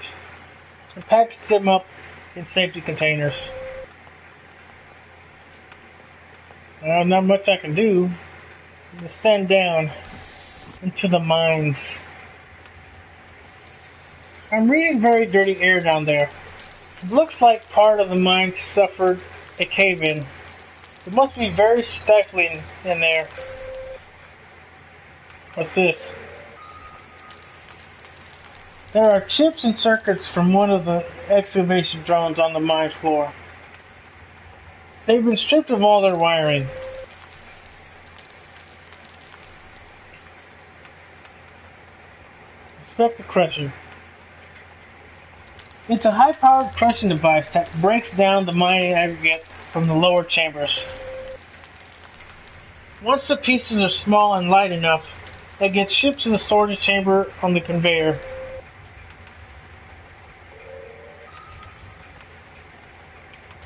and package them up in safety containers. Not much I can do. Descend down into the mines. I'm reading very dirty air down there. It looks like part of the mine suffered a cave-in. It must be very stifling in there. What's this? There are chips and circuits from one of the excavation drones on the mine floor. They've been stripped of all their wiring. Inspect the crusher. It's a high-powered crushing device that breaks down the mining aggregate from the lower chambers. Once the pieces are small and light enough, they get shipped to the sorting chamber on the conveyor.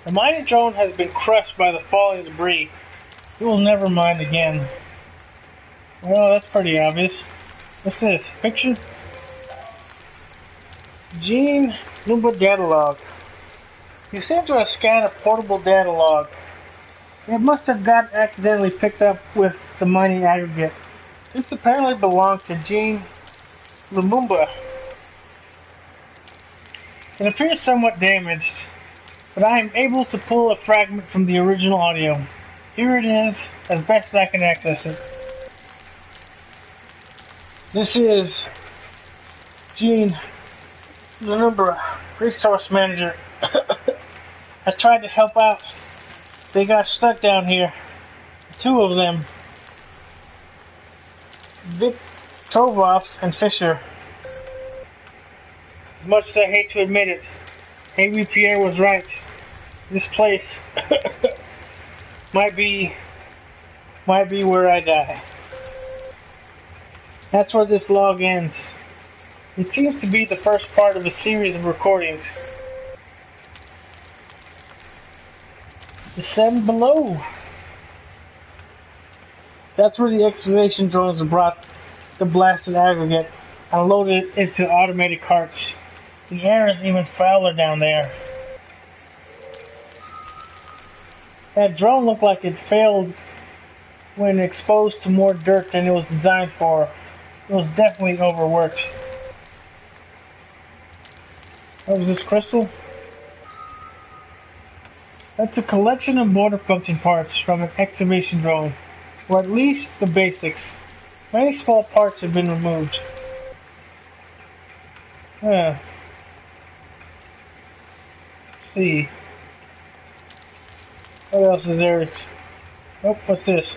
The mining drone has been crushed by the falling debris. It will never mine again. Well, that's pretty obvious. What's this? Picture? Gene Lumba data log. You seem to have scanned a portable data log. It must have gotten accidentally picked up with the mining aggregate. This apparently belonged to Gene Lumumba. It appears somewhat damaged, but I am able to pull a fragment from the original audio. Here it is, as best as I can access it. This is Gene Lumumba, resource manager. I tried to help out. They got stuck down here. Two of them. Vic Tovov and Fisher. As much as I hate to admit it, Amy Pierre was right. This place might be where I die. That's where this log ends. It seems to be the first part of a series of recordings. Descend below. That's where the excavation drones brought the blasted aggregate and loaded it into automated carts. The air is even fouler down there. That drone looked like it failed when exposed to more dirt than it was designed for. It was definitely overworked. What was this crystal? That's a collection of motor function parts from an excavation drone, or at least the basics. Many small parts have been removed. Let's see. What else is there? What's this?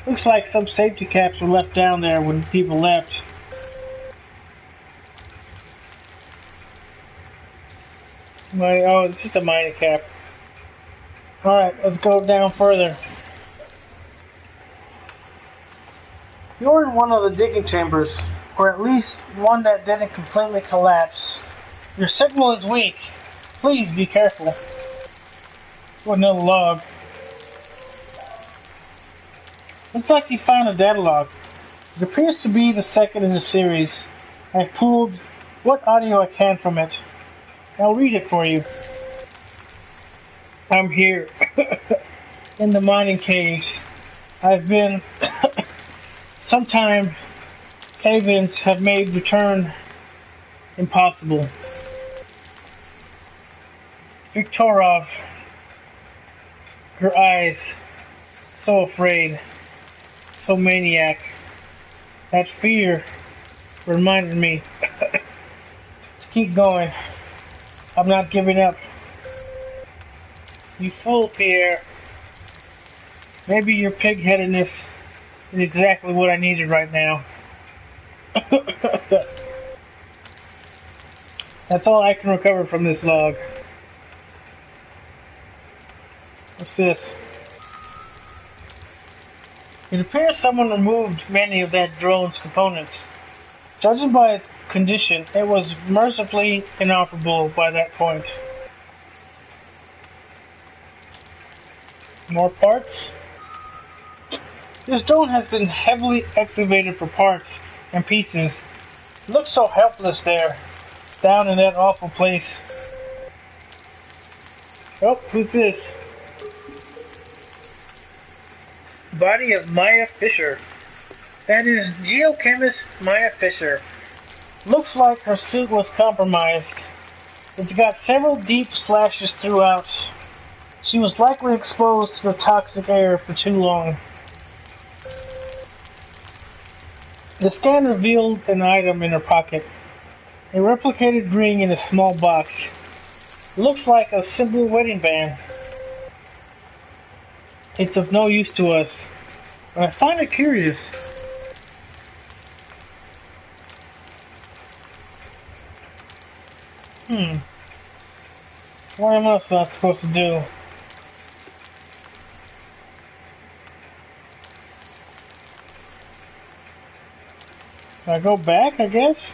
Looks like some safety caps were left down there when people left. Oh, it's just a mining cap. Alright, let's go down further. You're in one of the digging chambers, or at least one that didn't completely collapse. Your signal is weak. Please be careful. Another log. Looks like you found a data log. It appears to be the second in the series. I've pulled what audio I can from it. I'll read it for you. I'm here in the mining caves. I've been sometime cave-ins have made return impossible. Viktorov, her eyes, so afraid, so maniac. That fear reminded me to keep going. I'm not giving up. You fool, Pierre. Maybe your pig-headedness is exactly what I needed right now. That's all I can recover from this log. What's this? It appears someone removed many of that drone's components. Judging by its condition, it was mercifully inoperable by that point. More parts? This drone has been heavily excavated for parts and pieces. It looks so helpless there, down in that awful place. Oh, who's this? Body of Maya Fisher. That is geochemist Maya Fisher. Looks like her suit was compromised. It's got several deep slashes throughout. She was likely exposed to the toxic air for too long. The scan revealed an item in her pocket. A replicated ring in a small box. Looks like a simple wedding band. It's of no use to us, but I find it curious. What am I supposed to do? So I go back, I guess?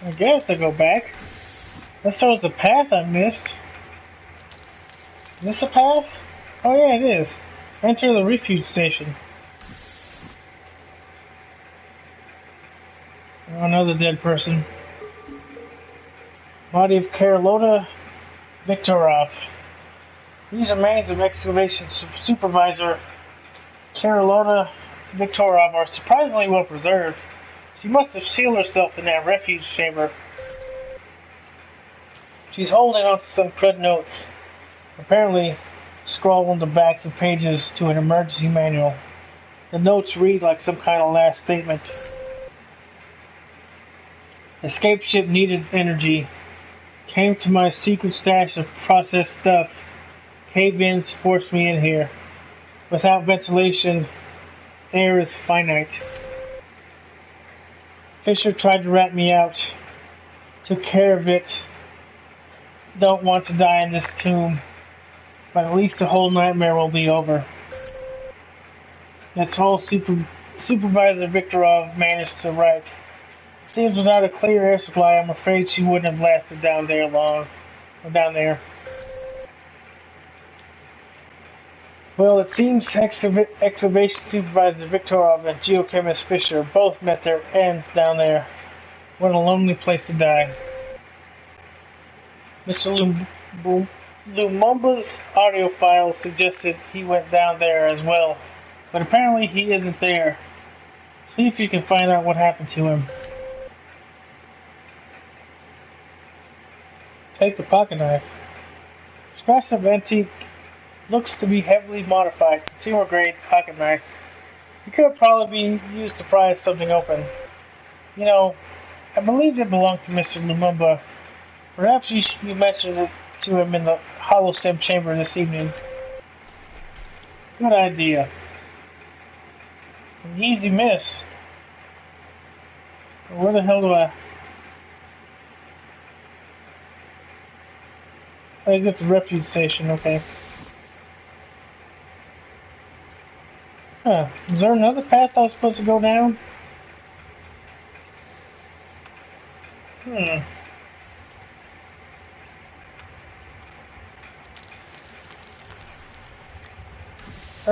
I go back. That shows the path I missed. Is this a path? Oh yeah, it is. Enter the refuge station. Oh, another dead person. Body of Carolota Viktorov. These remains of excavation supervisor Carolota Viktorov are surprisingly well preserved. She must have sealed herself in that refuge chamber. She's holding on to some crud notes, apparently scrawled on the backs of pages to an emergency manual. The notes read like some kind of last statement. Escape ship needed energy. Came to my secret stash of processed stuff. Cave-ins forced me in here. Without ventilation, air is finite. Fisher tried to rat me out. Took care of it. Don't want to die in this tomb. But at least the whole nightmare will be over. That's all Supervisor Viktorov managed to write. Seems without a clear air supply, I'm afraid she wouldn't have lasted down there long. Or down there. Well, it seems excavation supervisor Viktorov and geochemist Fisher both met their ends down there. What a lonely place to die. Mr. Lumumba's audio file suggested he went down there as well, but apparently he isn't there. See if you can find out what happened to him. Take the pocket knife. Scratch of antique. Looks to be heavily modified, consumer grade pocket knife. It could probably be used to pry something open. You know, I believed it belonged to Mr. Lumumba. Perhaps you mentioned it to him in the Holostem chamber this evening. Good idea. An easy miss. Where the hell do I get the refuge station, okay. Huh. Is there another path I was supposed to go down? There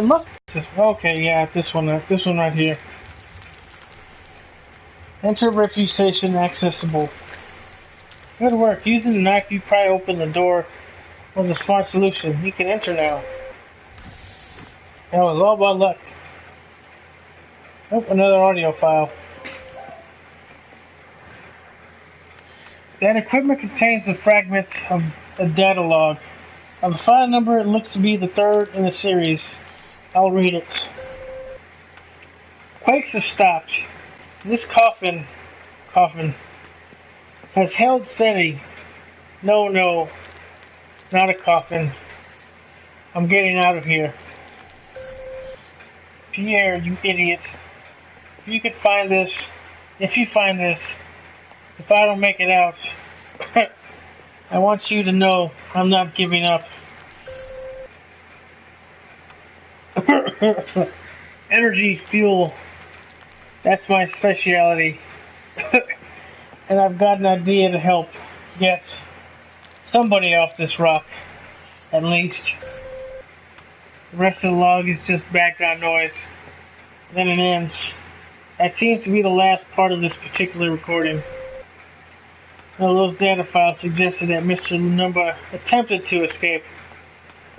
must be. Okay, yeah, this one right here. Enter refuge station accessible. Good work. Using the knife, you pry open the door was a smart solution. You can enter now. That was all by luck. Oh, another audio file. That equipment contains the fragments of a data log. On the file number, it looks to be the third in the series. I'll read it. Quakes have stopped. This coffin has held steady. No, not a coffin. I'm getting out of here. Pierre, you idiot. If you could find this, if you find this, if I don't make it out, I want you to know I'm not giving up. Energy, fuel, that's my specialty. And I've got an idea to help get somebody off this rock, at least. The rest of the log is just background noise. Then it ends. That seems to be the last part of this particular recording. Now, those data files suggested that Mr. Lumumba attempted to escape.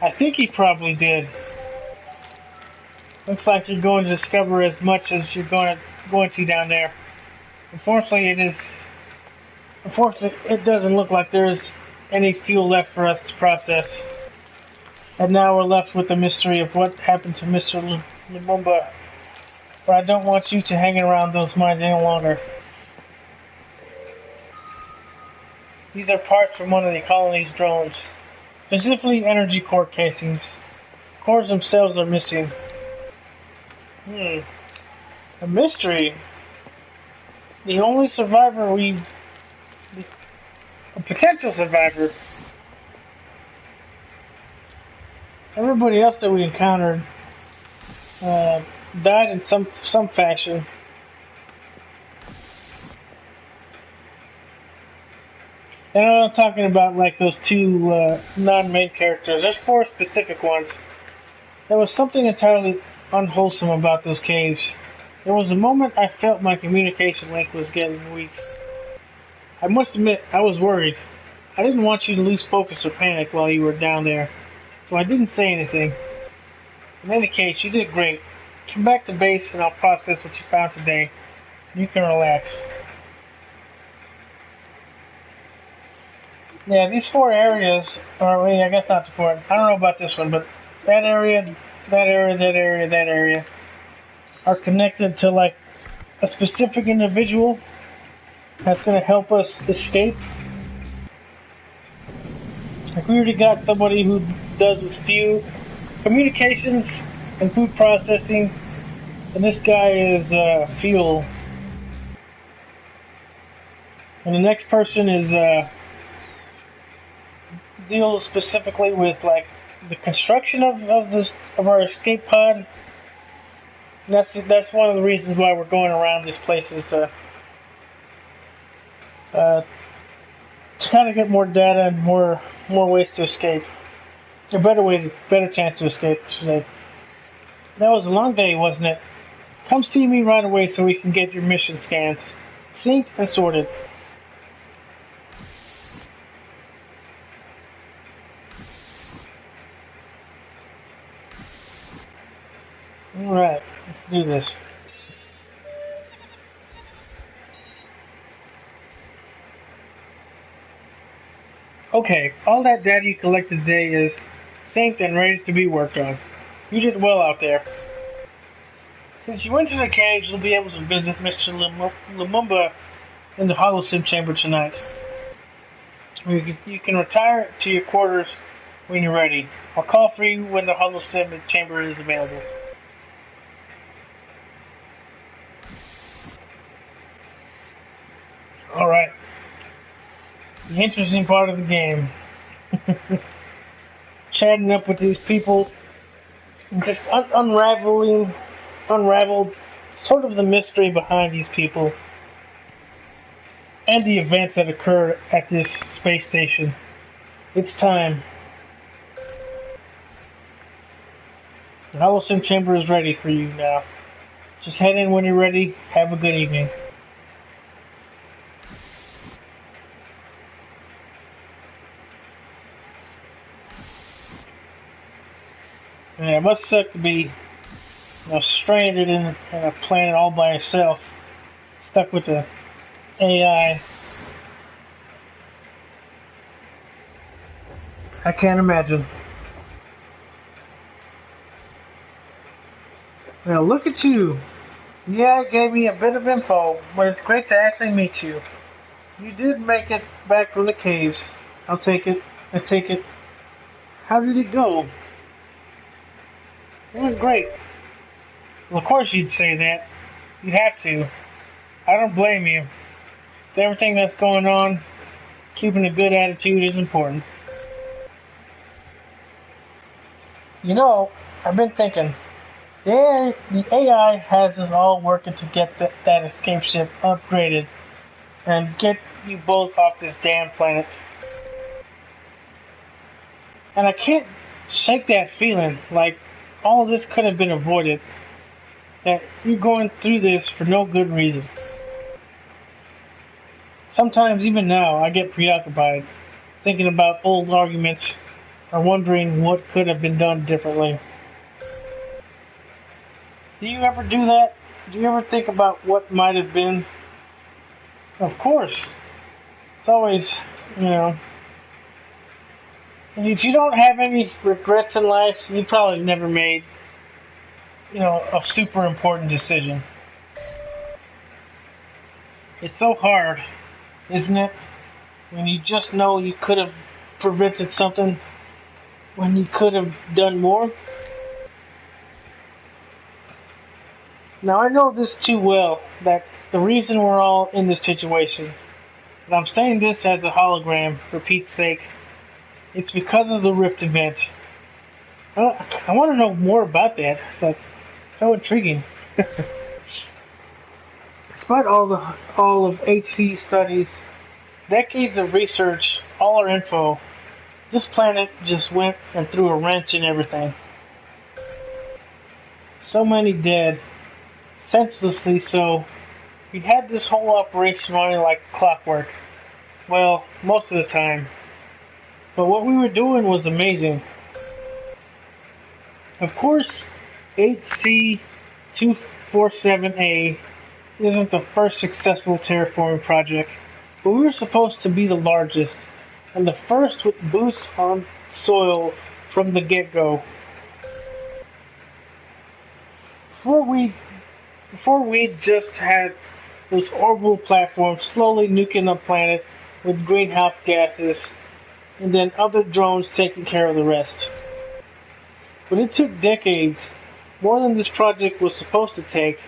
I think he probably did. Looks like you're going to discover as much as you're going to down there. Unfortunately, it doesn't look like there's any fuel left for us to process. And now we're left with the mystery of what happened to Mr. Lumumba. But I don't want you to hang around those mines any longer. These are parts from one of the colony's drones, specifically energy core casings. Cores themselves are missing. A mystery. The only survivor a potential survivor. Everybody else that we encountered died in some fashion. And I'm not talking about like those two non-main characters. There's 4 specific ones. There was something entirely unwholesome about those caves. There was a moment I felt my communication link was getting weak. I must admit, I was worried. I didn't want you to lose focus or panic while you were down there, so I didn't say anything. In any case, you did great. Come back to base and I'll process what you found today. You can relax. Yeah, these 4 areas, or I guess not the 4, I don't know about this one, but that area, that area, that area, that area, are connected to like a specific individual that's going to help us escape. Like we already got somebody who does with communications and food processing, and this guy is fuel. And the next person is deals specifically with like the construction of our escape pod. That's one of the reasons why we're going around this place, is to kind of get more data and more ways to escape. A better chance to escape, I should say. That was a long day, wasn't it? Come see me right away so we can get your mission scans synced and sorted. Alright, let's do this. Okay, all that data you collected today is synced and ready to be worked on. You did well out there. Since you went to the caves, you'll be able to visit Mr. Lumumba in the holosim chamber tonight. You can retire to your quarters when you're ready. I'll call for you when the holosim chamber is available. Alright. The interesting part of the game. Chatting up with these people. Just unraveled sort of the mystery behind these people. And the events that occur at this space station. It's time. The holosim chamber is ready for you now. Just head in when you're ready. Have a good evening. Yeah, it must suck to be stranded in a planet all by yourself, stuck with the AI. I can't imagine. Well, look at you. The AI gave me a bit of info, but it's great to actually meet you. You did make it back from the caves. I'll take it. How did it go? It went great. Well, of course you'd say that. You have to. I don't blame you. With everything that's going on, keeping a good attitude is important. You know, I've been thinking, the AI has us all working to get that escape ship upgraded and get you both off this damn planet. And I can't shake that feeling like all this could have been avoided. That you're going through this for no good reason. Sometimes, even now, I get preoccupied, thinking about old arguments or wondering what could have been done differently. Do you ever do that? Do you ever think about what might have been? Of course. It's always, you know. And if you don't have any regrets in life, you probably never made, a super important decision. It's so hard, isn't it? When you just know you could have prevented something, when you could have done more. Now I know this too well, that the reason we're all in this situation, and I'm saying this as a hologram for Pete's sake, it's because of the Rift event. I want to know more about that. It's like so intriguing. Despite all of HC's studies, decades of research, all our info, this planet just went and threw a wrench in everything. So many dead, senselessly so. We had this whole operation running like clockwork. Well, most of the time. But what we were doing was amazing. Of course, HC-247A isn't the first successful terraforming project, but we were supposed to be the largest, and the first with boots on soil from the get-go. Before we just had those orbital platforms slowly nuking the planet with greenhouse gases, and then other drones taking care of the rest. But it took decades, more than this project was supposed to take,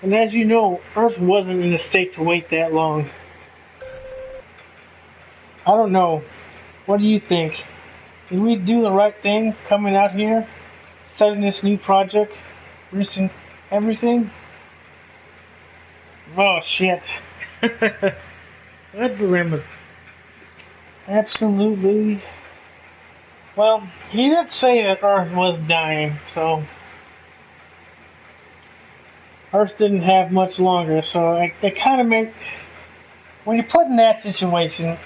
and as you know, Earth wasn't in a state to wait that long. I don't know. What do you think? Did we do the right thing coming out here, starting this new project, risking everything? Oh shit. What dilemma? Absolutely. Well, he did say that Earth was dying, so Earth didn't have much longer, so it kind of make, when you're put in that situation,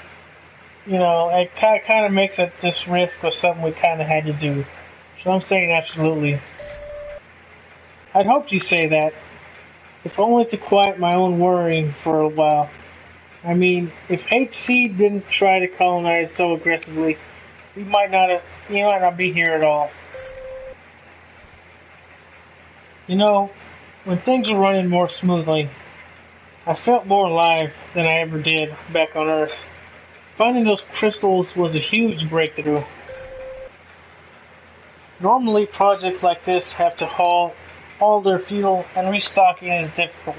it kind of makes it this risk was something we kind of had to do. So I'm saying absolutely. I'd hoped you'd say that, if only to quiet my own worrying for a while. I mean, if HC didn't try to colonize so aggressively, we might not be here at all. When things were running more smoothly, I felt more alive than I ever did back on Earth. Finding those crystals was a huge breakthrough. Normally, projects like this have to haul all their fuel, and restocking is difficult.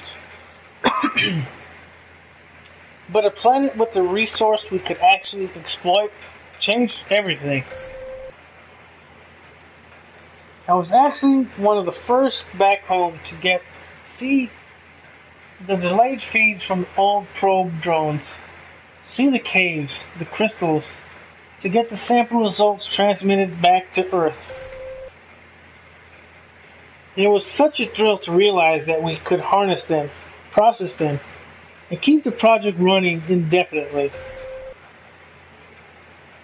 But a planet with a resource we could actually exploit changed everything. I was actually one of the first back home to see the delayed feeds from old probe drones, see the caves, the crystals, to get the sample results transmitted back to Earth. It was such a thrill to realize that we could harness them, process them, and keep the project running indefinitely.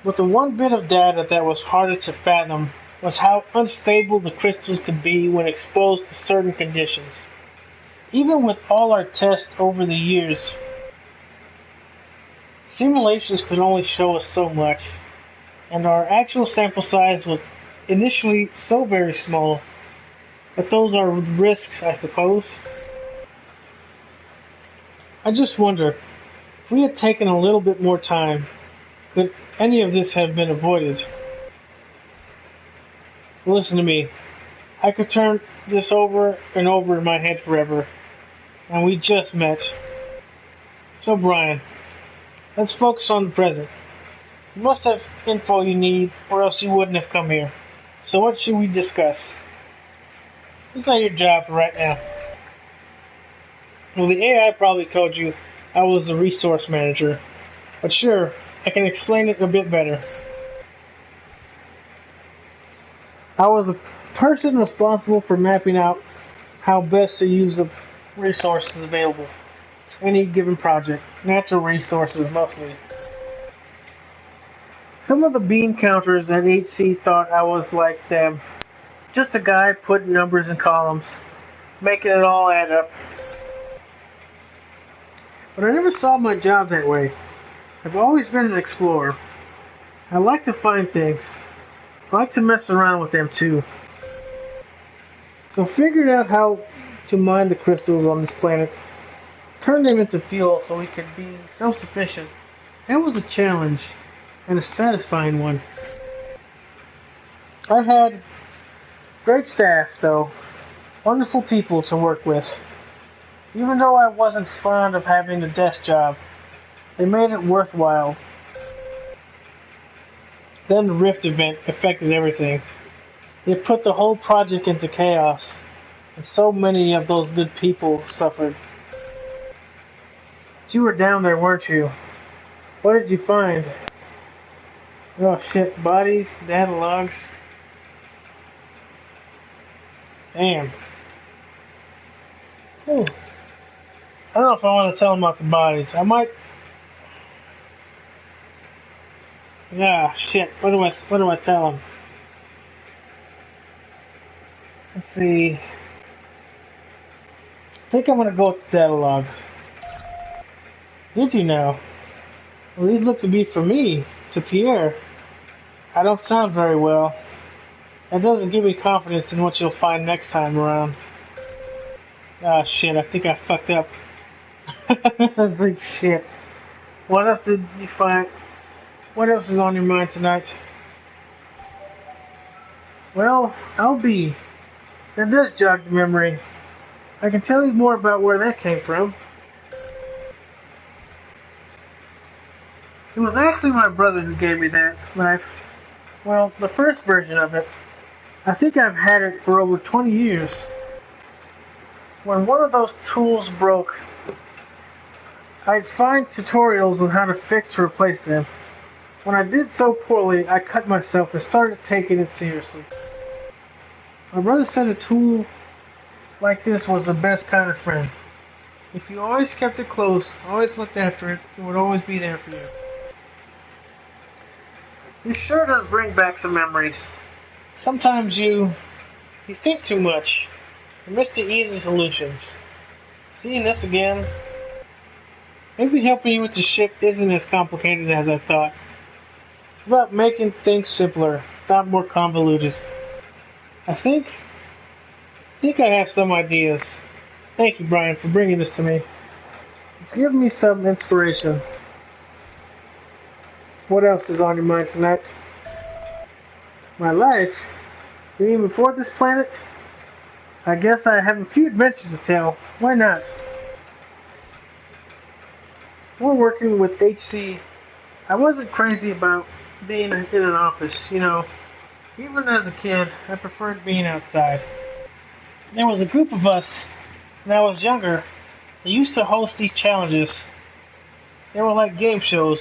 But the one bit of data that was harder to fathom was how unstable the crystals could be when exposed to certain conditions. Even with all our tests over the years, simulations could only show us so much, and our actual sample size was initially so very small. But those are risks, I suppose. I just wonder, if we had taken a little bit more time, could any of this have been avoided? Listen to me. I could turn this over and over in my head forever. and we just met. So Brian, let's focus on the present. You must have info you need, or else you wouldn't have come here. So what should we discuss? It's not your job for right now. Well, the AI probably told you I was the resource manager, but sure, I can explain it a bit better. I was the person responsible for mapping out how best to use the resources available to any given project, natural resources mostly. Some of the bean counters at HC thought I was like them, just a guy putting numbers in columns, making it all add up. But I never saw my job that way. I've always been an explorer. I like to find things. I like to mess around with them too. So I figured out how to mine the crystals on this planet, turn them into fuel so we could be self-sufficient. That was a challenge, and a satisfying one. I had great staff, though. Wonderful people to work with. Even though I wasn't fond of having a desk job, they made it worthwhile. Then the Rift event affected everything. It put the whole project into chaos, and so many of those good people suffered. But you were down there, weren't you? What did you find? Oh shit, bodies, data logs. Damn. Ooh. I don't know if I want to tell them about the bodies. I might. Yeah, shit. What do I tell them? Let's see. I think I'm gonna go with data logs. Did you know? Well, these look to be for me, to Pierre. I don't sound very well. That doesn't give me confidence in what you'll find next time around. Ah, shit, I think I fucked up. I was like, shit. What else did you find? What else is on your mind tonight? Well, I'll be. That does jog the memory. I can tell you more about where that came from. It was actually my brother who gave me that knife. Well, the first version of it. I think I've had it for over 20 years. When one of those tools broke, I'd find tutorials on how to fix or replace them. When I did so poorly, I cut myself and started taking it seriously. My brother said a tool like this was the best kind of friend. If you always kept it close, always looked after it, it would always be there for you. This sure does bring back some memories. Sometimes you think too much. You miss the easy solutions. Seeing this again, maybe helping you with the ship isn't as complicated as I thought. It's about making things simpler, not more convoluted. I think I have some ideas. Thank you, Brian, for bringing this to me. It's given me some inspiration. What else is on your mind tonight? My life? You mean before this planet? I guess I have a few adventures to tell. Why not? Before working with HC, I wasn't crazy about being in an office, you know. Even as a kid, I preferred being outside. There was a group of us, when I was younger, that used to host these challenges. They were like game shows,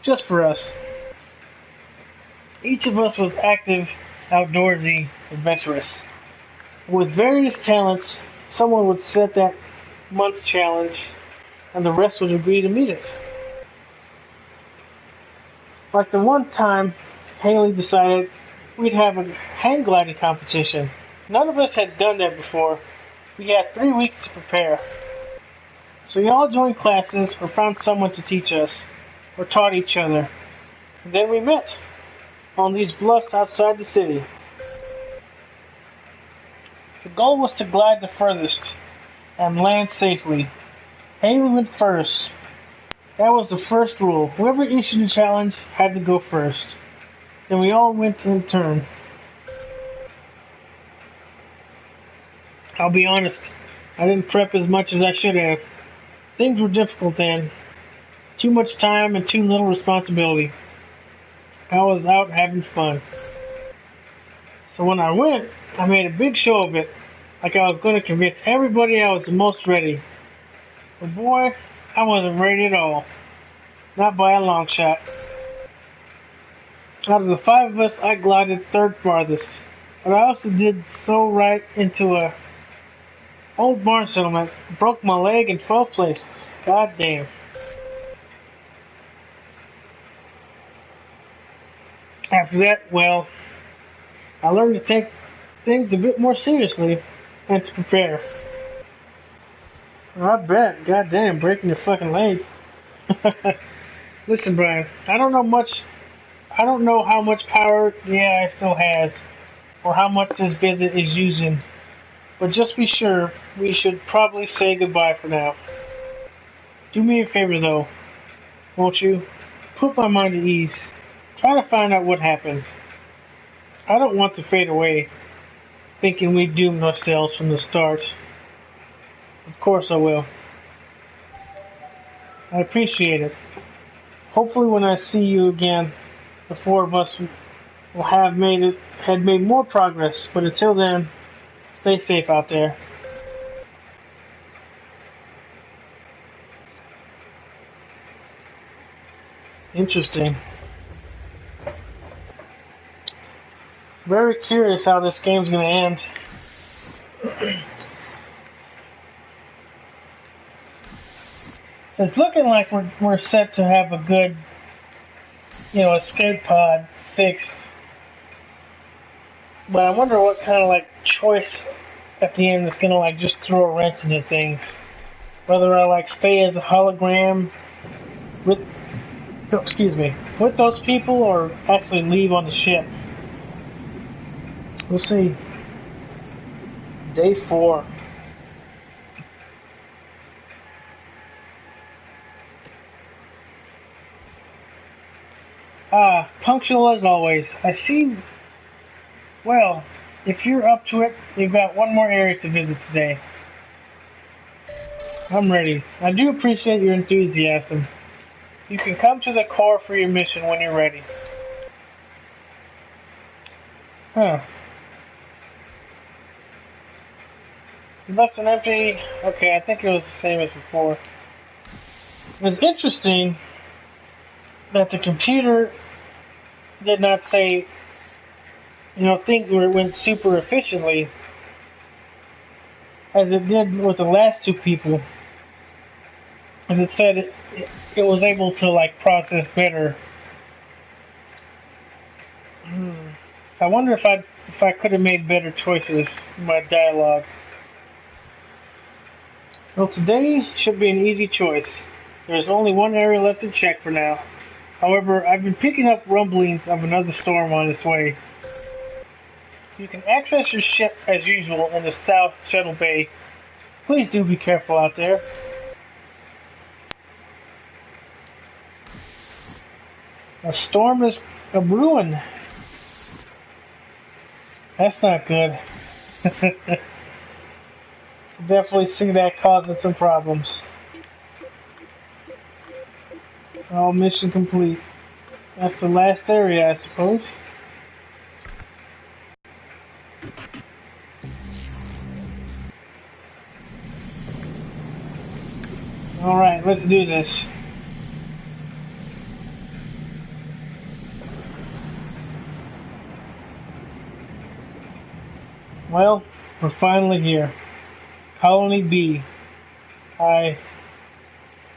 just for us. Each of us was active, outdoorsy, adventurous. With various talents, someone would set that month's challenge, and the rest would agree to meet it. Like the one time, Haley decided we'd have a hang gliding competition. None of us had done that before. We had 3 weeks to prepare. So we all joined classes or found someone to teach us, or taught each other. And then we met on these bluffs outside the city. The goal was to glide the furthest and land safely. Haley went first. That was the first rule. Whoever issued the challenge had to go first. Then we all went in turn. I'll be honest, I didn't prep as much as I should have. Things were difficult then. Too much time and too little responsibility. I was out having fun. So when I went, I made a big show of it, like I was going to convince everybody I was the most ready. But boy, I wasn't ready at all. Not by a long shot. Out of the 5 of us, I glided third farthest. But I also did so right into a old barn settlement. Broke my leg in 12 places. God damn. After that, well, I learned to take things a bit more seriously and to prepare. I bet. Goddamn, breaking your fucking leg. Listen, Brian, I don't know how much power the AI still has, or how much this visit is using, but just be sure we should probably say goodbye for now. Do me a favor though, won't you? Put my mind at ease. Try to find out what happened. I don't want to fade away, thinking we doomed ourselves from the start. Of course I will. I appreciate it. Hopefully when I see you again, the 4 of us will have made more progress, but until then, stay safe out there. Interesting. Very curious how this game's gonna end. It's looking like we're set to have a good, escape pod fixed. But I wonder what kind of choice at the end is gonna just throw a wrench into things. Whether I stay as a hologram with with those people, or actually leave on the ship. We'll see. Day 4. Punctual as always. I see. Well, if you're up to it, we've got one more area to visit today. I'm ready. I do appreciate your enthusiasm. You can come to the core for your mission when you're ready. Huh. That's an empty... Okay, I think it was the same as before. It's interesting that the computer did not say, things went super efficiently as it did with the last 2 people. As it said, it was able to process better. I wonder if I could have made better choices in my dialogue. Well, today should be an easy choice. There's only one area left to check for now. However, I've been picking up rumblings of another storm on its way. You can access your ship as usual in the South Shuttle Bay. Please do be careful out there. A storm is a brewing. That's not good. Definitely see that causing some problems. All mission complete. That's the last area, I suppose. Alright, let's do this. Well, we're finally here. Colony B. I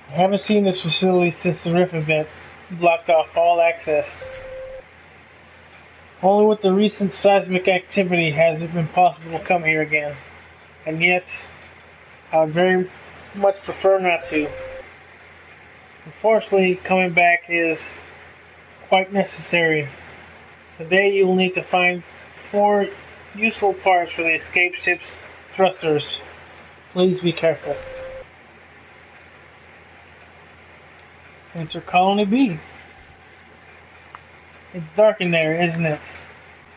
haven't seen this facility since the Rift event blocked off all access. Only with the recent seismic activity has it been possible to come here again. And yet, I would very much prefer not to. Unfortunately, coming back is quite necessary. Today you will need to find 4 useful parts for the escape ship's thrusters. Please be careful. Enter Colony B. It's dark in there, isn't it?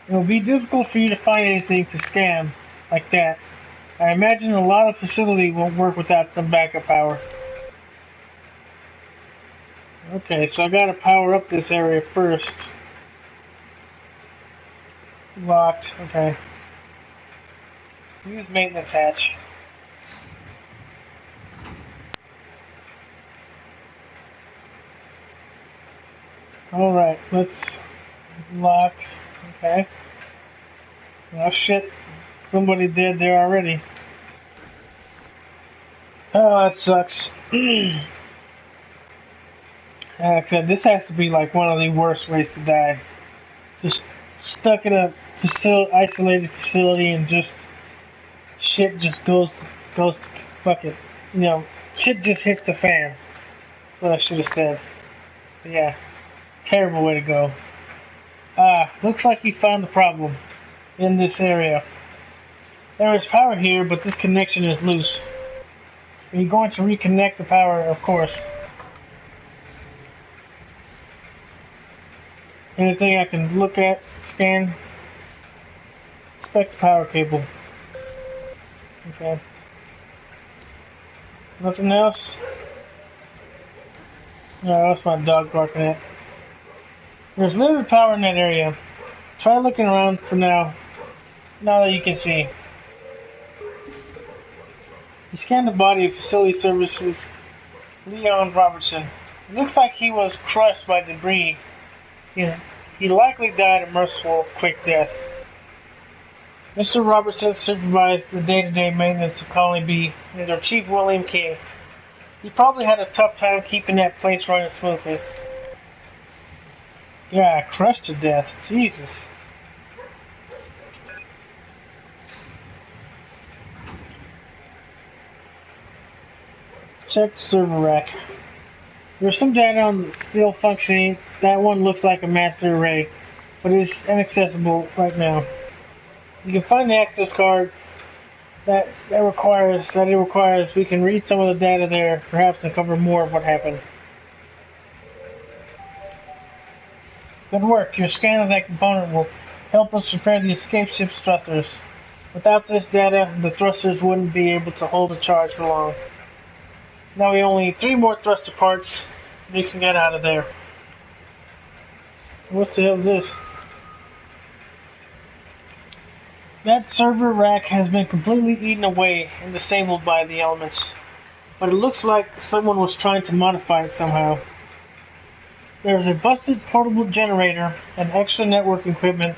It will be difficult for you to find anything to scan like that. I imagine a lot of facility won't work without some backup power. Okay, so I gotta power up this area first. Locked, okay. Use maintenance hatch. Alright, let's... Locked, okay. Oh shit, somebody dead there already. Oh, that sucks. Like I said, this has to be like one of the worst ways to die. Just stuck in a isolated facility and just shit just goes fuck it. You know, shit just hits the fan. That's what I should have said. But yeah, terrible way to go. Looks like you found the problem in this area. There is power here, but this connection is loose. Are you going to reconnect the power? Of course. Anything I can look at, scan? Inspect the power cable. Okay. Nothing else? No, that's my dog barking at. There's limited power in that area. Try looking around for now that you can see. You scan the body of Facility Services Leon Robertson. It looks like he was crushed by debris. He likely died a merciful, quick death. Mr. Robertson supervised the day-to-day maintenance of Colony B under Chief William King. He probably had a tough time keeping that place running smoothly. Yeah, crushed to death. Jesus. Check the server rack. There's some data on the still functioning. That one looks like a master array, but it's inaccessible right now. You can find the access card that it requires. We can read some of the data there, perhaps uncover more of what happened. Good work. Your scan of that component will help us repair the escape ship's thrusters. Without this data, the thrusters wouldn't be able to hold a charge for long. Now we only need 3 more thruster parts. We can get out of there. What the hell is this? That server rack has been completely eaten away and disabled by the elements. But it looks like someone was trying to modify it somehow. There's a busted portable generator and extra network equipment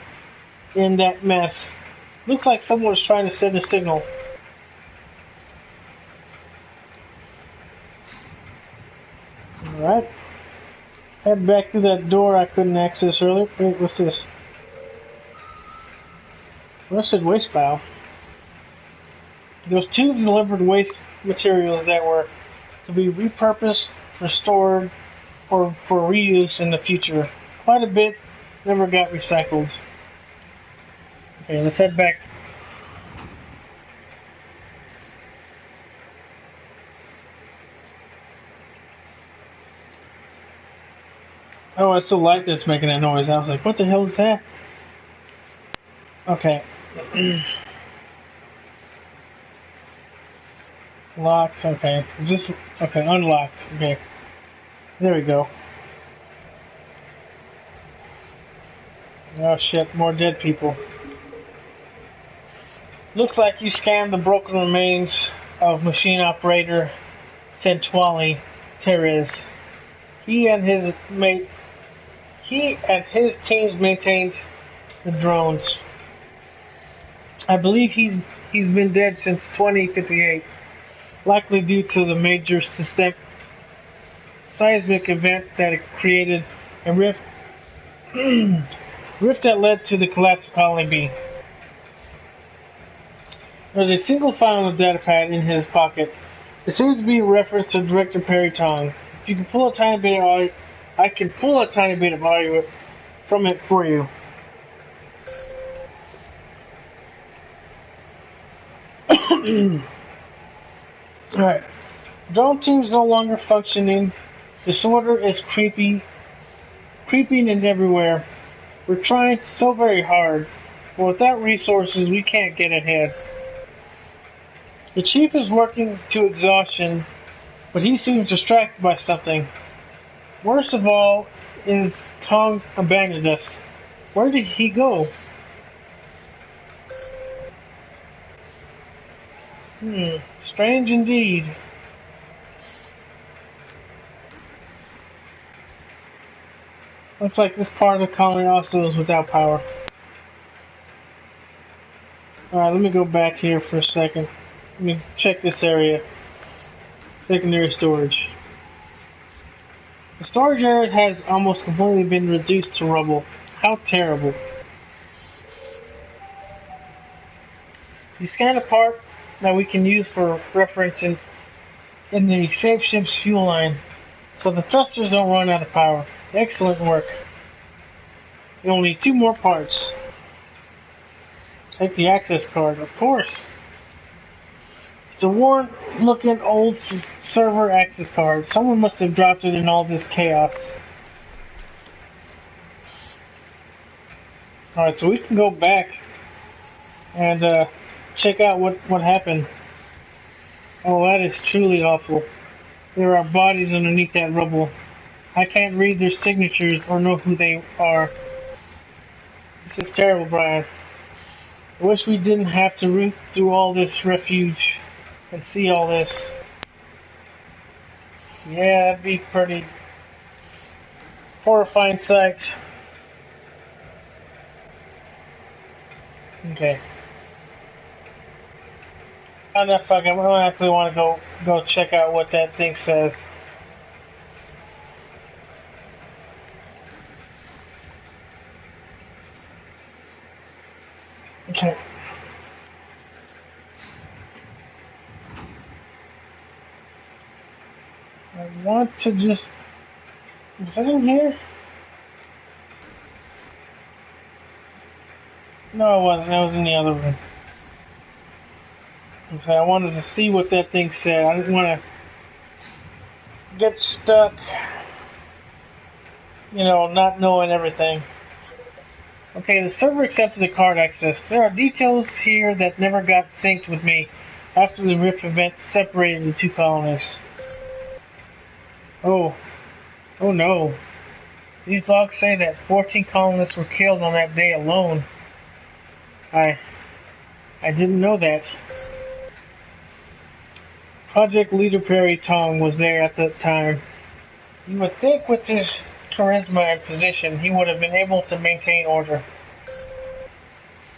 in that mess. Looks like someone was trying to send a signal. Alright. Head back to that door I couldn't access earlier. Wait, what's this? Rusted waste pile. Those tubes delivered waste materials that were to be repurposed for stored or for reuse in the future. Quite a bit never got recycled. Okay, let's head back. Oh, it's the light that's making that noise. I was like, what the hell is that? Okay. Locked, okay. Okay, unlocked, okay. There we go. Oh shit, more dead people. Looks like you scanned the broken remains of machine operator Centwali Terez. He and his teams maintained the drones. I believe he's been dead since 2058, likely due to the major seismic event that created a rift that led to the collapse of Colony B. There's a single file on the datapad in his pocket. It seems to be a reference to Director Perry Tong. If you can pull a tiny bit of audio, I can pull a tiny bit of audio from it for you. Alright. Drone team's no longer functioning. Disorder is creeping in everywhere. We're trying so very hard, but without resources we can't get ahead. The chief is working to exhaustion, but he seems distracted by something. Worst of all is Tong abandoned us. Where did he go? Strange indeed. Looks like this part of the colony also is without power. Alright, let me go back here for a second. Let me check this area. Secondary storage. The storage area has almost completely been reduced to rubble. How terrible. You scan a part that we can use for reference in the shapeship's fuel line, so the thrusters don't run out of power. Excellent work. You'll need 2 more parts. Take the access card, of course. It's a worn-looking old server access card. Someone must have dropped it in all this chaos. Alright, so we can go back and check out what happened. Oh, that is truly awful. There are bodies underneath that rubble. I can't read their signatures or know who they are. This is terrible, Brian. I wish we didn't have to root through all this refuge and see all this. Yeah, that'd be pretty horrifying sight. Okay. I don't know if I actually want to go check out what that thing says. Okay. I want to just... Is it in here? No, it wasn't. It was in the other room. Okay, I wanted to see what that thing said. I didn't want to get stuck, not knowing everything. Okay, the server accepted the card access. There are details here that never got synced with me after the Rift event separated the 2 colonies. Oh no. These logs say that 14 colonists were killed on that day alone. I didn't know that. Project leader Perry Tong was there at the time. You would think with his charisma and position, he would have been able to maintain order.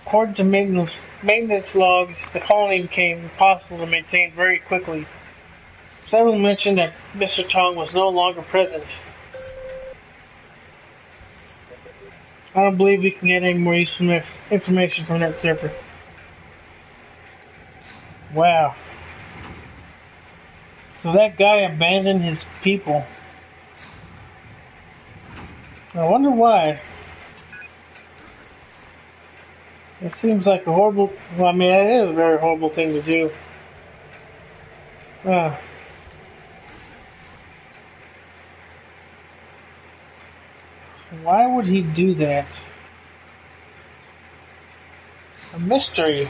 According to maintenance logs, the colony became impossible to maintain very quickly. Several mentioned that Mr. Tong was no longer present. I don't believe we can get any more useful information from that server. Wow. So that guy abandoned his people. I wonder why. It seems like a horrible... Well, I mean, it is a very horrible thing to do. Why would he do that? A mystery.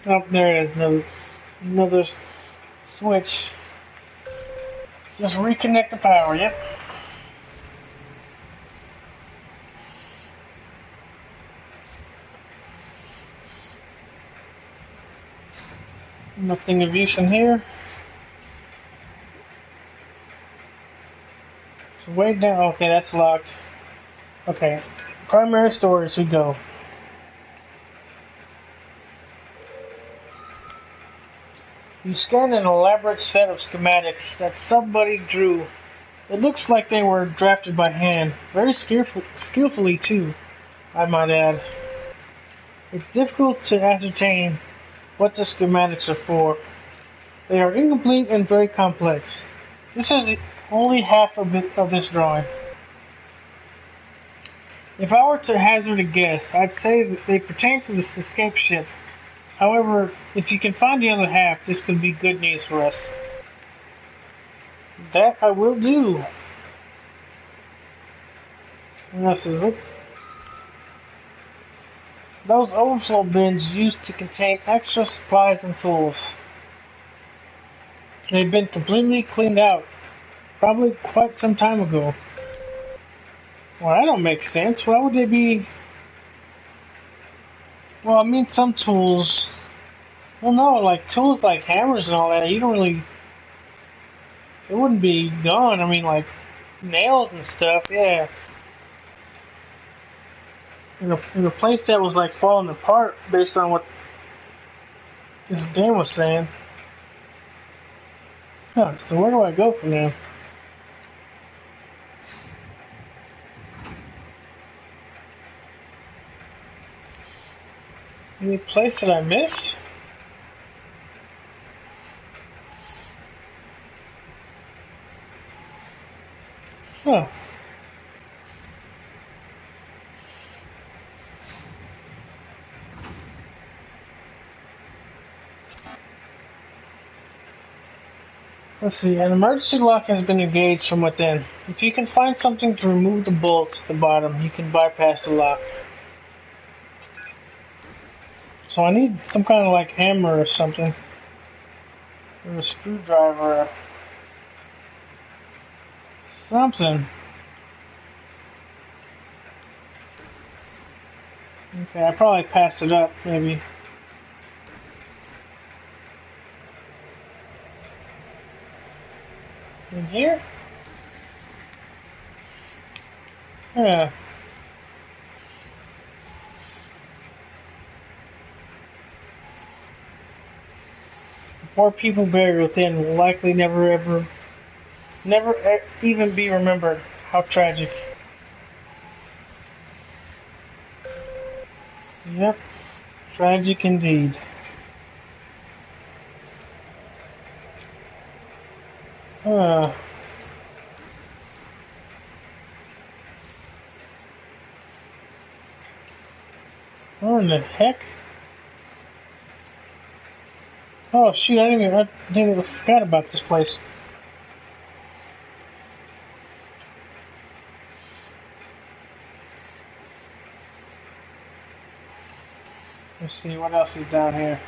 Oh, there it is. Another switch. Just reconnect the power, yep. Nothing of use in here. So way down. Okay, that's locked. Okay, primary storage we go. You scan an elaborate set of schematics that somebody drew. It looks like they were drafted by hand. Very skillfully too, I might add. It's difficult to ascertain what the schematics are for. They are incomplete and very complex. This is only half of this drawing. If I were to hazard a guess, I'd say that they pertain to this escape ship. However, if you can find the other half, this could be good news for us. That I will do. And this is it. Those overflow bins used to contain extra supplies and tools. They've been completely cleaned out, probably quite some time ago. Well, that don't make sense. Why would they be... Well, I mean, some tools... Well, no, like, tools like hammers and all that, you don't really... It wouldn't be gone. I mean, like, nails and stuff, yeah. In a place that was, like, falling apart based on what this game was saying. Huh, so where do I go from there? Any place that I missed? Huh. Let's see, an emergency lock has been engaged from within. If you can find something to remove the bolts at the bottom, you can bypass the lock. So I need some kind of like hammer or something. Or a screwdriver. Or something. Okay, I probably passed it up, maybe. In here? Yeah. The poor people buried within will likely never even be remembered. How tragic. Yep. Tragic indeed. What in the heck? Oh shoot, I didn't even forgot about this place. Let's see, what else is down here?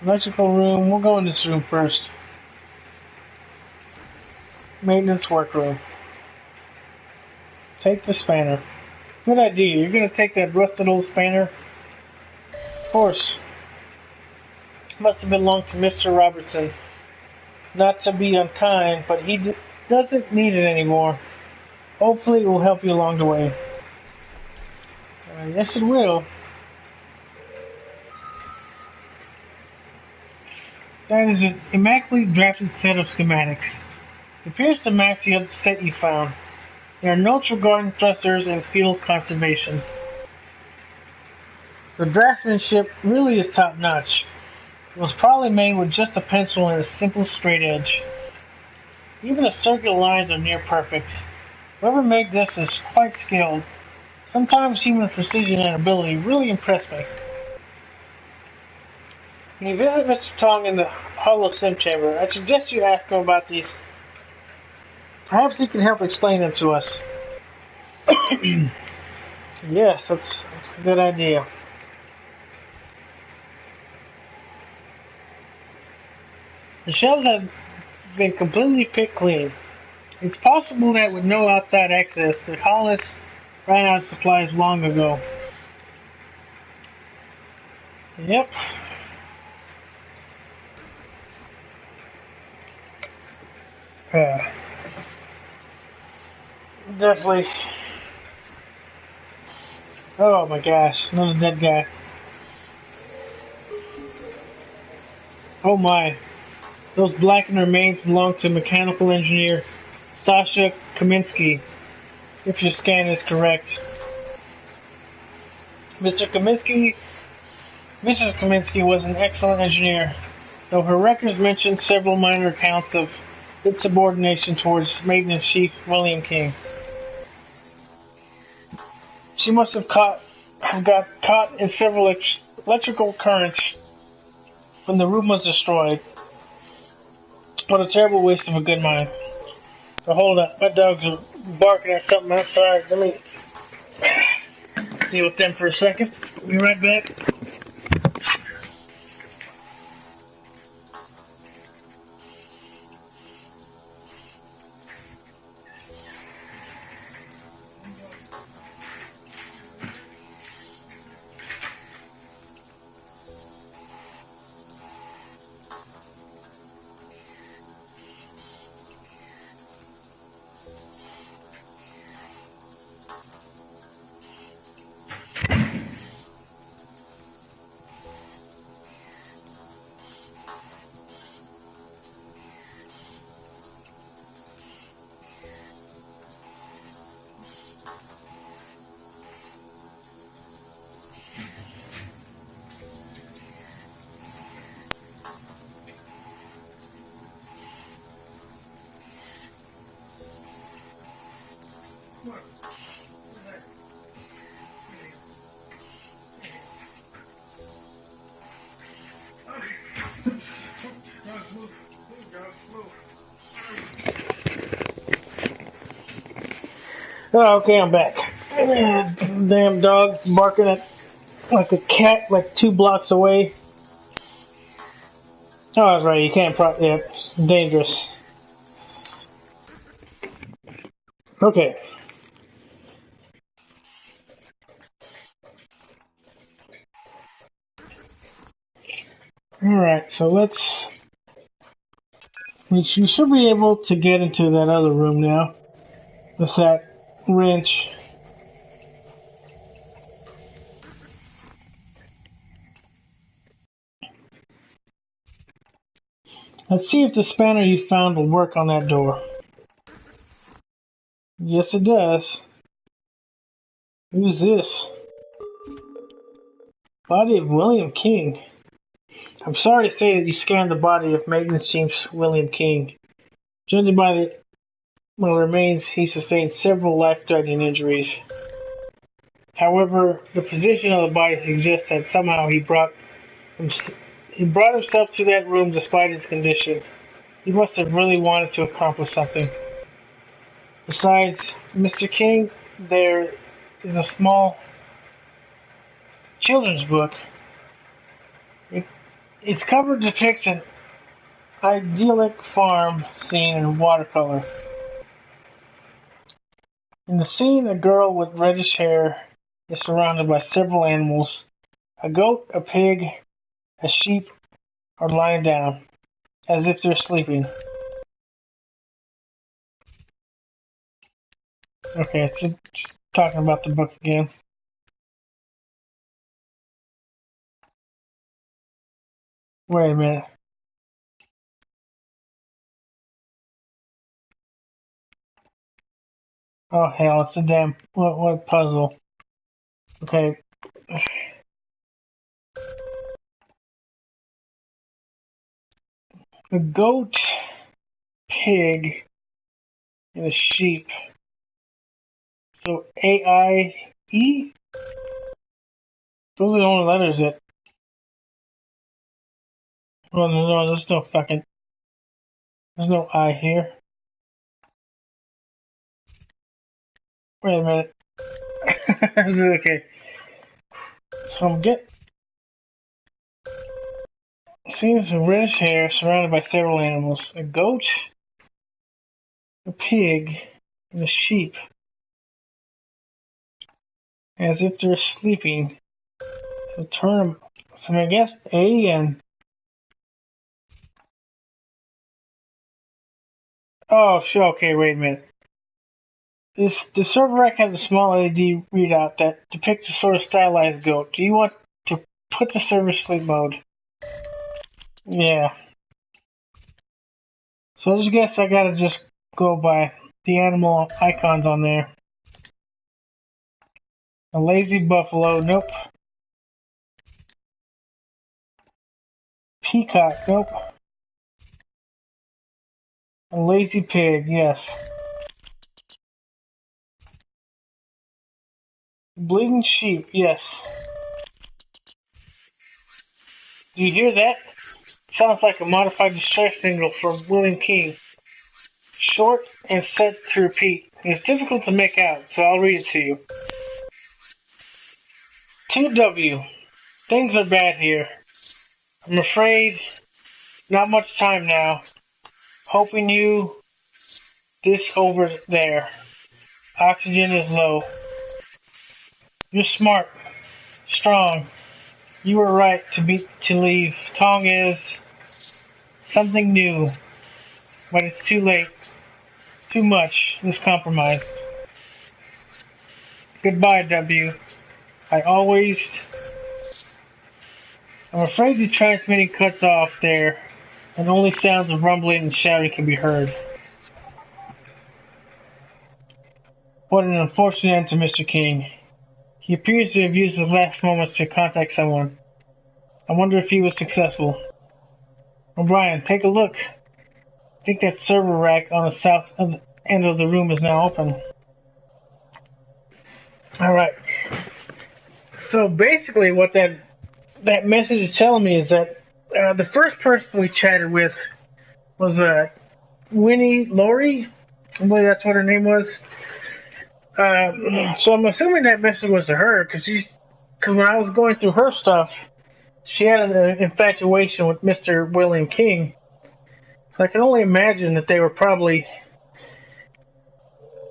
Electrical room, we'll go in this room first. Maintenance workroom. Take the spanner. Good idea, you're gonna take that rusted old spanner? Of course. Must have belonged to Mr. Robertson. Not to be unkind, but he doesn't need it anymore. Hopefully it will help you along the way. Yes, it will. That is an immaculately drafted set of schematics. It appears to match the other set you found. There are notes regarding thrusters and field conservation. The draftsmanship really is top-notch. It was probably made with just a pencil and a simple straight edge. Even the circular lines are near perfect. Whoever made this is quite skilled. Sometimes even the precision and ability really impress me. When you visit Mr. Tong in the Hollow Sim Chamber, I suggest you ask him about these. Perhaps he can help explain them to us. Yes, that's a good idea. The shelves have been completely picked clean. It's possible that with no outside access, the colonists ran out of supplies long ago. Yep. Definitely. Oh my gosh, another dead guy. Oh my. Those blackened remains belong to mechanical engineer Sasha Kaminsky, if your scan is correct. Mrs. Kaminsky was an excellent engineer, though her records mention several minor accounts of insubordination towards maintenance chief William King. She must have got caught in several electrical currents when the room was destroyed. What a terrible waste of a good mind. But hold up, my dogs are barking at something outside. Let me deal with them for a second. Be right back. Oh, okay, I'm back. Damn dog barking at like a cat like 2 blocks away. Oh, I was right. You can't yeah, dangerous. Okay. Alright, so let's... We should be able to get into that other room now. With that wrench. Let's see if the spanner you found will work on that door. Yes, it does. Who's this? Body of William King. I'm sorry to say that you scanned the body of maintenance chief William King. Judging by the remains, he sustained several life-threatening injuries. However, the position of the body suggests that somehow he brought himself to that room despite his condition. He must have really wanted to accomplish something. Besides Mr. King, there is a small children's book. Its cover depicts an idyllic farm scene in watercolor. In the scene, a girl with reddish hair is surrounded by several animals. A goat, a pig, a sheep are lying down, as if they're sleeping. Okay, it's just talking about the book again. Wait a minute. Oh hell, it's a damn what puzzle. Okay. A goat, pig, and a sheep. So A-I-E? Those are the only letters that... Oh no, there's no fucking... There's no I here. Wait a minute. Okay. So I'm getting... Seems reddish hair surrounded by several animals. A goat, a pig, and a sheep. As if they're sleeping. So turn... So I guess A and... Oh, sure, okay, wait a minute. The server rack has a small LED readout that depicts a sort of stylized goat. Do you want to put the server sleep mode? Yeah. So I just guess I gotta just go by the animal icons on there. A lazy buffalo, nope. Peacock, nope. A lazy pig, yes. Bleeding sheep, yes. Do you hear that? Sounds like a modified distress signal from William King. Short and set to repeat. It's difficult to make out, so I'll read it to you. 2W. Things are bad here. I'm afraid not much time now. Hoping you this over there. Oxygen is low. You're smart. Strong. You were right to leave. Tong is something new. But it's too late. Too much is compromised. Goodbye, W. I'm afraid the transmitting cuts off there, and only sounds of rumbling and shouting can be heard. What an unfortunate end to Mr. King. He appears to have used his last moments to contact someone. I wonder if he was successful. O'Brien, take a look. I think that server rack on the south end of the room is now open. Alright. So basically what that message is telling me is that the first person we chatted with was Winnie Laurie. I believe that's what her name was. So I'm assuming that message was to her because when I was going through her stuff, she had an infatuation with Mr. William King. So I can only imagine that they were probably,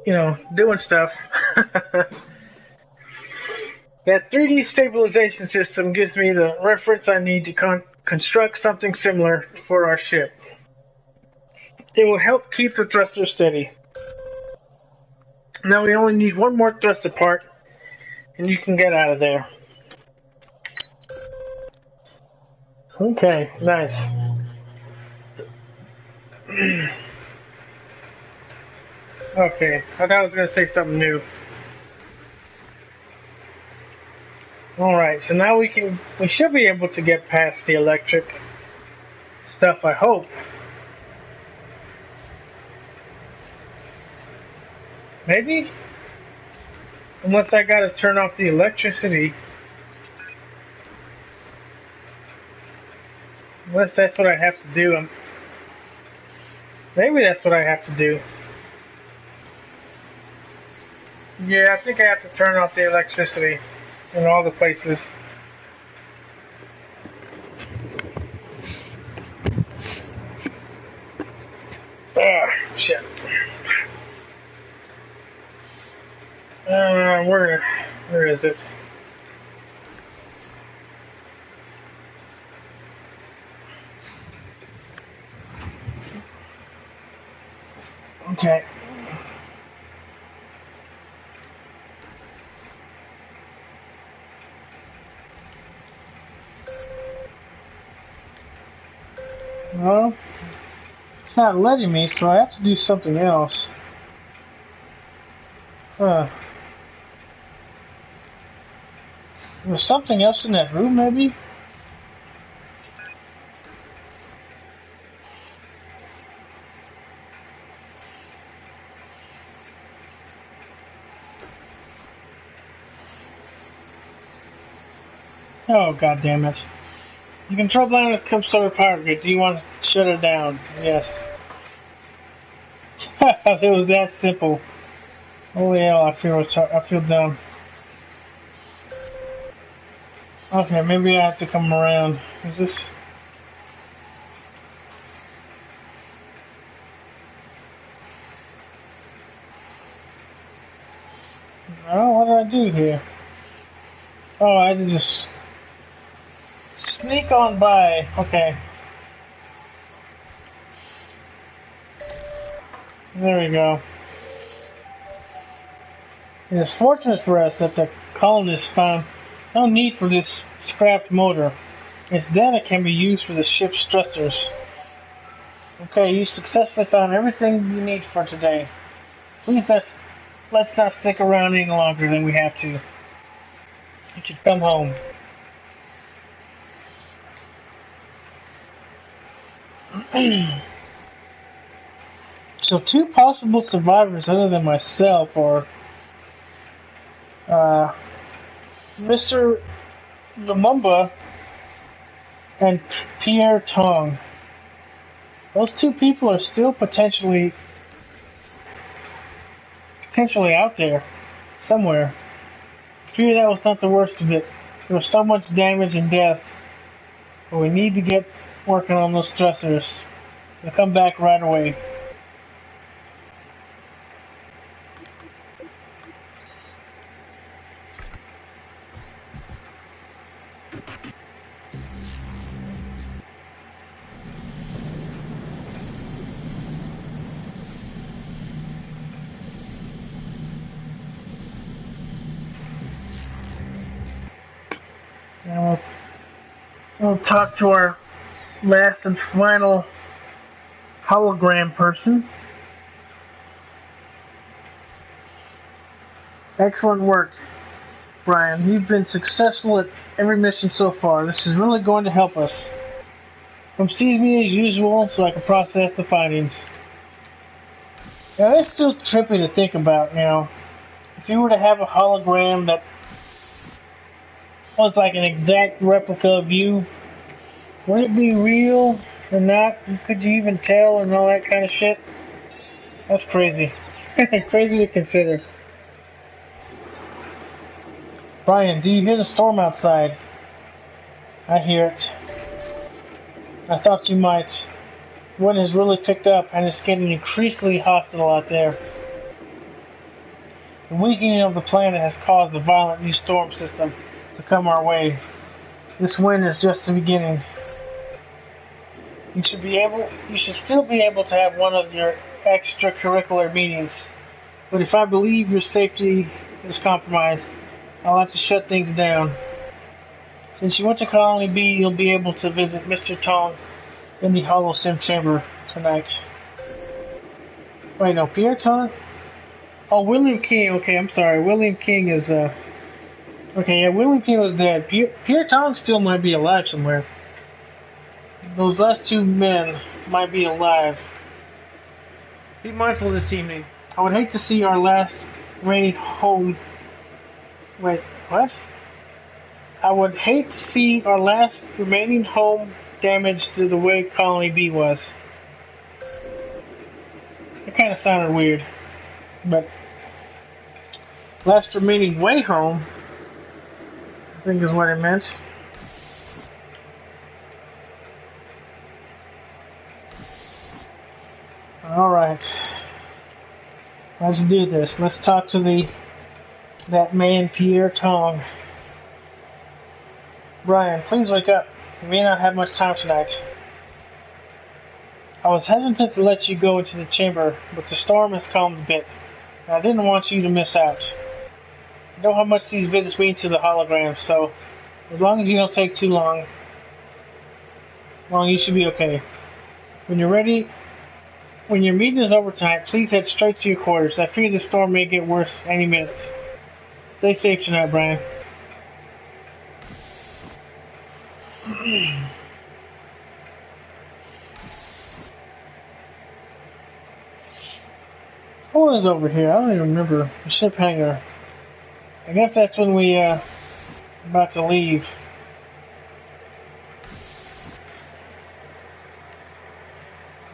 doing stuff. That 3D stabilization system gives me the reference I need to construct something similar for our ship. It will help keep the thruster steady. Now we only need one more thruster part, and you can get out of there. Okay, nice. Okay, I thought I was going to say something new. Alright, so now we should be able to get past the electric stuff, I hope. Maybe? Unless I gotta turn off the electricity. Unless that's what I have to do. Maybe that's what I have to do. Yeah, I think I have to turn off the electricity in all the places. Ah, shit. Where is it? Okay. Well, it's not letting me, so I have to do something else. There's something else in that room, maybe? Oh, god damn it. The control panel comes solar power grid. Do you want to shut it down? Yes. It was that simple. Holy hell, I feel dumb. Okay, maybe I have to come around. Is this... Oh, what did I do here? Oh, I had to just... sneak on by. Okay. There we go. It is fortunate for us that the colonists found no need for this scrapped motor. Its data can be used for the ship's thrusters. Okay, you successfully found everything you need for today. Please let's not stick around any longer than we have to. You should come home. So 2 possible survivors other than myself are Mr. Lumumba and Pierre Tong. Those 2 people are still potentially potentially out there somewhere. I fear that was not the worst of it. There was so much damage and death, but we need to get working on those stressors. They'll come back right away. And we'll talk to our last and final hologram person. Excellent work, Brian. You've been successful at every mission so far. This is really going to help us. Come seize me as usual so I can process the findings. Now that's still trippy to think about, If you were to have a hologram that was like an exact replica of you, would it be real or not? Could you even tell and all that kind of shit? That's crazy. Crazy to consider. Brian, do you hear the storm outside? I hear it. I thought you might. Wind has really picked up and it's getting increasingly hostile out there. The weakening of the planet has caused a violent new storm system to come our way. This wind is just the beginning. You should still be able to have one of your extracurricular meetings. But if I believe your safety is compromised, I'll have to shut things down. Since you went to Colony B, you'll be able to visit Mr. Tong in the Holo Sim chamber tonight. Wait, no, Pierre Tong? Oh, William King. Okay, I'm sorry. William King is, okay, yeah, William King was dead. Pierre Tong still might be alive somewhere. Those last two men might be alive. Be mindful this evening. I would hate to see our last remaining home... Wait, what? I would hate to see our last remaining home damaged to the way Colony B was. It kind of sounded weird. But last remaining way home, I think is what it meant. Alright. Let's do this. Let's talk to that man Pierre Tong. Brian, please wake up. You may not have much time tonight. I was hesitant to let you go into the chamber, but the storm has calmed a bit. I didn't want you to miss out. I know how much these visits mean to the holograms, so as long as you don't take too long, you should be okay. When you're ready, when your meeting is over tonight, please head straight to your quarters. I fear the storm may get worse any minute. Stay safe tonight, Brian. What was over here? I don't even remember. The ship hangar. I guess that's when we about to leave.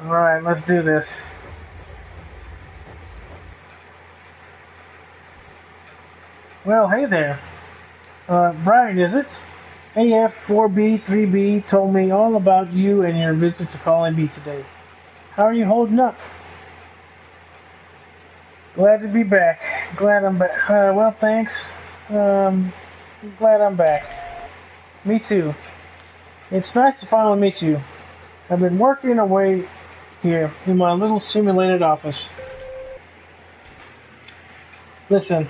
Alright, let's do this. Well, hey there. Brian, is it? AF4B3B told me all about you and your visit to Colony B today. How are you holding up? Glad to be back. Glad I'm back. Well, thanks. Glad I'm back. Me too. It's nice to finally meet you. I've been working away here in my little simulated office. Listen,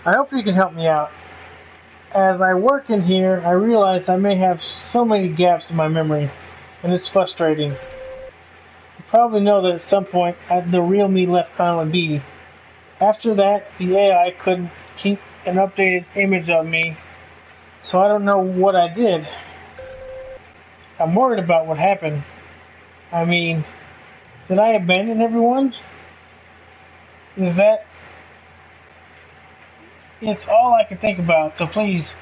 I hope you can help me out. As I work in here, I realize I may have so many gaps in my memory, and it's frustrating. You probably know that at some point, the real me left Colony B. After that, the AI couldn't keep an updated image of me, so I don't know what I did. I'm worried about what happened. I mean, did I abandon everyone? It's all I can think about, so please,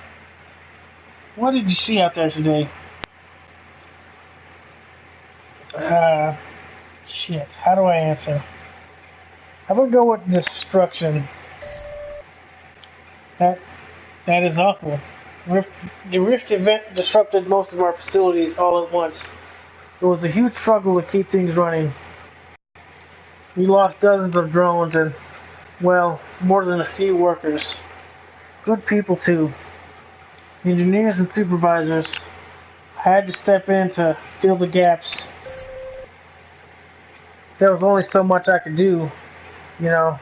what did you see out there today? Shit, how do I answer? I would go with destruction. That that is awful. The Rift event disrupted most of our facilities all at once. It was a huge struggle to keep things running. We lost dozens of drones and, well, more than a few workers. Good people, too. Engineers and supervisors had to step in to fill the gaps. There was only so much I could do, you know.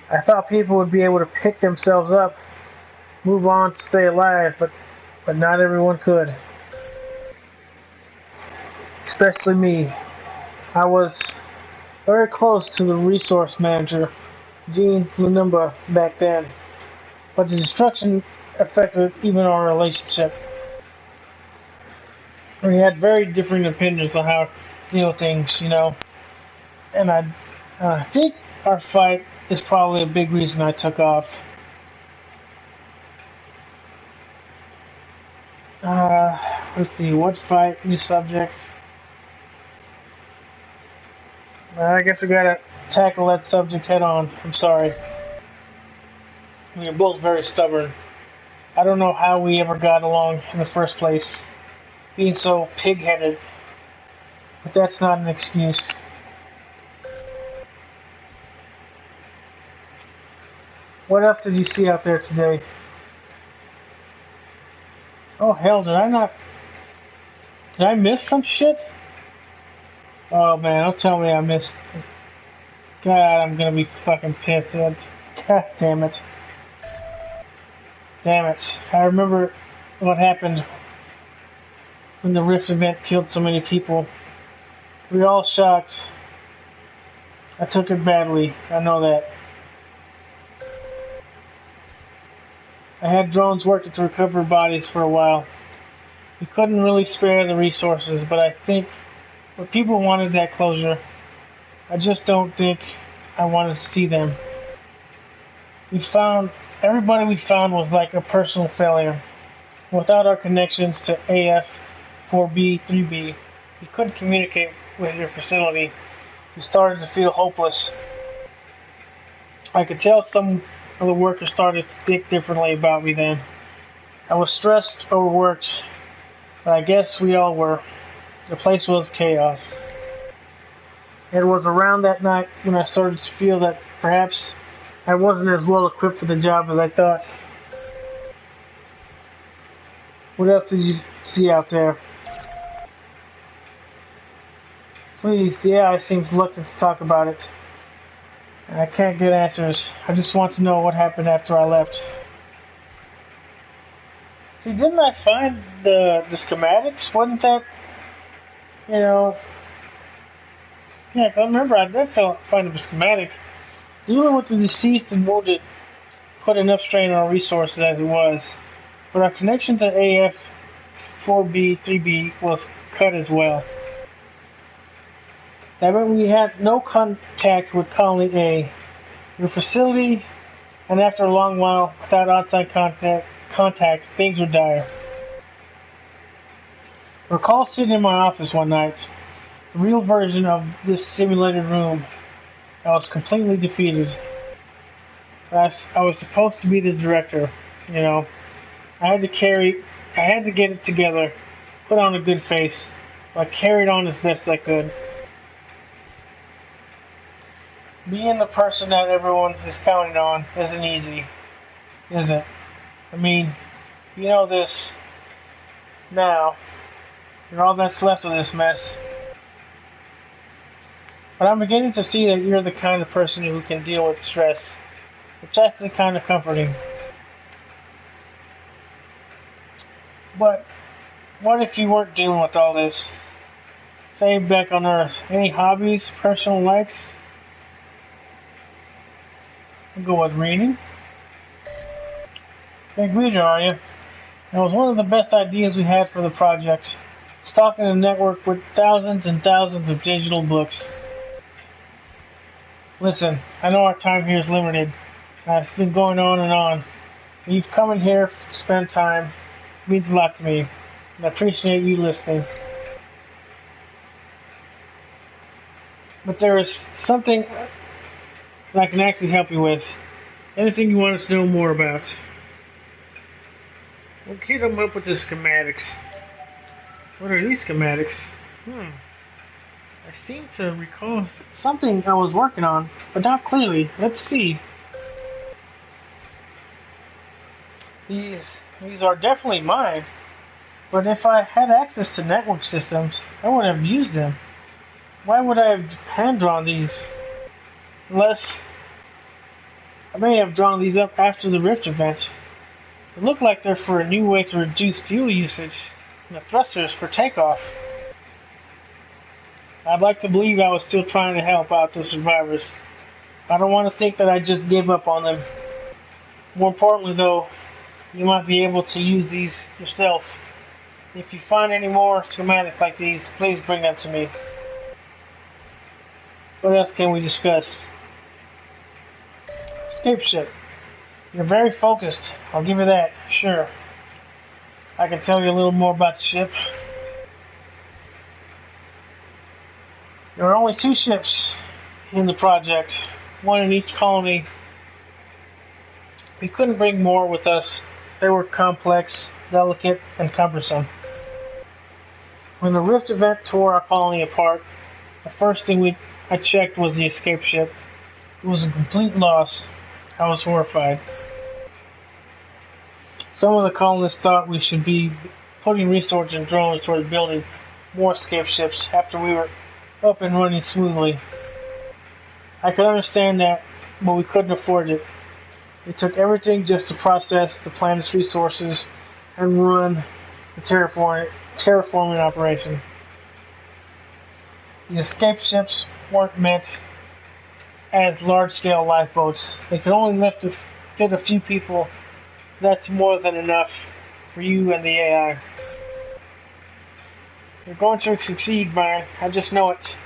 I thought people would be able to pick themselves up, move on to stay alive, but not everyone could. Especially me. I was very close to the resource manager, Gene Lunumba, back then. But the destruction affected even our relationship. We had very different opinions on how to deal with things, you know. And I think our fight is probably a big reason I took off. Let's see, what fight, new subject? I guess we gotta tackle that subject head on. I'm sorry. We are both very stubborn. I don't know how we ever got along in the first place, being so pig-headed. But that's not an excuse. What else did you see out there today? Oh hell, did I miss some shit? Oh man, don't tell me I missed. God, I'm gonna be fucking pissed. God damn it. Damn it. I remember what happened when the Rift event killed so many people. We were all shocked. I took it badly. I know that. I had drones working to recover bodies for a while. We couldn't really spare the resources, but I think what people wanted that closure. I just don't think I want to see them. Everybody we found was like a personal failure. Without our connections to AF, 4B, 3B, we couldn't communicate with your facility. We started to feel hopeless. I could tell some of the workers started to think differently about me then. I was stressed, overworked, but I guess we all were. The place was chaos. It was around that night when I started to feel that perhaps I wasn't as well equipped for the job as I thought. What else did you see out there? Please, the AI seems reluctant to talk about it. I can't get answers. I just want to know what happened after I left. See, didn't I find the schematics? Wasn't that, you know... Yeah, 'cause I remember I did find the schematics. Dealing with the deceased and wounded put enough strain on our resources as it was. But our connection to AF 4B, 3B was cut as well. That meant we had no contact with Colony A, your facility, and after a long while, without on-site contact, things were dire. I recall sitting in my office one night, the real version of this simulated room. I was completely defeated. I was supposed to be the director, you know. I had to get it together, put on a good face. I carried on as best I could. Being the person that everyone is counting on isn't easy, is it? I mean, you know this now. You're all that's left of this mess. But I'm beginning to see that you're the kind of person who can deal with stress, which is actually kind of comforting. But what if you weren't dealing with all this? Say back on Earth, any hobbies, personal likes? I'll go with reading. Big reader, are you? It was one of the best ideas we had for the project. Stocking a network with thousands and thousands of digital books. Listen, I know our time here is limited. It's been going on and on. You've come in here to spend time. It means a lot to me. And I appreciate you listening. But there is something that I can actually help you with. Anything you want us to know more about. We'll hit them up with the schematics. What are these schematics? I seem to recall something I was working on, but not clearly. Let's see. These are definitely mine, but if I had access to network systems, I would have used them. Why would I have hand-drawn these? Unless I may have drawn these up after the Rift event. They look like they're for a new way to reduce fuel usage, and the thrusters for takeoff. I'd like to believe I was still trying to help out the survivors. I don't want to think that I just gave up on them. More importantly though, you might be able to use these yourself. If you find any more schematics like these, please bring them to me. What else can we discuss? Escape ship. You're very focused. I'll give you that, sure. I can tell you a little more about the ship. There are only 2 ships in the project, one in each colony. We couldn't bring more with us. They were complex, delicate, and cumbersome. When the Rift event tore our colony apart, the first thing I checked was the escape ship. It was a complete loss. I was horrified. Some of the colonists thought we should be putting resources and drones towards building more escape ships after we were up and running smoothly. I could understand that, but we couldn't afford it. It took everything just to process the planet's resources and run the terraforming operation. The escape ships weren't meant as large-scale lifeboats. They could only fit a few people. That's more than enough for you and the AI. You're going to succeed, Brian. I just know it.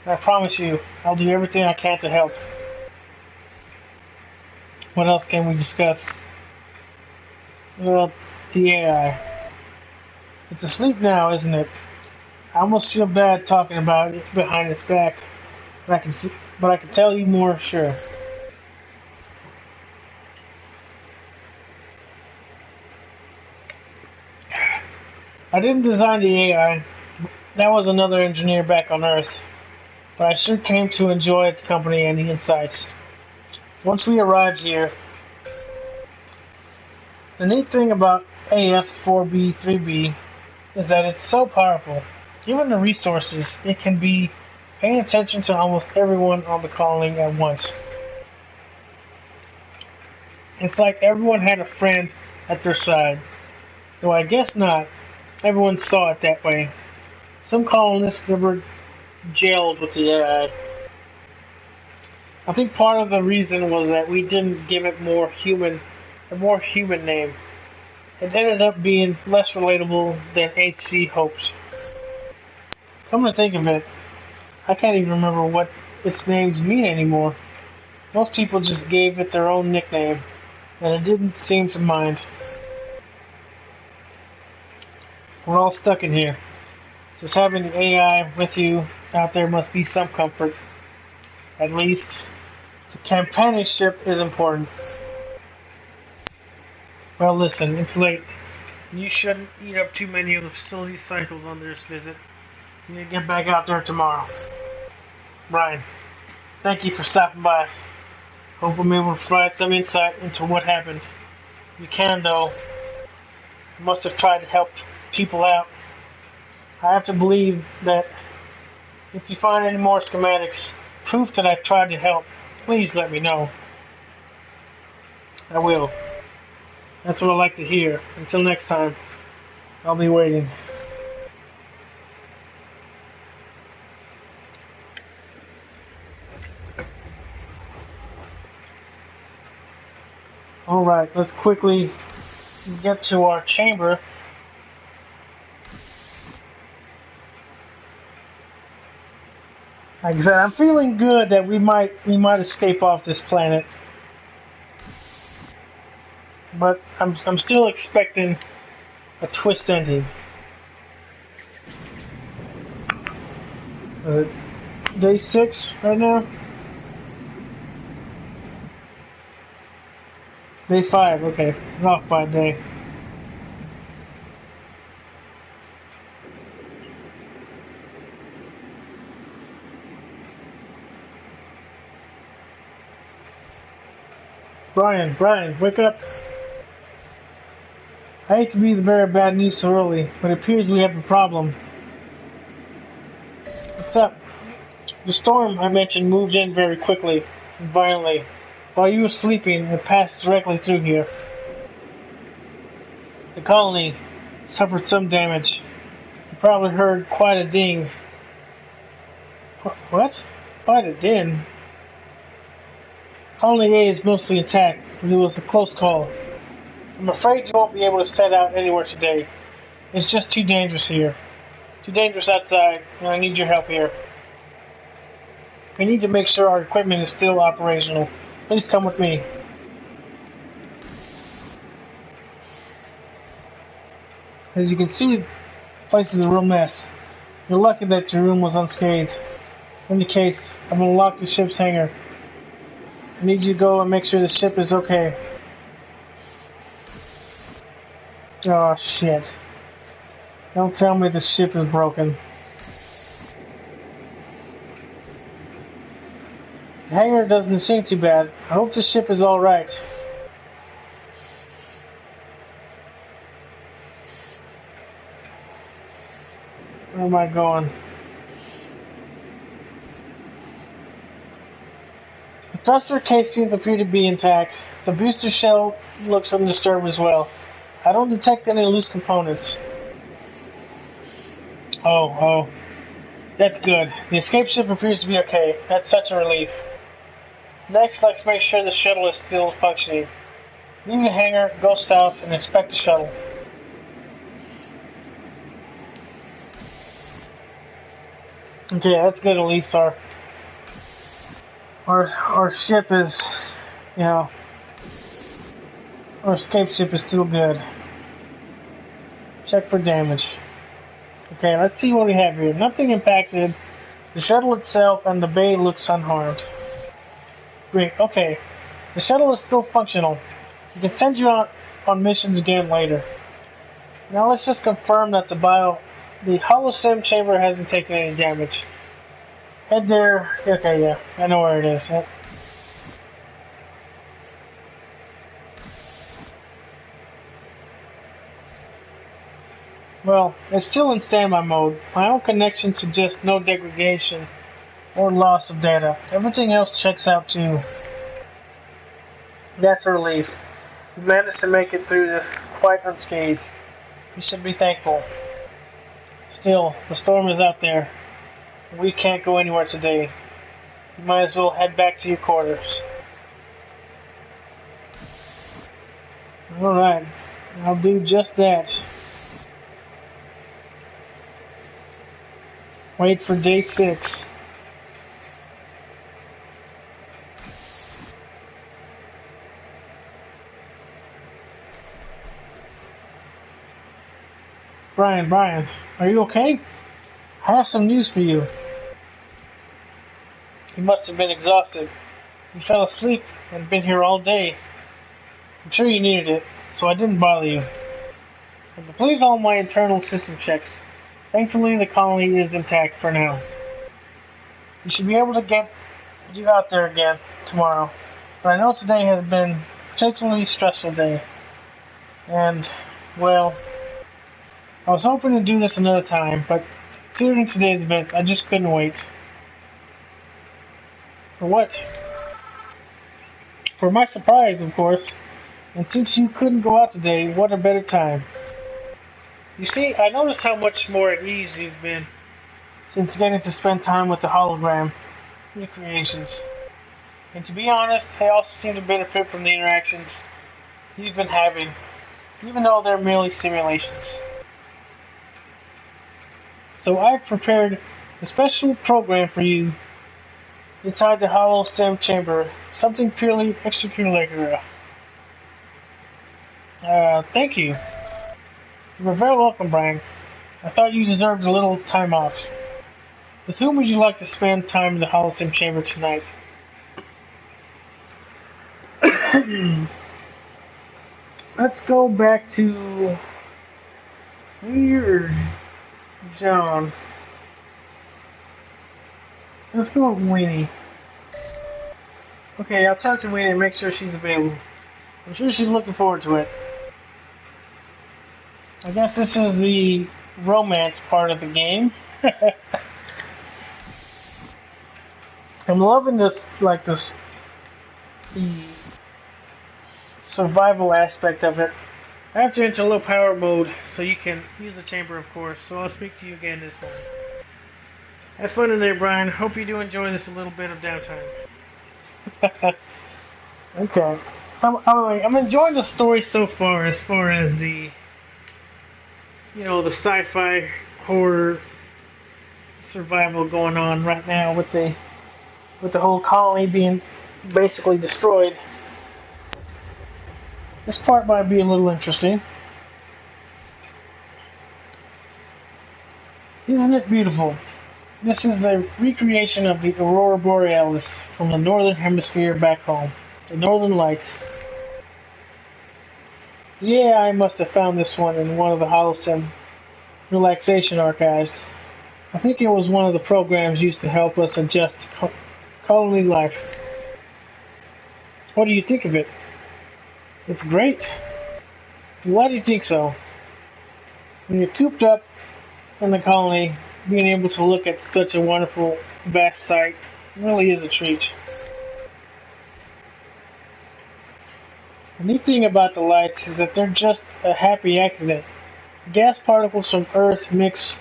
And I promise you, I'll do everything I can to help. What else can we discuss? Well, the AI. It's asleep now, isn't it? I almost feel bad talking about it behind its back, but I can tell you more sure. I didn't design the AI. That was another engineer back on Earth. But I sure came to enjoy its company and the insights. Once we arrived here, the neat thing about AF4B3B is that it's so powerful. Given the resources, it can be paying attention to almost everyone on the colony at once. It's like everyone had a friend at their side. Though I guess not. Everyone saw it that way. Some colonists never gelled with the AI. I think part of the reason was that we didn't give it a more human name. It ended up being less relatable than HC hoped. Come to think of it, I can't even remember what its names mean anymore. Most people just gave it their own nickname, and it didn't seem to mind. We're all stuck in here. Just having the AI with you out there must be some comfort. At least, the companionship is important. Well, listen, it's late. You shouldn't eat up too many of the facility cycles on this visit. You need to get back out there tomorrow. Brian, thank you for stopping by. Hope I'm able to provide some insight into what happened. If you can, though, you must have tried to help people out. I have to believe that if you find any more schematics, proof that I've tried to help, please let me know. I will. That's what I like to hear. Until next time, I'll be waiting. Alright, let's quickly get to our chamber. Like I said, I'm feeling good that we might escape off this planet. But I'm still expecting a twist ending. Day 6 right now. Day 5, okay. I'm off by a day. Brian, wake up. I hate to be the bearer of bad news so early, but it appears we have a problem. What's up? The storm I mentioned moved in very quickly and violently. While you were sleeping, it passed directly through here. The colony suffered some damage. You probably heard quite a ding. What? Quite a din? Colony A is mostly intact, but it was a close call. I'm afraid you won't be able to set out anywhere today. It's just too dangerous here. Too dangerous outside, and I need your help here. We need to make sure our equipment is still operational. Please come with me. As you can see, the place is a real mess. You're lucky that your room was unscathed. In any case, I'm going to lock the ship's hangar. I need you to go and make sure the ship is okay. Oh, shit. Don't tell me the ship is broken. The hangar doesn't seem too bad. I hope the ship is alright. Where am I going? The thruster casings appear to be intact. The booster shell looks undisturbed as well. I don't detect any loose components. Oh. That's good. The escape ship appears to be okay. That's such a relief. Next, let's make sure the shuttle is still functioning. Leave the hangar, go south, and inspect the shuttle. Okay, that's good. At least our ship is, our escape ship is still good. Check for damage. Okay, let's see what we have here. Nothing impacted. The shuttle itself and the bay looks unharmed. Great, okay. The shuttle is still functional. We can send you out on missions again later. Now let's just confirm that the holosim chamber hasn't taken any damage. Head there. Okay, yeah, I know where it is. Yep. Well, it's still in standby mode. My own connection suggests no degradation or loss of data. Everything else checks out too. That's a relief. We managed to make it through this quite unscathed. You should be thankful. Still, the storm is out there. We can't go anywhere today. You might as well head back to your quarters. Alright, I'll do just that. Wait for day 6. Brian, are you okay? I have some news for you. You must have been exhausted. You fell asleep and been here all day. I'm sure you needed it, so I didn't bother you. I completed all my internal system checks. Thankfully, the colony is intact for now. We should be able to get you out there again tomorrow. But I know today has been a particularly stressful day. And, well, I was hoping to do this another time, but considering today's events, I just couldn't wait. For what? For my surprise, of course. And since you couldn't go out today, what a better time. You see, I noticed how much more at ease you've been since getting to spend time with the hologram recreations. And to be honest, they also seem to benefit from the interactions you've been having, even though they're merely simulations. So I've prepared a special program for you inside the holosim chamber, something purely extracurricular. Thank you. You're very welcome, Brian. I thought you deserved a little time off. With whom would you like to spend time in the holosim chamber tonight? Let's go back to Weird John. Let's go with Winnie. Okay, I'll talk to Winnie and make sure she's available. I'm sure she's looking forward to it. I guess this is the romance part of the game. I'm loving this, like this, the survival aspect of it. I have to enter low power mode so you can use the chamber, of course. So I'll speak to you again this morning. Have fun in there, Brian. Hope you do enjoy this a little bit of downtime. Okay. I'm enjoying the story so far as the, the sci-fi horror survival going on right now with the whole colony being basically destroyed. This part might be a little interesting. Isn't it beautiful? This is a recreation of the Aurora Borealis from the Northern Hemisphere back home, the Northern Lights. The AI must have found this one in one of the Holocene relaxation archives. I think it was one of the programs used to help us adjust to colony life. What do you think of it? It's great. Why do you think so? When you're cooped up in the colony, being able to look at such a wonderful, vast sight really is a treat. The neat thing about the lights is that they're just a happy accident. Gas particles from Earth mix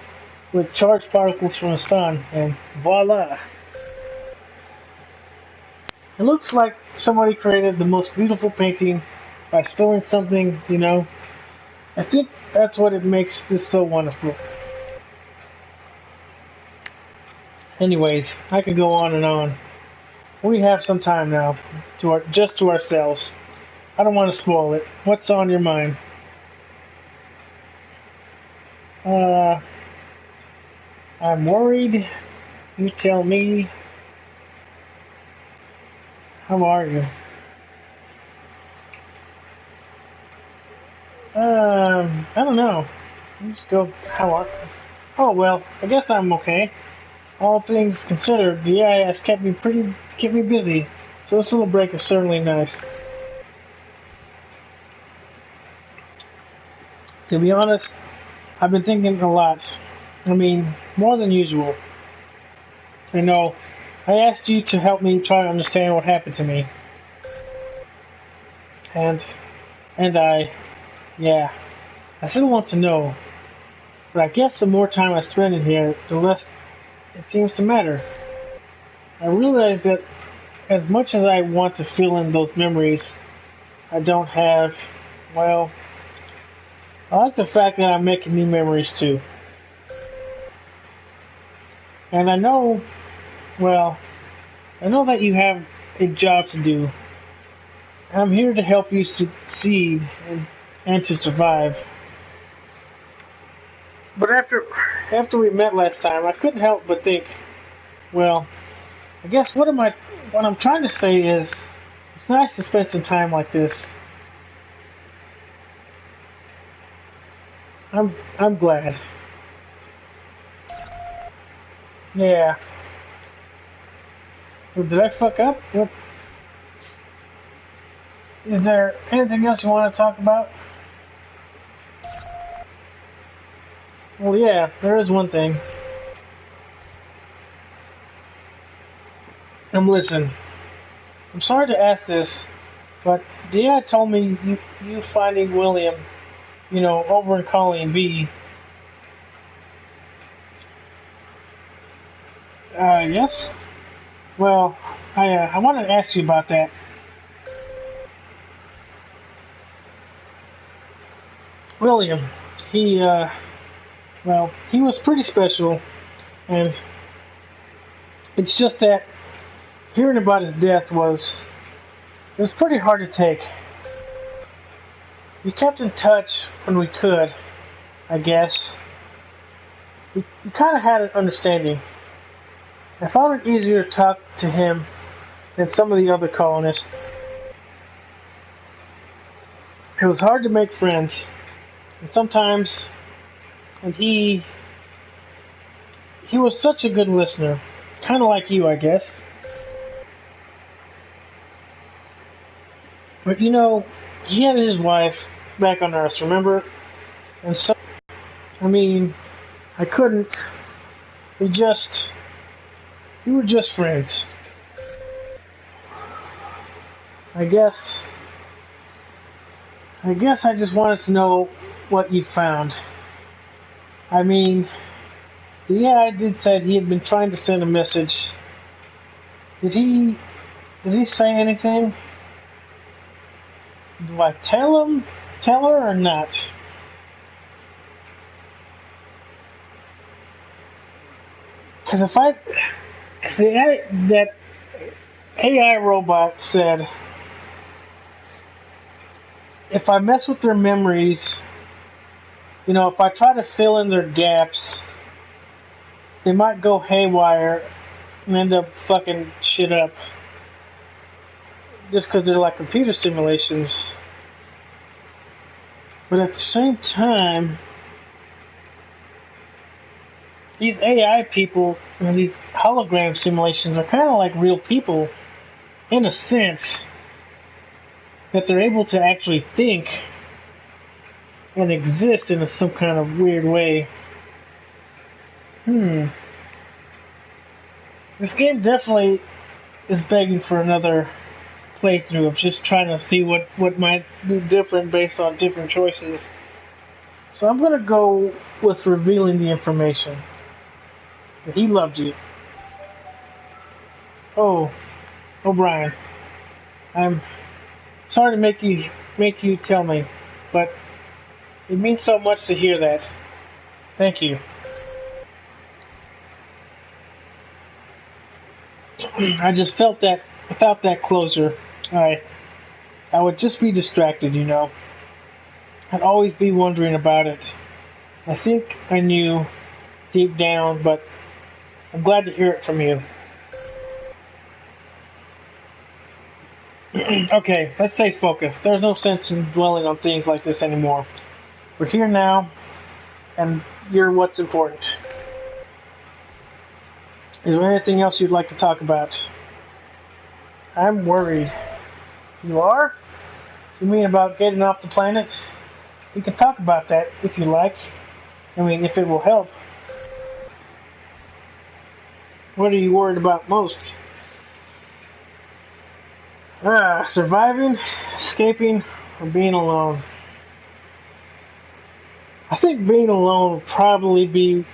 with charged particles from the Sun, and voila! It looks like somebody created the most beautiful painting by spilling something, I think that's what it makes this so wonderful. Anyways, I could go on and on. We have some time now, just to ourselves. I don't want to spoil it. What's on your mind? I'm worried. You tell me. How are you? I don't know. Let's go. How are? Oh well, I guess I'm okay. All things considered, the AI has kept me busy. So this little break is certainly nice. To be honest, I've been thinking a lot. I mean, more than usual. I know. I asked you to help me try to understand what happened to me. And yeah, I still want to know. But I guess the more time I spend in here, the less it seems to matter. I realize that as much as I want to fill in those memories I don't have, well, I like the fact that I'm making new memories too. And I know that you have a job to do. I'm here to help you succeed and to survive. But after we met last time, I couldn't help but think, well, I guess what I'm trying to say is it's nice to spend some time like this. I'm glad. Yeah. Well, did I fuck up? What? Is there anything else you want to talk about? Well, yeah, there is one thing. Listen, I'm sorry to ask this, but Dia told me you finding William, over in Colony B. Yes? Well, I wanted to ask you about that. William, he was pretty special, and it's just that hearing about his death was pretty hard to take. We kept in touch when we could, I guess. We kind of had an understanding. I found it easier to talk to him than some of the other colonists. It was hard to make friends, and sometimes, and he was such a good listener, kind of like you, I guess. But you know, he had his wife back on Earth, remember? And so, I mean, I couldn't. We were just friends. I guess, I just wanted to know what you found. I mean, yeah, I did say he had been trying to send a message. Did he say anything? Do I tell her or not? Because that AI robot said, if I mess with their memories, you know, if I try to fill in their gaps, they might go haywire and end up fucking shit up. Just because they're like computer simulations. But at the same time, these AI people and these hologram simulations are kind of like real people in a sense that they're able to actually think and exist in some kind of weird way. This game definitely is begging for another playthrough of just trying to see what might be different based on different choices. So I'm gonna go with revealing the information. He loved you. Oh, O'Brien. I'm sorry to make you tell me, but it means so much to hear that. Thank you. I just felt that without that closure, I would just be distracted, you know. I'd always be wondering about it. I think I knew deep down, but I'm glad to hear it from you. Okay, let's stay focused. There's no sense in dwelling on things like this anymore. We're here now, and you're what's important. Is there anything else you'd like to talk about? I'm worried. You are? You mean about getting off the planet? We can talk about that if you like. I mean, if it will help. What are you worried about most? Surviving, escaping, or being alone? I think being alone would probably be...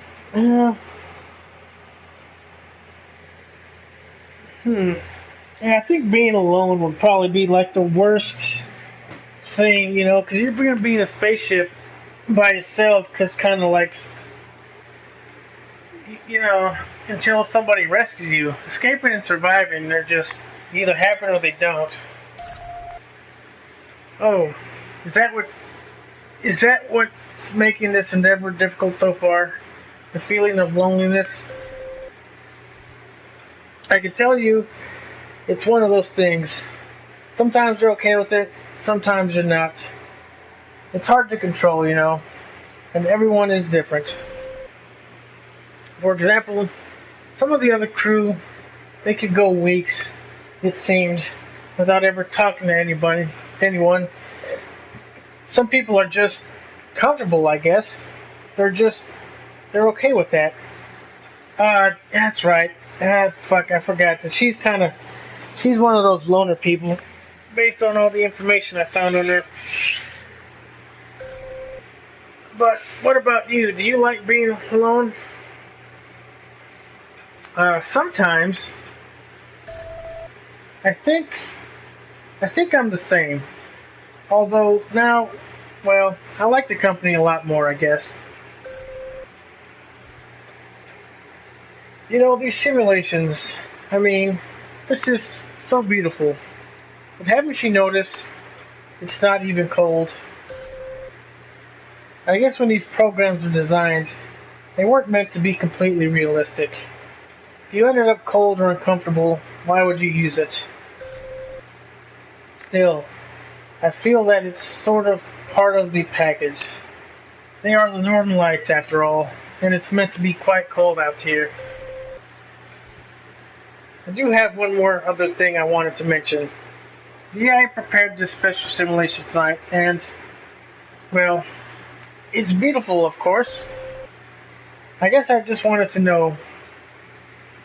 Yeah, I think being alone would probably be like the worst thing, you know, because you're going to be in a spaceship by yourself, because kind of like, you know, until somebody rescues you. Escaping and surviving, they're just either happen or they don't. Oh, is that what's making this endeavor difficult so far? The feeling of loneliness? I can tell you, it's one of those things. Sometimes you're okay with it, sometimes you're not. It's hard to control, you know, and everyone is different. For example, some of the other crew, they could go weeks, it seemed, without ever talking to anyone. Some people are just comfortable, I guess. They're okay with that. That's right. Fuck, I forgot that she's one of those loner people, based on all the information I found on her. But what about you? Do you like being alone? Sometimes. I think I'm the same. Although now, well, I like the company a lot more, I guess. You know, these simulations, I mean, this is so beautiful. But haven't you noticed it's not even cold? I guess when these programs were designed, they weren't meant to be completely realistic. If you ended up cold or uncomfortable, why would you use it? Still, I feel that it's sort of part of the package. They are the northern lights after all, and it's meant to be quite cold out here. I do have one more other thing I wanted to mention. Yeah, I prepared this special simulation tonight, and, well, it's beautiful, of course. I guess I just wanted to know,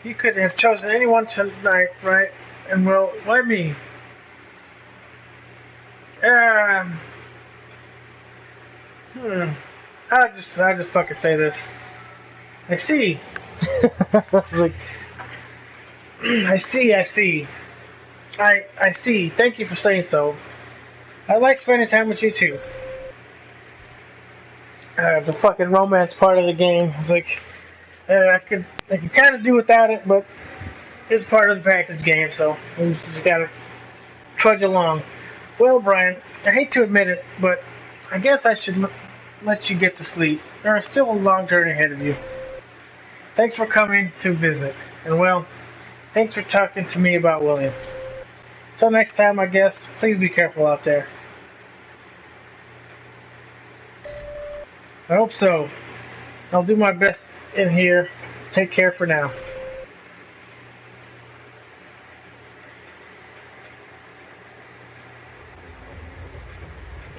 you could have chosen anyone tonight, right? And, well, let me. Um, I just fucking say this. I see. It's like, I see. I see. Thank you for saying so. I like spending time with you too. The fucking romance part of the game. It's like I could kind of do without it, but it's part of the package game, so we just gotta trudge along. Well, Brian, I hate to admit it, but I guess I should let you get to sleep. There is still a long journey ahead of you. Thanks for coming to visit, and well, thanks for talking to me about William. Till next time, I guess, please be careful out there. I hope so. I'll do my best in here. Take care for now.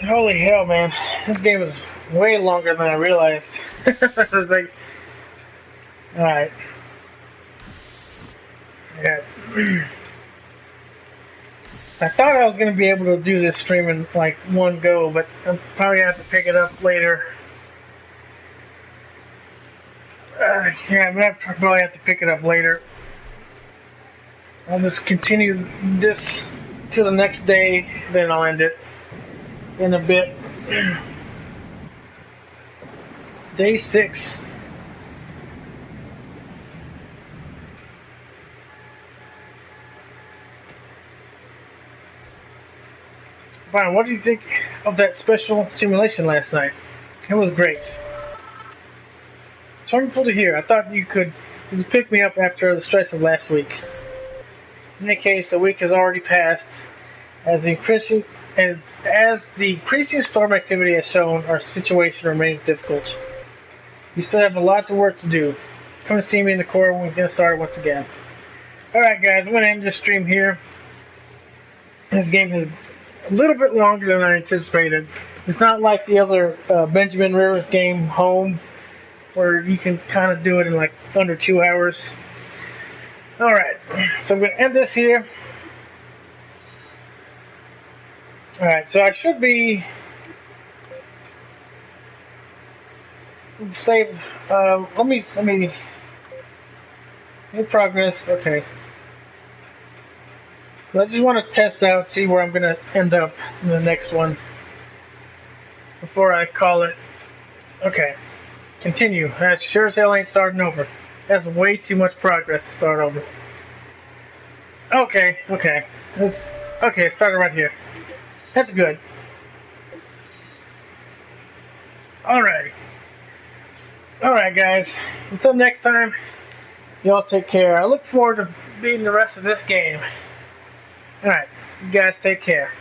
Holy hell, man. This game is way longer than I realized. It's like... Alright. Yeah. I thought I was going to be able to do this stream in like one go, but I'll probably have to pick it up later. Yeah, I'm going to probably have to pick it up later. I'll just continue this till the next day, then I'll end it in a bit. Day 6. Brian, what do you think of that special simulation last night? It was great. It's wonderful to hear. I thought you could pick me up after the stress of last week. In any case, a week has already passed. As the increasing storm activity has shown, our situation remains difficult. We still have a lot of work to do. Come and see me in the core when we get started once again. Alright guys, I'm going to end this stream here. This game is a little bit longer than I anticipated. It's not like the other Benjamin Rivers game, Home, where you can kind of do it in like under 2 hours. Alright, so I'm going to end this here. Alright, so I should be... Save, let me... In progress, okay. So I just want to test out, see where I'm going to end up in the next one. Before I call it. Okay. Continue. That sure as hell ain't starting over. That's way too much progress to start over. Okay. Okay, it started right here. That's good. Alrighty. Alright guys. Until next time, y'all take care. I look forward to beating the rest of this game. Alright, you guys take care.